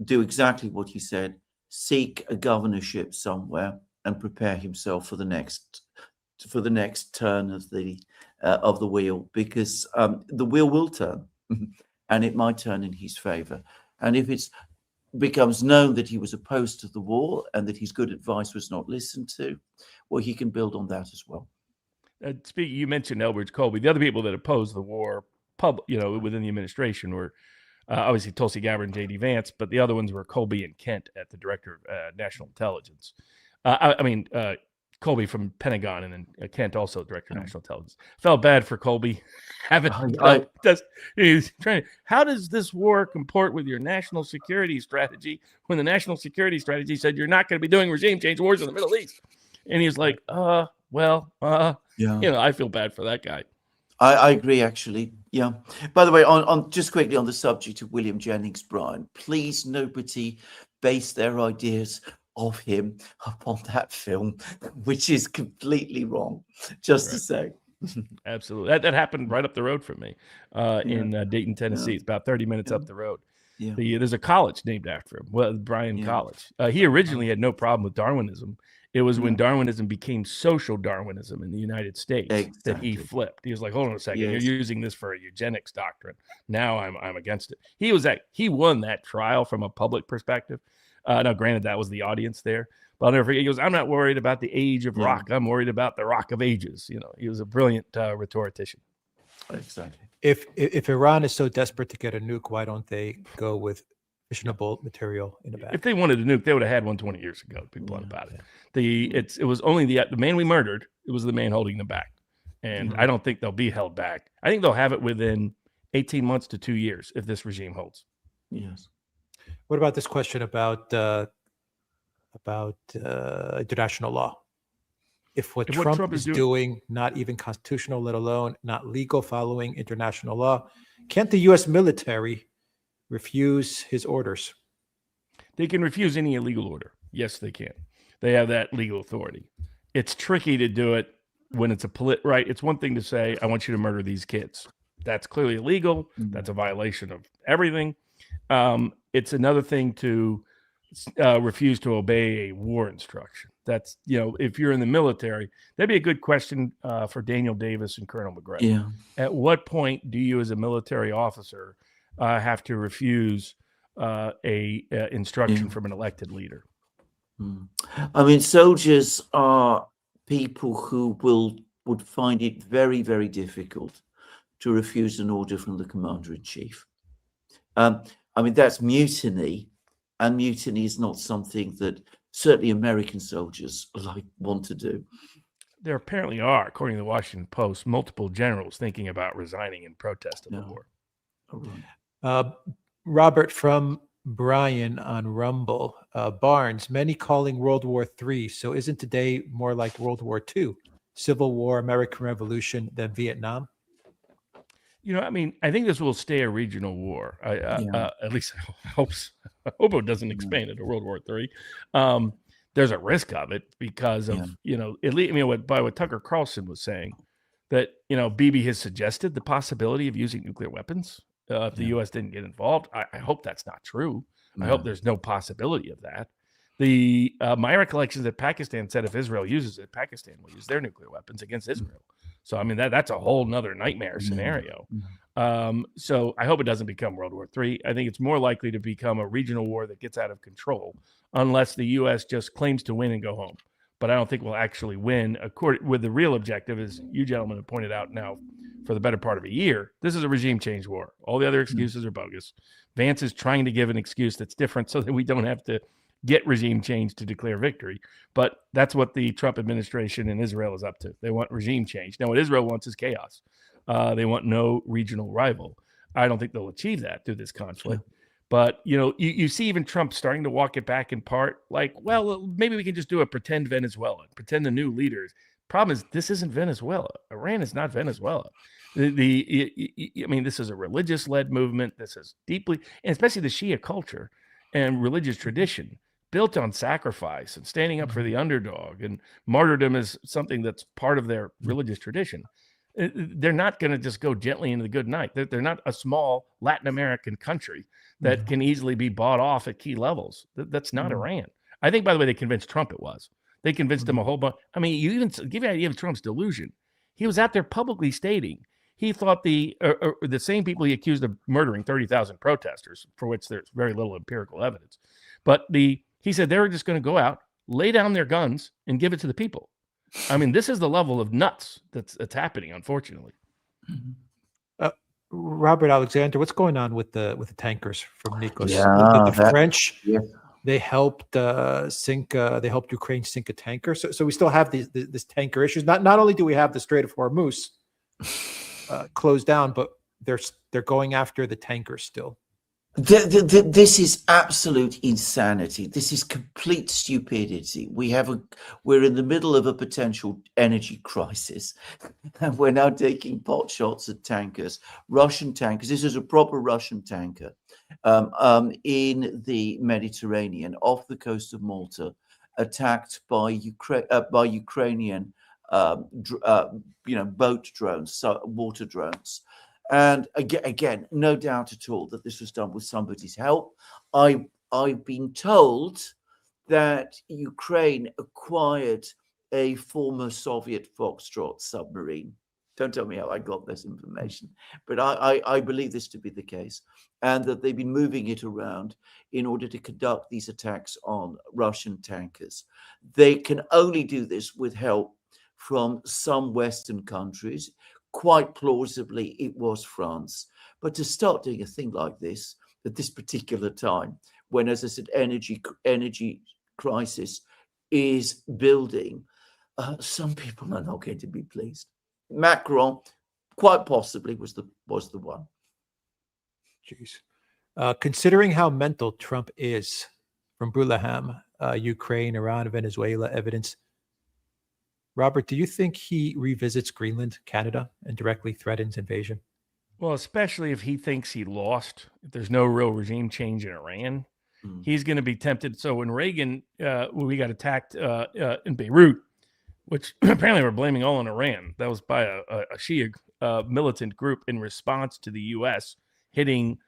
Do exactly what he said. Seek a governorship somewhere and prepare himself for the next turn of the wheel, because the wheel will turn, and it might turn in his favor. And if it becomes known that he was opposed to the war and that his good advice was not listened to, well, he can build on that as well. Speaking, you mentioned Elbridge Colby. The other people that opposed the war, within the administration were obviously Tulsi Gabbard and J.D. Vance, but the other ones were Colby and Kent at the Director of National Intelligence. Colby from Pentagon, and then Kent also Director of National Intelligence. Felt bad for Colby. He's trying. How does this war comport with your national security strategy when the national security strategy said you're not going to be doing regime change wars in the Middle East? And he's like, I feel bad for that guy. I agree, actually. Yeah. By the way, on just quickly on the subject of William Jennings Bryan, please nobody base their ideas of him upon that film, which is completely wrong. Just to say. Absolutely. That happened right up the road from me in Dayton, Tennessee. It's about 30 minutes up the road. Yeah. There's a college named after him, Bryan College. He originally had no problem with Darwinism. It was when Darwinism became social Darwinism in the United States that he flipped. He was like, hold on a second, you're using this for a eugenics doctrine. Now I'm against it. He won that trial from a public perspective. Now, granted, that was the audience there. But I'll never forget, he goes, I'm not worried about the age of rock. I'm worried about the rock of ages. He was a brilliant rhetorician. Exactly. If Iran is so desperate to get a nuke, why don't they go with fissionable material in a bag? If they wanted a nuke, they would have had one 20 years ago, to be blunt about it. It was only the man we murdered. It was the man holding them back. And I don't think they'll be held back. I think they'll have it within 18 months to 2 years if this regime holds. Yes. What about this question about international law? If what Trump is doing, not even constitutional, let alone not legal following international law, can't the U.S. military refuse his orders? They can refuse any illegal order. Yes, they can. They have that legal authority. It's tricky to do it when it's right. It's one thing to say, I want you to murder these kids. That's clearly illegal. That's a violation of everything. It's another thing to refuse to obey a war instruction. That's, if you're in the military, that'd be a good question for Daniel Davis and Colonel McGregor. Yeah. At what point do you as a military officer have to refuse a instruction from an elected leader? I mean, soldiers are people who would find it very, very difficult to refuse an order from the commander-in-chief. I mean, that's mutiny, and mutiny is not something that certainly American soldiers want to do. There apparently are, according to the Washington Post, multiple generals thinking about resigning in protest of the war. Robert from Brian on Rumble. Barnes, many calling World War III. So isn't today more like World War II? Civil War, American Revolution, than Vietnam? I think this will stay a regional war. At least I hope it doesn't expand into World War III. There's a risk of it because of, at least, what Tucker Carlson was saying, that, Bibi has suggested the possibility of using nuclear weapons if the U.S. didn't get involved. I hope that's not true. I hope there's no possibility of that. My recollection is that Pakistan said if Israel uses it, Pakistan will use their nuclear weapons against Israel. So, I mean, that's a whole nother nightmare scenario. So I hope it doesn't become World War III. I think it's more likely to become a regional war that gets out of control unless the U.S. just claims to win and go home. But I don't think we'll actually win. With the real objective, as you gentlemen have pointed out now for the better part of a year, this is a regime change war. All the other excuses are bogus. Vance is trying to give an excuse that's different so that we don't have to get regime change to declare victory. But that's what the Trump administration in Israel is up to. They want regime change. Now, what Israel wants is chaos. They want no regional rival. I don't think they'll achieve that through this conflict. But, you see even Trump starting to walk it back in part, like, well, maybe we can just do a pretend Venezuela, pretend the new leaders. Problem is, this isn't Venezuela. Iran is not Venezuela. This is a religious-led movement. This is deeply, and especially the Shia culture and religious tradition, built on sacrifice and standing up for the underdog, and martyrdom is something that's part of their religious tradition. They're not going to just go gently into the good night. They're not a small Latin American country that can easily be bought off at key levels. That's not Iran. I think, by the way, they convinced Trump it was. They convinced him a whole bunch. I mean, you even give you an idea of Trump's delusion. He was out there publicly stating he thought the same people he accused of murdering 30,000 protesters, for which there's very little empirical evidence. But he said they were just going to go out, lay down their guns, and give it to the people. I mean, this is the level of nuts that's happening, unfortunately. Robert Alexander, what's going on with the tankers from Nikos? Yeah, the French, yeah. they helped Ukraine sink a tanker. So we still have this tanker issues. Not only do we have the Strait of Hormuz closed down, but they're going after the tankers still. This is absolute insanity. This is complete stupidity. We're in the middle of a potential energy crisis, and we're now taking pot shots at tankers, Russian tankers. This is a proper Russian tanker in the Mediterranean, off the coast of Malta, attacked by Ukrainian, boat drones, water drones. And again, no doubt at all that this was done with somebody's help. I've been told that Ukraine acquired a former Soviet Foxtrot submarine. Don't tell me how I got this information, but I believe this to be the case, and that they've been moving it around in order to conduct these attacks on Russian tankers. They can only do this with help from some Western countries. Quite plausibly, it was France. But to start doing a thing like this at this particular time, when, as I said, energy crisis is building, some people are not going to be pleased. Macron, quite possibly, was the one. Jeez. Considering how mental Trump is, from Burlaham, Ukraine, Iran, Venezuela evidence, Robert, do you think he revisits Greenland, Canada, and directly threatens invasion? Well, especially if he thinks he lost, if there's no real regime change in Iran, he's going to be tempted. So when Reagan, when we got attacked in Beirut, which apparently we're blaming all on Iran, that was by a Shia militant group in response to the U.S. hitting,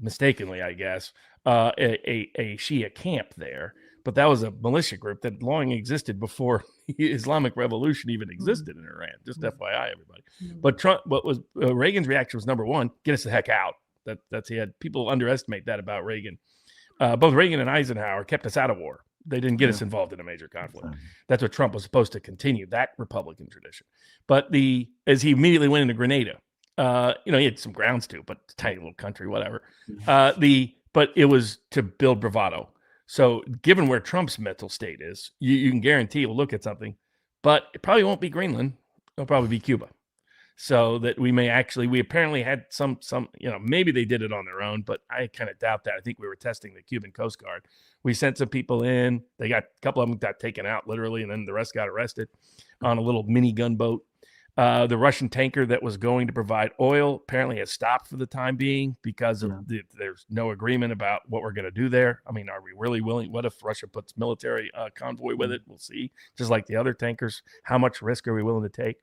mistakenly, I guess, a Shia camp there. But that was a militia group that long existed before the Islamic Revolution even existed in Iran. Just FYI, everybody. But Trump, what was Reagan's reaction was, number one, get us the heck out. That's he had. People underestimate that about Reagan. Both Reagan and Eisenhower kept us out of war. They didn't get us involved in a major conflict. That's what Trump was supposed to continue, that Republican tradition. But as he immediately went into Grenada, he had some grounds to, but tiny little country, whatever. But it was to build bravado. So given where Trump's mental state is, you can guarantee he'll look at something, but it probably won't be Greenland. It'll probably be Cuba. So that we apparently had some, maybe they did it on their own, but I kind of doubt that. I think we were testing the Cuban Coast Guard. We sent some people in. A couple of them got taken out literally, and then the rest got arrested on a little mini gunboat. The Russian tanker that was going to provide oil apparently has stopped for the time being because there's no agreement about what we're going to do there. I mean, are we really willing? What if Russia puts military convoy with it? We'll see. Just like the other tankers, how much risk are we willing to take?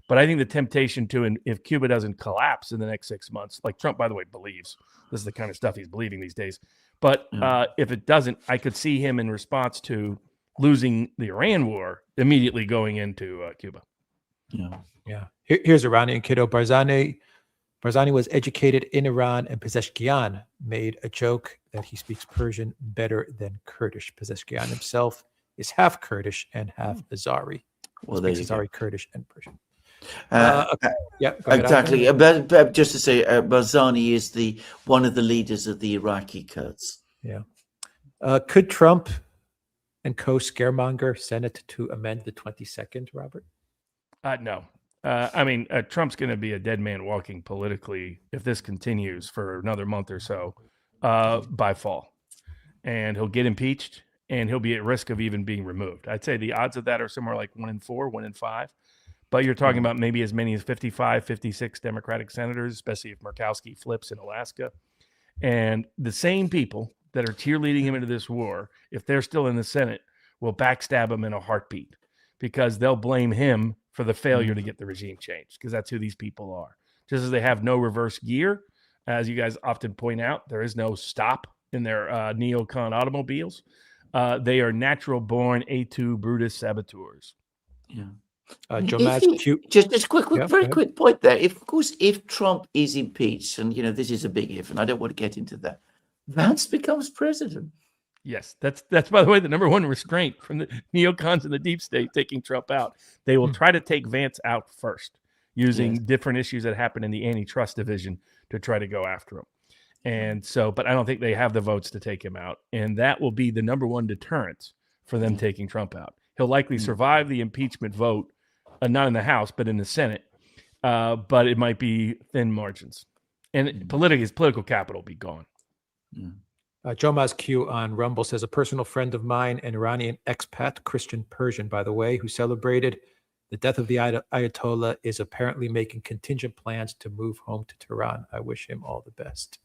But I think the temptation if Cuba doesn't collapse in the next 6 months, like Trump, by the way, believes, this is the kind of stuff he's believing these days. But if it doesn't, I could see him in response to losing the Iran war immediately going into Cuba. Yeah. Here's Iranian kiddo. Barzani was educated in Iran, and Pezeshkian made a joke that he speaks Persian better than Kurdish. Pezeshkian himself is half Kurdish and half Azari. Well, there you Azari, Kurdish, and Persian. Exactly. But just to say, Barzani is one of the leaders of the Iraqi Kurds. Yeah. Could Trump and co-scaremonger Senate to amend the 22nd, Robert? No. Trump's going to be a dead man walking politically if this continues for another month or so by fall. And he'll get impeached, and he'll be at risk of even being removed. I'd say the odds of that are somewhere like 1 in 4, 1 in 5. But you're talking about maybe as many as 55, 56 Democratic senators, especially if Murkowski flips in Alaska. And the same people that are cheerleading him into this war, if they're still in the Senate, will backstab him in a heartbeat because they'll blame him for the failure to get the regime changed, because that's who these people are. Just as they have no reverse gear, as you guys often point out, there is no stop in their neocon automobiles. They are natural-born A2 Brutus saboteurs. Yeah. Joe If Maz, you- Q. just quick, Yeah, very go ahead. quick point there. If, of course, if Trump is impeached, and this is a big if, and I don't want to get into that, Vance becomes president. Yes, that's by the way the number one restraint from the neocons and the deep state taking Trump out. They will try to take Vance out first, using Yes. different issues that happen in the antitrust division to try to go after him. And so, but I don't think they have the votes to take him out, and that will be the number one deterrent for them taking Trump out. He'll likely survive the impeachment vote, not in the House but in the Senate, but it might be thin margins, and his political capital will be gone. Joe Maz Q on Rumble says, a personal friend of mine, an Iranian expat, Christian Persian, by the way, who celebrated the death of the Ayatollah, is apparently making contingent plans to move home to Tehran. I wish him all the best.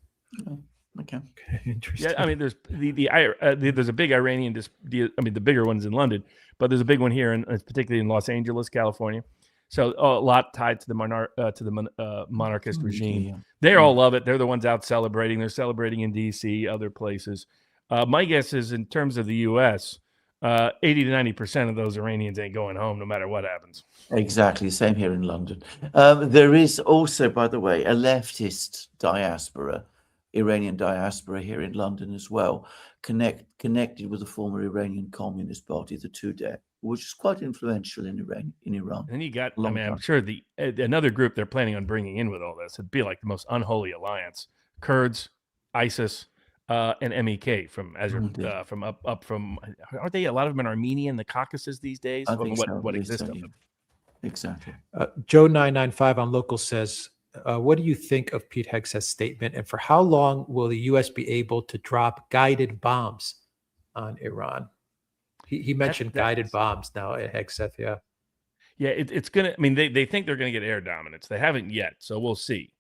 Okay. Interesting. Yeah, I mean, there's there's a big Iranian. I mean, the bigger one's in London, but there's a big one here, particularly in Los Angeles, California. So a lot tied to the monarchist regime. Yeah. They all love it. They're the ones out celebrating. They're celebrating in D.C., other places. My guess is, in terms of the U.S., 80 to 90% of those Iranians ain't going home, no matter what happens. Exactly. Same here in London. There is also, by the way, a leftist diaspora, Iranian diaspora here in London as well, connected with the former Iranian Communist Party, the Tudeh, which is quite influential in Iran. And then you got, Long I'm time. sure another group they're planning on bringing in with all this. It'd be like the most unholy alliance: Kurds, ISIS, and MEK from from up from. Aren't they a lot of them in Armenia and the Caucasus these days? I think so. What Yes, exists so, of yeah. them? Exactly. Joe 995 on Local says, what do you think of Pete Hegseth's statement, and for how long will the U.S. be able to drop guided bombs on Iran? He mentioned guided bombs now at Hegseth, yeah. Yeah, it's gonna. I mean, they think they're gonna get air dominance. They haven't yet, so we'll see.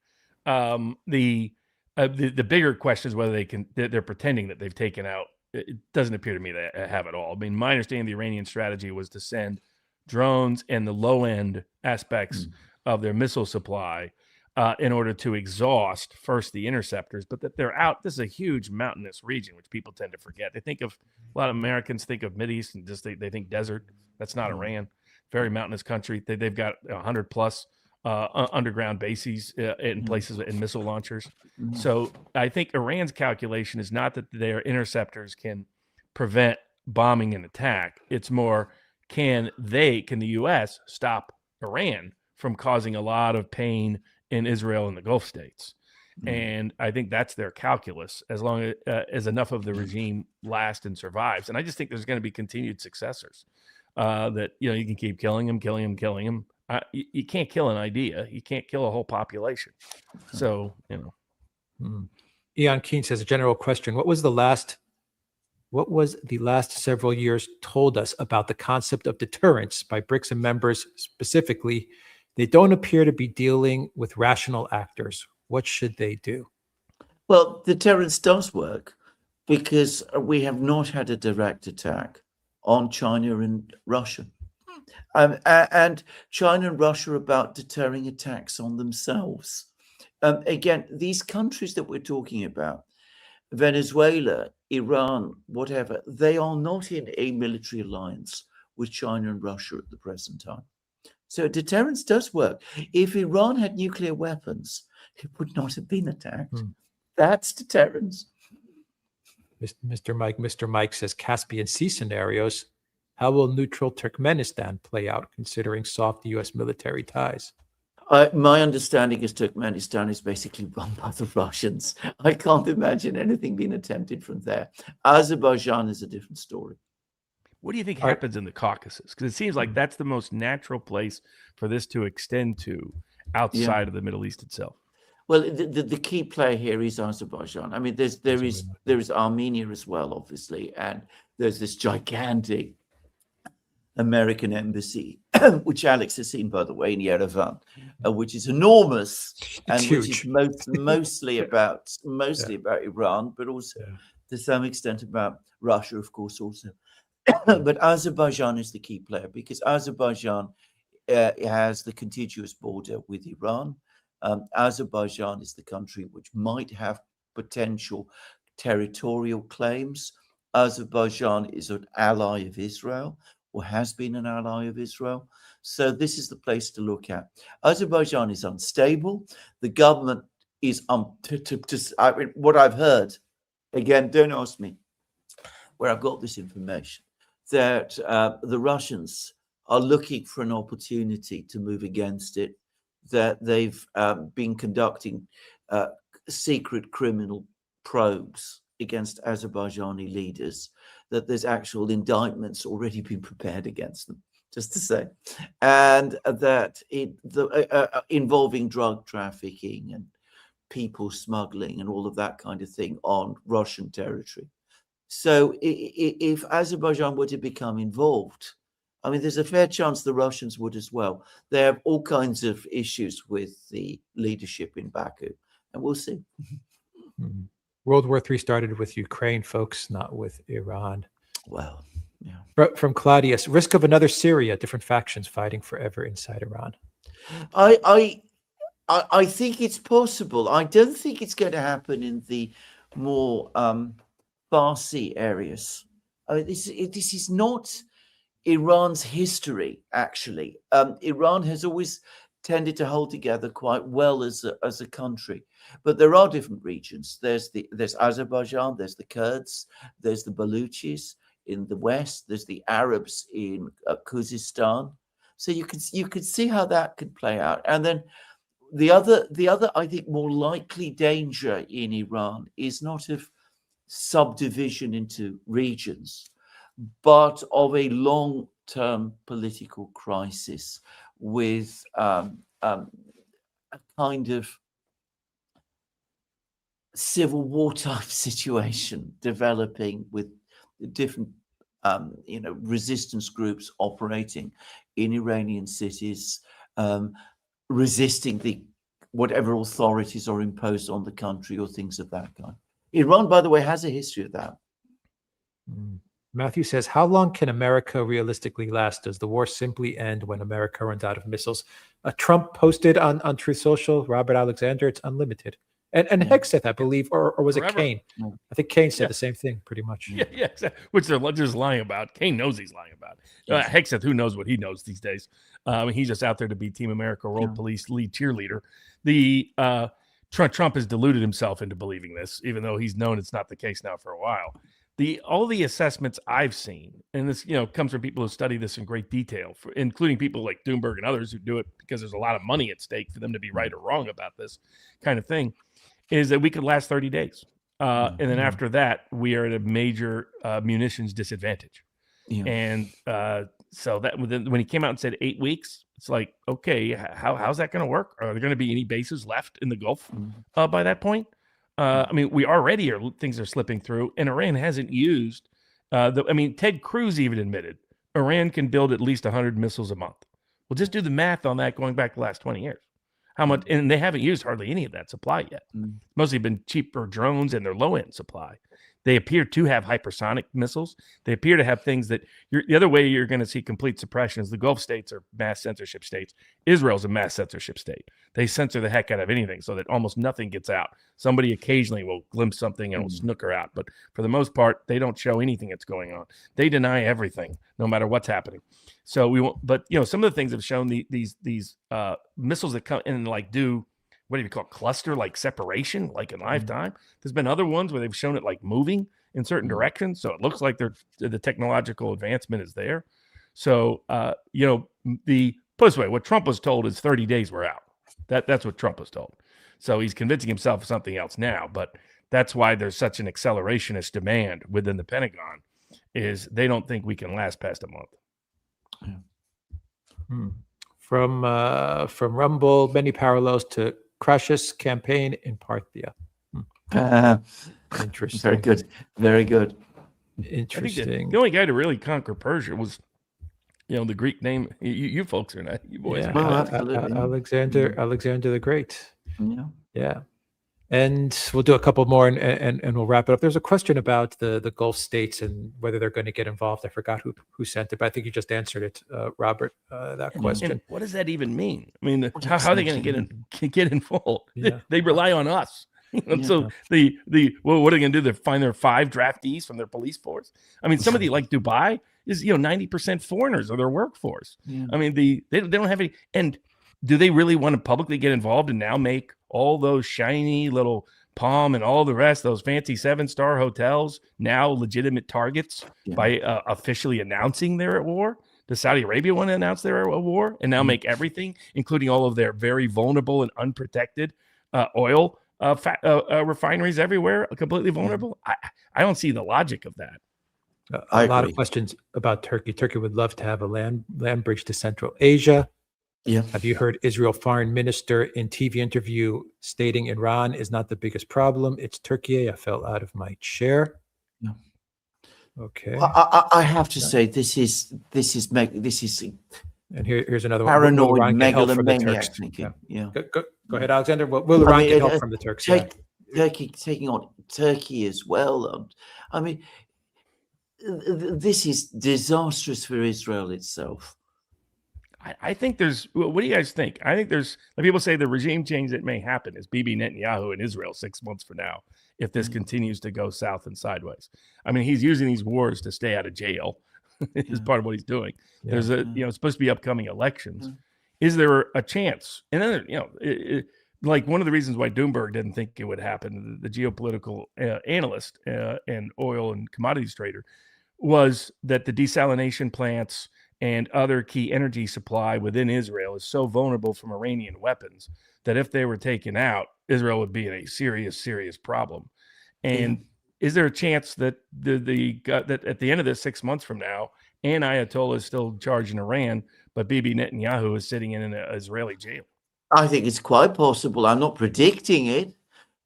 The bigger question is whether they're pretending that they've taken out. It doesn't appear to me they have it all. I mean, my understanding the Iranian strategy was to send drones and the low end aspects of their missile supply in order to exhaust first the interceptors, but that they're out. This is a huge mountainous region, which people tend to forget. They think of, a lot of Americans think of Mideast and just they think desert. That's not Iran. Very mountainous country. They've got 100 plus underground bases in places in missile launchers. So I think Iran's calculation is not that their interceptors can prevent bombing and attack. It's more, can the U.S. stop Iran from causing a lot of pain in Israel and the Gulf states? And I think that's their calculus, as long as enough of the regime lasts and survives. And I just think there's going to be continued successors that, you can keep killing them. You can't kill an idea. You can't kill a whole population. So, Ian Keene says, a general question. What was the last several years told us about the concept of deterrence by BRICS and members specifically? They don't appear to be dealing with rational actors. What should they do? Well, deterrence does work because we have not had a direct attack on China and Russia. And China and Russia are about deterring attacks on themselves. Again, these countries that we're talking about, Venezuela, Iran, whatever, they are not in a military alliance with China and Russia at the present time. So deterrence does work. If Iran had nuclear weapons, it would not have been attacked. That's deterrence. Mr. Mike says, Caspian Sea scenarios. How will neutral Turkmenistan play out considering soft U.S. military ties? My understanding is Turkmenistan is basically run by the Russians. I can't imagine anything being attempted from there. Azerbaijan is a different story. what do you think happens in the Caucasus? Because it seems like that's the most natural place for this to extend to outside of the Middle East itself. Well, the key player here is Azerbaijan. I mean, there is Armenia as well, obviously, and there's this gigantic American embassy, which Alex has seen, by the way, in Yerevan, which is enormous and which is mostly about Iran, but also to some extent about Russia, of course, also. But Azerbaijan is the key player because Azerbaijan has the contiguous border with Iran. Azerbaijan is the country which might have potential territorial claims Azerbaijan is an ally of Israel, or has been an ally of Israel. So this is the place to look at. Azerbaijan is unstable. The government is what I've heard. Again, don't ask me where I've got this information. That the Russians are looking for an opportunity to move against it. That they've been conducting secret criminal probes against Azerbaijani leaders, that there's actual indictments already been prepared against them, just to say, and that involving drug trafficking and people smuggling and all of that kind of thing on Russian territory. So if Azerbaijan were to become involved, I mean, there's a fair chance the Russians would as well. They have all kinds of issues with the leadership in Baku, and we'll see. Mm-hmm. World War III started with Ukraine, folks, not with Iran. Well, yeah. From Claudius, risk of another Syria, different factions fighting forever inside Iran. I think it's possible. I don't think it's going to happen in the more Farsi areas. I mean, this is not Iran's history, actually. Iran has always tended to hold together quite well as a country, but there are different regions. There's Azerbaijan, there's the Kurds, there's the Baluchis in the west, there's the Arabs in Khuzestan. So you could see how that could play out. And then the other I think more likely danger in Iran is not of subdivision into regions, but of a long-term political crisis with a kind of civil war type situation developing with different resistance groups operating in Iranian cities, resisting whatever authorities are imposed on the country or things of that kind. Iran, by the way, has a history of that. Matthew says, how long can America realistically last? Does the war simply end when America runs out of missiles? Trump posted on Truth Social, Robert Alexander, it's unlimited. And Hexeth, I believe, or was Forever. It Kane? I think Kane said the same thing, pretty much. Yeah, exactly. Which they're just lying about. Kane knows he's lying about. Yes. Hexeth, who knows what he knows these days? He's just out there to be Team America World Police lead cheerleader. Trump has deluded himself into believing this, even though he's known it's not the case now for a while. All the assessments I've seen, and this comes from people who study this in great detail, including people like Doomberg and others who do it because there's a lot of money at stake for them to be right or wrong about this kind of thing, is that we could last 30 days. And then after that, we are at a major munitions disadvantage. Yeah. And so that when he came out and said 8 weeks, it's like, okay, how's that going to work? Are there going to be any bases left in the Gulf by that point? I mean, things are slipping through, and Iran hasn't used. Ted Cruz even admitted Iran can build at least 100 missiles a month. Well, just do the math on that going back the last 20 years. How much? And they haven't used hardly any of that supply yet. Mostly been cheaper drones and their low-end supply. They appear to have hypersonic missiles. They appear to have things that the other way you're going to see complete suppression is the Gulf states are mass censorship states. Israel's a mass censorship state. They censor the heck out of anything so that almost nothing gets out. Somebody occasionally will glimpse something and will snooker out. But for the most part, they don't show anything that's going on. They deny everything, no matter what's happening. So we won't, but some of the things have shown these missiles that come in and like do, what do you call it, cluster like separation, like in lifetime. There's been other ones where they've shown it like moving in certain directions. So it looks like the technological advancement is there. So, put it this way, what Trump was told is 30 days we're out. That's what Trump was told. So he's convincing himself of something else now, but that's why there's such an accelerationist demand within the Pentagon is they don't think we can last past a month. Yeah. From Rumble, many parallels to Crush's campaign in Parthia. Interesting. Very good. Very good. Interesting. I think the only guy to really conquer Persia was, the Greek name. You folks are not. You boys. Yeah. Well, absolutely. Alexander the Great. Yeah. Yeah. And we'll do a couple more and we'll wrap it up. There's a question about the Gulf states and whether they're going to get involved. I forgot who sent it, but I think you just answered it, Robert, that question. And what does that even mean? I mean, how are they going to get involved? Yeah. They rely on us. And so well, what are they going to do? They find their 5 draftees from their police force. I mean, somebody like Dubai is 90% foreigners of their workforce. Yeah. I mean, they don't have any. And do they really want to publicly get involved and now make all those shiny little Palm and all the rest, those fancy 7-star hotels, now legitimate targets by officially announcing they're at war? Does Saudi Arabia want to announce they're at war and now make everything, including all of their very vulnerable and unprotected oil refineries everywhere, completely vulnerable? I don't see the logic of that. A lot of questions about Turkey. Turkey would love to have a land bridge to Central Asia. Yeah. Have you heard Israel foreign minister in TV interview stating Iran is not the biggest problem? It's Turkey. I fell out of my chair. Yeah. Okay. I have to say this is and here's another paranoid one. megalomaniac thinking. Yeah. Go ahead, Alexander. Will Iran get help from the Turks? Taking on Turkey as well. I mean, this is disastrous for Israel itself. I think there's. What do you guys think? I think there's. People say the regime change that may happen is Bibi Netanyahu in Israel 6 months from now, if this continues to go south and sideways. I mean, he's using these wars to stay out of jail. Is part of what he's doing. There's it's supposed to be upcoming elections. Is there a chance? And then like one of the reasons why Doomberg didn't think it would happen, the geopolitical analyst and oil and commodities trader, was that the desalination plants and other key energy supply within Israel is so vulnerable from Iranian weapons that if they were taken out, Israel would be in a serious problem. And is there a chance that that at the end of this 6 months from now, an Ayatollah is still charging Iran, but Bibi Netanyahu is sitting in an Israeli jail? I think it's quite possible. I'm not predicting it,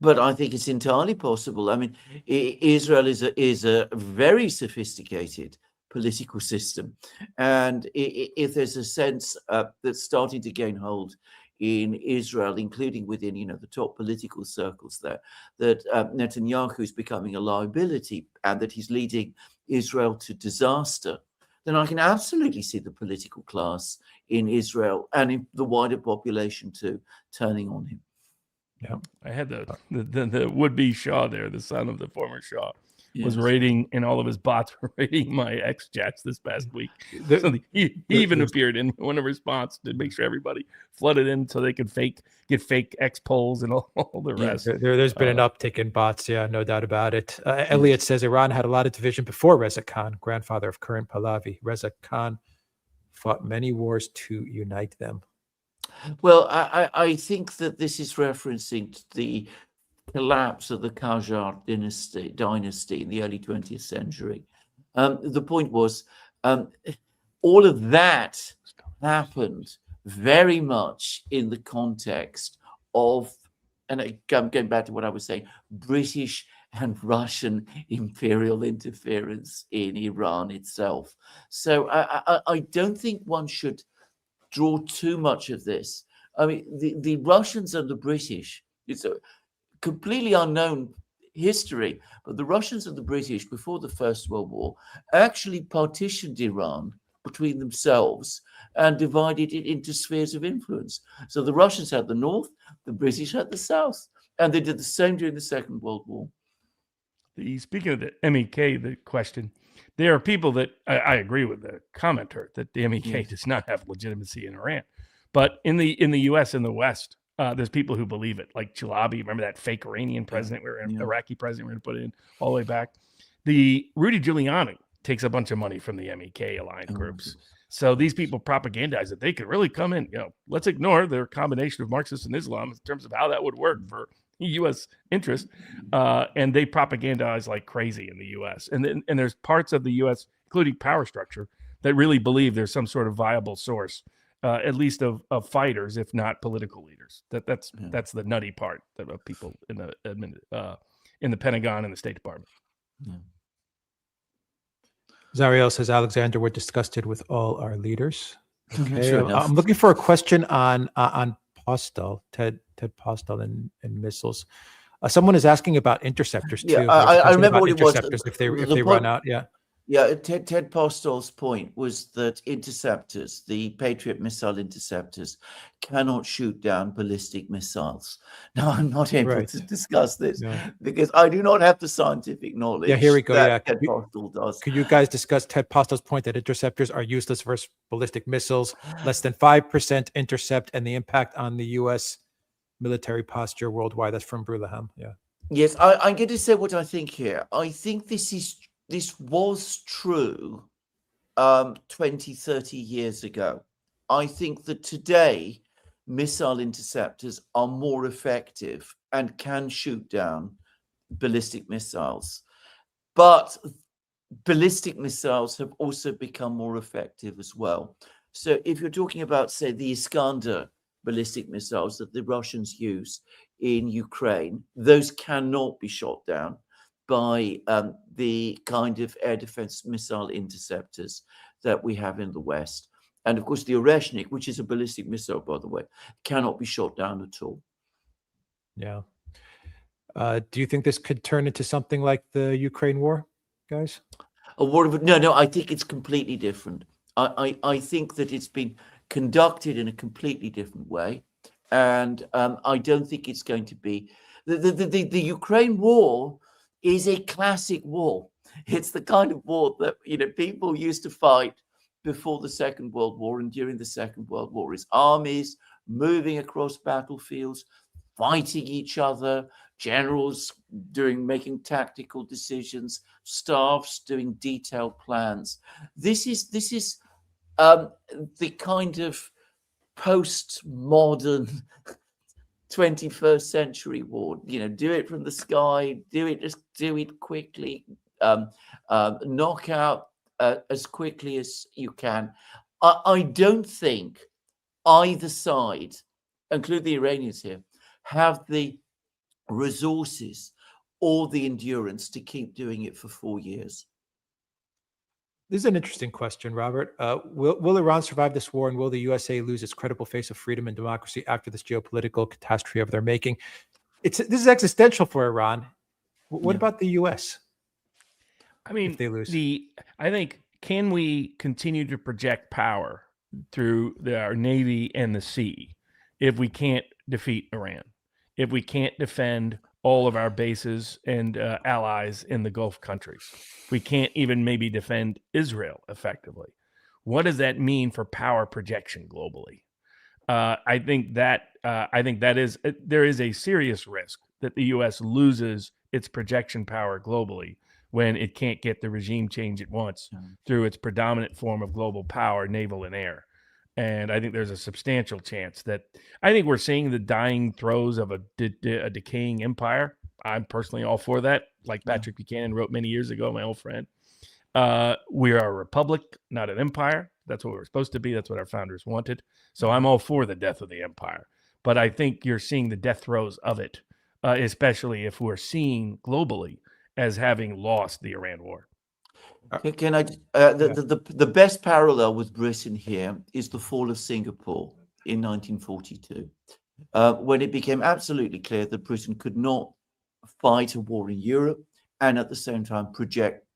but I think it's entirely possible. I mean, Israel is a very sophisticated political system, and if there's a sense that's starting to gain hold in Israel, including within the top political circles there, that Netanyahu is becoming a liability and that he's leading Israel to disaster, then I can absolutely see the political class in Israel and in the wider population too turning on him. Yeah, I had the would-be Shah there, the son of the former Shah. Was raiding, and all of his bots were raiding my X chats this past week. So he even appeared in one of response to make sure everybody flooded in so they could get fake X polls and all the rest. There's been an uptick in bots, no doubt about it. Elliot says Iran had a lot of division before Reza Khan, grandfather of current Pahlavi. Reza Khan fought many wars to unite them. Well, I think that this is referencing the collapse of the Qajar dynasty in the early 20th century. The point was, all of that happened very much in the context of, and going back to what I was saying, British and Russian imperial interference in Iran itself. So I don't think one should draw too much of this. I mean, the Russians and the British, it's a completely unknown history, but the Russians and the British before the First World War actually partitioned Iran between themselves and divided it into spheres of influence. So the Russians had the north, the British had the south, and they did the same during the Second World War. Speaking of the MEK, the question, there are people that I agree with the commenter that the MEK does not have legitimacy in Iran, but in the U.S. and the West, there's people who believe it, like Chalabi. Remember that fake Iranian president, Iraqi president, we're going to put in all the way back. The Rudy Giuliani takes a bunch of money from the MEK aligned groups. So these people propagandize that they could really come in. Let's ignore their combination of Marxist and Islam in terms of how that would work for U.S. interest. And they propagandize like crazy in the U.S. And there's parts of the U.S., including power structure, that really believe there's some sort of viable source, at least of fighters, if not political leaders. That's the nutty part of people in the Pentagon and the State Department. Yeah. Zariel says, Alexander, we're disgusted with all our leaders. Okay, Sure enough. I'm looking for a question on Postal, Ted Postal and missiles. Someone is asking about interceptors too. Yeah, I remember what it was. If they run out, Yeah, Ted Postol's point was that interceptors, the Patriot missile interceptors, cannot shoot down ballistic missiles. Now, I'm not able Right. to discuss this Yeah. because I do not have the scientific knowledge Yeah, here we go. that Yeah. Ted Postol does. Could you guys discuss Ted Postol's point that interceptors are useless versus ballistic missiles? Less than 5% intercept and the impact on the U.S. military posture worldwide. That's from Brulahan. Yeah. Yes, I'm going to say what I think here. I think this was true 20, 30 years ago. I think that today missile interceptors are more effective and can shoot down ballistic missiles. But ballistic missiles have also become more effective as well. So if you're talking about, say, the Iskander ballistic missiles that the Russians use in Ukraine, those cannot be shot down by the kind of air defense missile interceptors that we have in the West. And of course, the Oreshnik, which is a ballistic missile, by the way, cannot be shot down at all. Yeah. Do you think this could turn into something like the Ukraine war, guys? A war of no, I think it's completely different. I think that it's been conducted in a completely different way, and I don't think it's going to be the Ukraine war is a classic war. It's the kind of war that people used to fight before the Second World War and during the Second World War. It's armies moving across battlefields, fighting each other, generals making tactical decisions, staffs doing detailed plans. This is the kind of postmodern 21st century war. Do it from the sky, do it quickly, knock out as quickly as you can. I don't think either side, include the Iranians here, have the resources or the endurance to keep doing it for 4 years. This is an interesting question, Robert. Will Iran survive this war, and will the USA lose its credible face of freedom and democracy after this geopolitical catastrophe of their making? This is existential for Iran. What about the US? I mean, if they lose? I think, can we continue to project power through our Navy and the sea if we can't defeat Iran, if we can't defend all of our bases and allies in the Gulf countries, we can't even maybe defend Israel effectively? What does that mean for power projection globally? I think that there is a serious risk that the U.S. loses its projection power globally when it can't get the regime change it wants through its predominant form of global power, naval and air. And I think there's a substantial chance that I think we're seeing the dying throes of a decaying empire. I'm personally all for that. Like Patrick Buchanan wrote many years ago, my old friend. We are a republic, not an empire. That's what we're supposed to be. That's what our founders wanted. So I'm all for the death of the empire. But I think you're seeing the death throes of it, especially if we're seeing globally as having lost the Iran war. Can I? The best parallel with Britain here is the fall of Singapore in 1942, when it became absolutely clear that Britain could not fight a war in Europe and at the same time project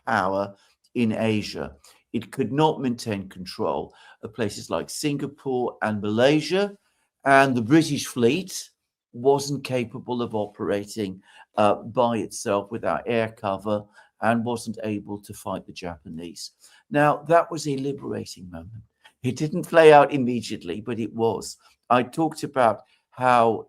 power in Asia. It could not maintain control of places like Singapore and Malaysia, and the British fleet wasn't capable of operating by itself without air cover and wasn't able to fight the Japanese. Now, that was a liberating moment. It didn't play out immediately, but it was. I talked about how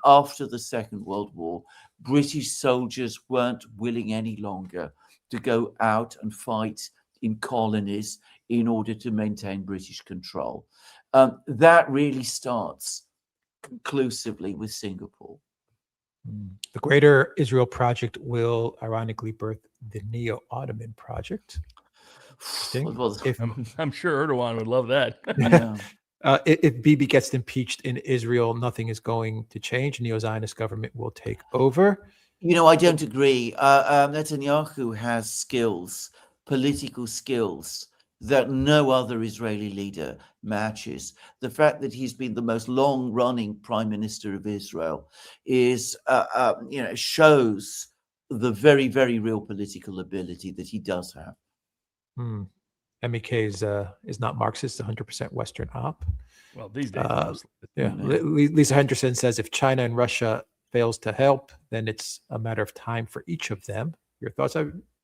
after the Second World War, British soldiers weren't willing any longer to go out and fight in colonies in order to maintain British control. That really starts conclusively with Singapore. The Greater Israel Project will ironically birth the Neo-Ottoman Project. Well, I'm sure Erdogan would love that. yeah. If Bibi gets impeached in Israel, nothing is going to change. Neo-Zionist government will take over. I don't agree. Netanyahu has skills, political skills, that no other Israeli leader matches. The fact that he's been the most long-running prime minister of Israel is, shows the very, very real political ability that he does have. MEK is not Marxist, 100% Western op. Well, these days, Uh, mostly. Yeah, Lisa Henderson says if China and Russia fails to help, then it's a matter of time for each of them. Your thoughts?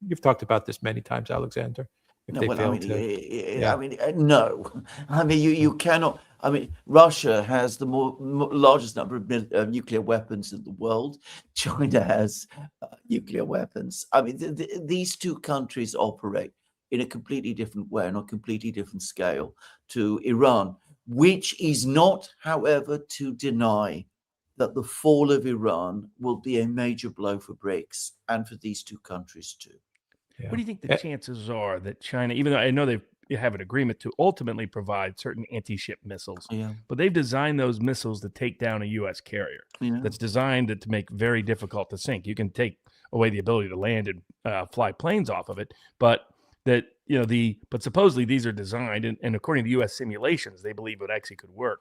You've talked about this many times, Alexander. If No, they well, fail I mean, to, I mean, no. I mean, you cannot. I mean, Russia has the largest number of nuclear weapons in the world. China has nuclear weapons. I mean, these two countries operate in a completely different way, on a completely different scale to Iran, which is not, however, to deny that the fall of Iran will be a major blow for BRICS and for these two countries too. yeah. What do you think the chances are that China, even though I know they have an agreement to ultimately provide certain anti-ship missiles, Yeah, but they've designed those missiles to take down a U.S. carrier yeah. that's designed to make very difficult to sink. You can take away the ability to land and fly planes off of it, but that but supposedly these are designed, and according to U.S. simulations, they believe it actually could work.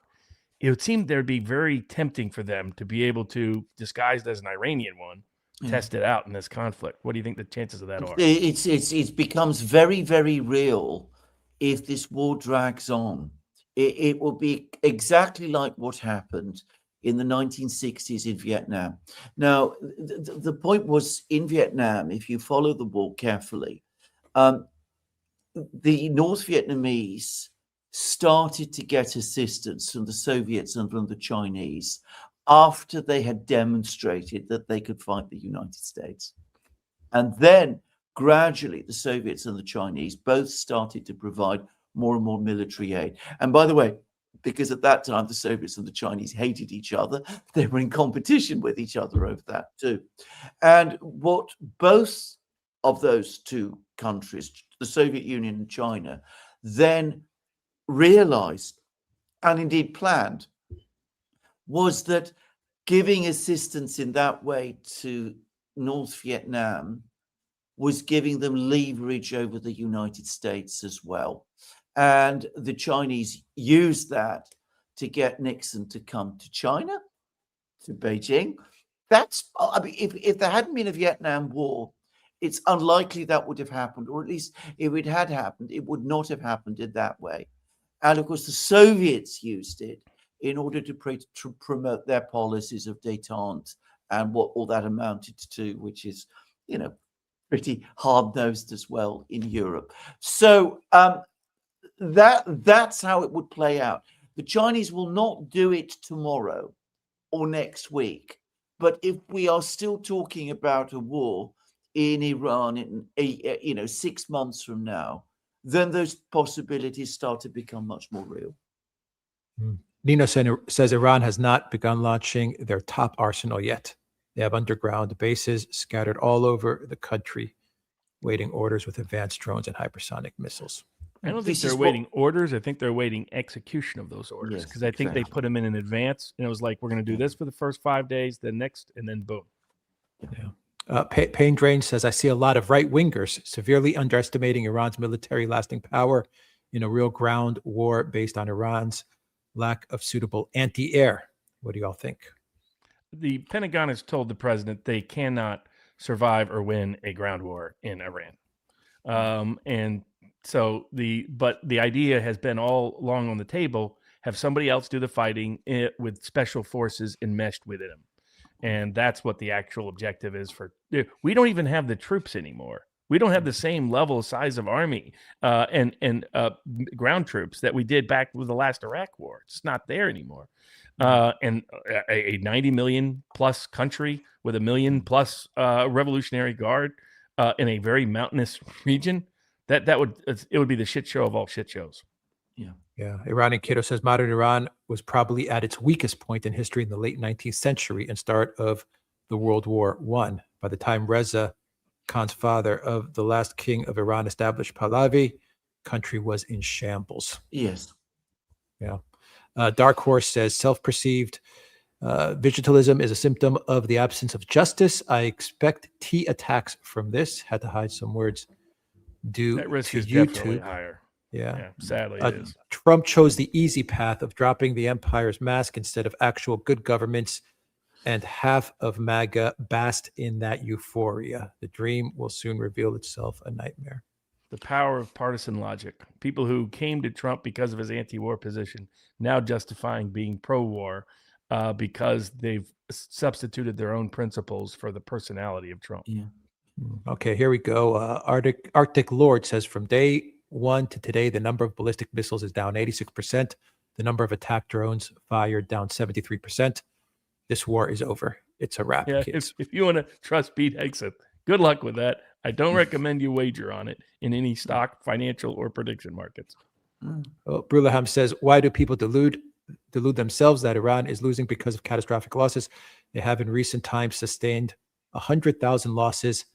It would seem there'd be very tempting for them to be able to, disguised as an Iranian one, test it out in this conflict. What do you think the chances of that are? It becomes very, very real if this war drags on. It will be exactly like what happened in the 1960s in Vietnam. Now, the point was in Vietnam, if you follow the war carefully, the North Vietnamese started to get assistance from the Soviets and from the Chinese after they had demonstrated that they could fight the United States. And then gradually the Soviets and the Chinese both started to provide more and more military aid. And by the way, because at that time the Soviets and the Chinese hated each other, they were in competition with each other over that too. And what both of those two countries, the Soviet Union and China, then realized and indeed planned was that giving assistance in that way to North Vietnam was giving them leverage over the United States as well. And the Chinese used that to get Nixon to come to China, to Beijing. I mean, if there hadn't been a Vietnam War, it's unlikely that would have happened, or at least if it had happened, it would not have happened in that way. And of course, the Soviets used it in order to promote their policies of détente and what all that amounted to, which is, pretty hard-nosed as well in Europe. So that's how it would play out. The Chinese will not do it tomorrow or next week. But if we are still talking about a war in Iran in 6 months from now, then those possibilities start to become much more real. Nino says Iran has not begun launching their top arsenal yet. They have underground bases scattered all over the country, waiting orders with advanced drones and hypersonic missiles. I don't think they're waiting orders. I think they're waiting execution of those orders, because I think they put them in advance. And it was like, we're going to do this for the first 5 days, then next, and then boom. Yeah. Pain Drain says, I see a lot of right-wingers severely underestimating Iran's military lasting power in a real ground war based on Iran's lack of suitable anti-air. What do y'all think? The Pentagon has told the president they cannot survive or win a ground war in Iran. And so the idea has been all along on the table, have somebody else do the fighting with special forces enmeshed with them. And that's what the actual objective is we don't even have the troops anymore. We don't have the same level size of army and ground troops that we did back with the last Iraq war. It's not there anymore. And a 90 million plus country with a million plus Revolutionary Guard in a very mountainous region, it would be the shit show of all shit shows. Yeah. Iranian Kiddo says modern Iran was probably at its weakest point in history in the late 19th century and start of the World War I. By the time Reza Khan's father of the last king of Iran established Pahlavi, country was in shambles. Yes. Yeah. Dark Horse says self-perceived vigilism is a symptom of the absence of justice. I expect T attacks from this. Had to hide some words due that risk to is YouTube. definitely higher. Yeah. Sadly, it is. Trump chose the easy path of dropping the empire's mask instead of actual good governments, and half of MAGA basked in that euphoria. The dream will soon reveal itself a nightmare. The power of partisan logic. People who came to Trump because of his anti-war position now justifying being pro-war because they've substituted their own principles for the personality of Trump. Yeah. Okay, here we go. Arctic Lord says from day one to today, the number of ballistic missiles is down 86%. The number of attack drones fired down 73%. This war is over. It's a wrap, Yeah, kids. if you want to trust Pete Hegseth, good luck with that. I don't recommend you wager on it in any stock, financial, or prediction markets. Well, Brulaham says, why do people delude themselves that Iran is losing because of catastrophic losses? They have in recent times sustained 100,000 losses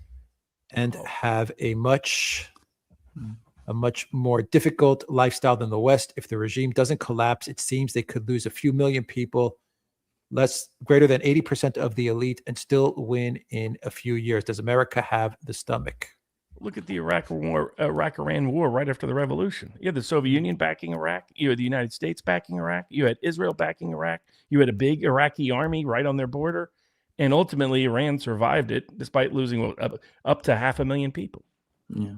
and have a much more difficult lifestyle than the West. If the regime doesn't collapse, it seems they could lose a few million people, greater than 80% of the elite, and still win in a few years. Does America have the stomach? Look at the Iraq-Iran war right after the revolution. You had the Soviet Union backing Iraq. You had the United States backing Iraq. You had Israel backing Iraq. You had a big Iraqi army right on their border. And ultimately, Iran survived it despite losing up to 500,000 people. Yeah.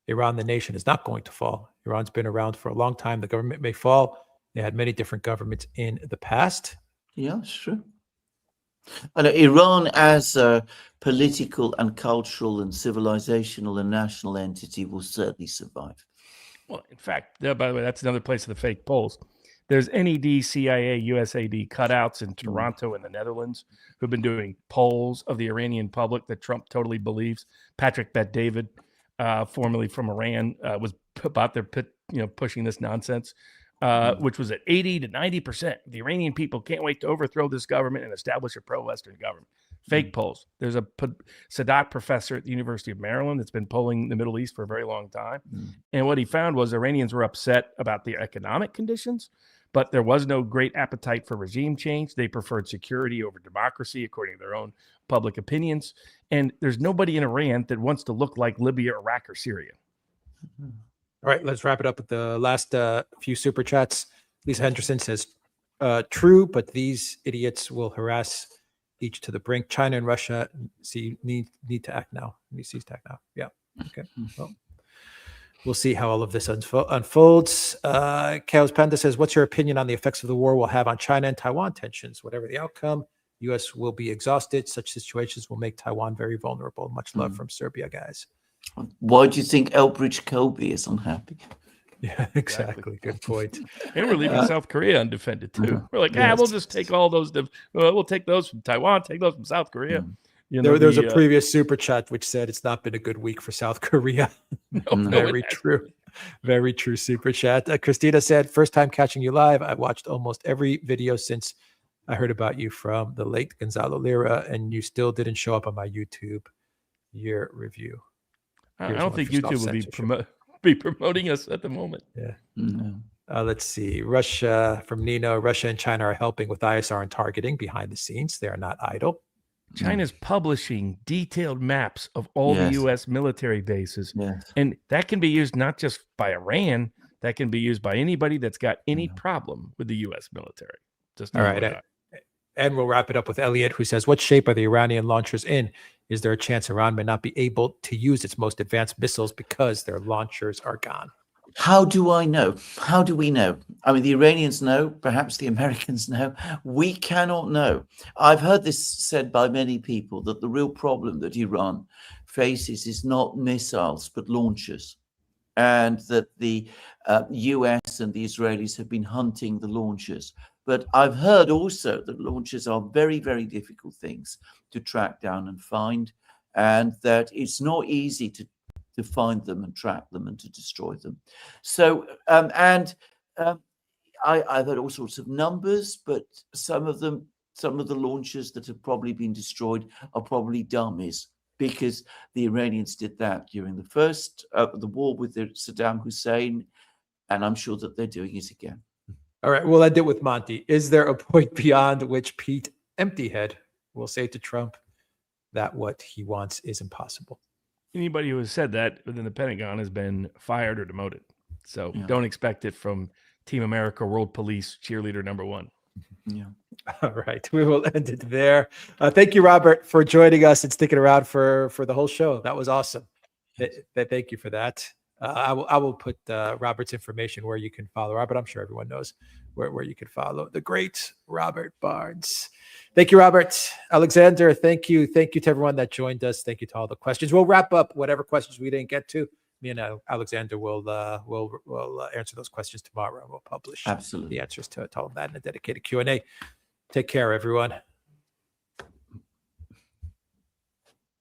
Iran, the nation, is not going to fall. Iran's been around for a long time. The government may fall. They had many different governments in the past. Yeah, it's true. And Iran, as a political and cultural and civilizational and national entity, will certainly survive. Well, in fact, by the way, that's another place of the fake polls. There's NED, CIA, USAID cutouts in Toronto and the Netherlands who've been doing polls of the Iranian public that Trump totally believes. Patrick Bet-David, formerly from Iran, was out there pushing this nonsense, which was at 80 to 90%. The Iranian people can't wait to overthrow this government and establish a pro-Western government. Fake polls. There's a Sadat professor at the University of Maryland that's been polling the Middle East for a very long time. And what he found was Iranians were upset about the economic conditions, but there was no great appetite for regime change. They preferred security over democracy, according to their own public opinions. And there's nobody in Iran that wants to look like Libya, Iraq, or Syria. All right, let's wrap it up with the last few super chats. Lisa Henderson says, true, but these idiots will harass each to the brink. China and Russia need to act now. Need to act now. Yeah. Okay. Well, we'll see how all of this unfolds. Chaos Panda says, what's your opinion on the effects of the war will have on China and Taiwan tensions? Whatever the outcome, U.S. will be exhausted. Such situations will make Taiwan very vulnerable. Much love from Serbia, guys. Why do you think Elbridge Colby is unhappy? Yeah, exactly. Good point. And we're leaving South Korea undefended too. We're like, we'll just take all those. We'll take those from Taiwan, take those from South Korea. You know, there was a previous super chat which said it's not been a good week for South Korea. Very true. Very true super chat. Christina said, first time catching you live. I watched almost every video since I heard about you from the late Gonzalo Lira, and you still didn't show up on my YouTube year review. I don't think YouTube will be promoting us at the moment. Yeah. Let's see. Russia, from Nino, Russia and China are helping with ISR and targeting behind the scenes. They are not idle. China's publishing detailed maps of all the U.S. military bases. And that can be used not just by Iran, that can be used by anybody that's got any problem with the U.S. military. Just all right. And we'll wrap it up with Elliot, who says, what shape are the Iranian launchers in? Is there a chance Iran may not be able to use its most advanced missiles because their launchers are gone? How do I know? How do we know? I mean, the Iranians know, perhaps the Americans know. We cannot know. I've heard this said by many people that the real problem that Iran faces is not missiles, but launchers. And that the US and the Israelis have been hunting the launchers. But I've heard also that launchers are very, very difficult things to track down and find, and that it's not easy to find them and track them and to destroy them. So, I've heard all sorts of numbers, but some of the launchers that have probably been destroyed are probably dummies, because the Iranians did that during the war with Saddam Hussein, and I'm sure that they're doing it again. All right, we'll end it with Monty. Is there a point beyond which Pete Emptyhead will say to Trump that what he wants is impossible? Anybody who has said that within the Pentagon has been fired or demoted. So don't expect it from Team America World Police cheerleader number 1. Yeah. All right, we will end it there. Thank you, Robert, for joining us and sticking around for the whole show. That was awesome. Thank you for that. I will put Robert's information where you can follow Robert. I'm sure everyone knows where you can follow the great Robert Barnes. Thank you, Robert. Alexander, thank you. Thank you to everyone that joined us. Thank you to all the questions. We'll wrap up whatever questions we didn't get to. Me and Alexander will answer those questions tomorrow. We'll publish Absolutely. the answers to all of that in a dedicated Q&A. Take care, everyone.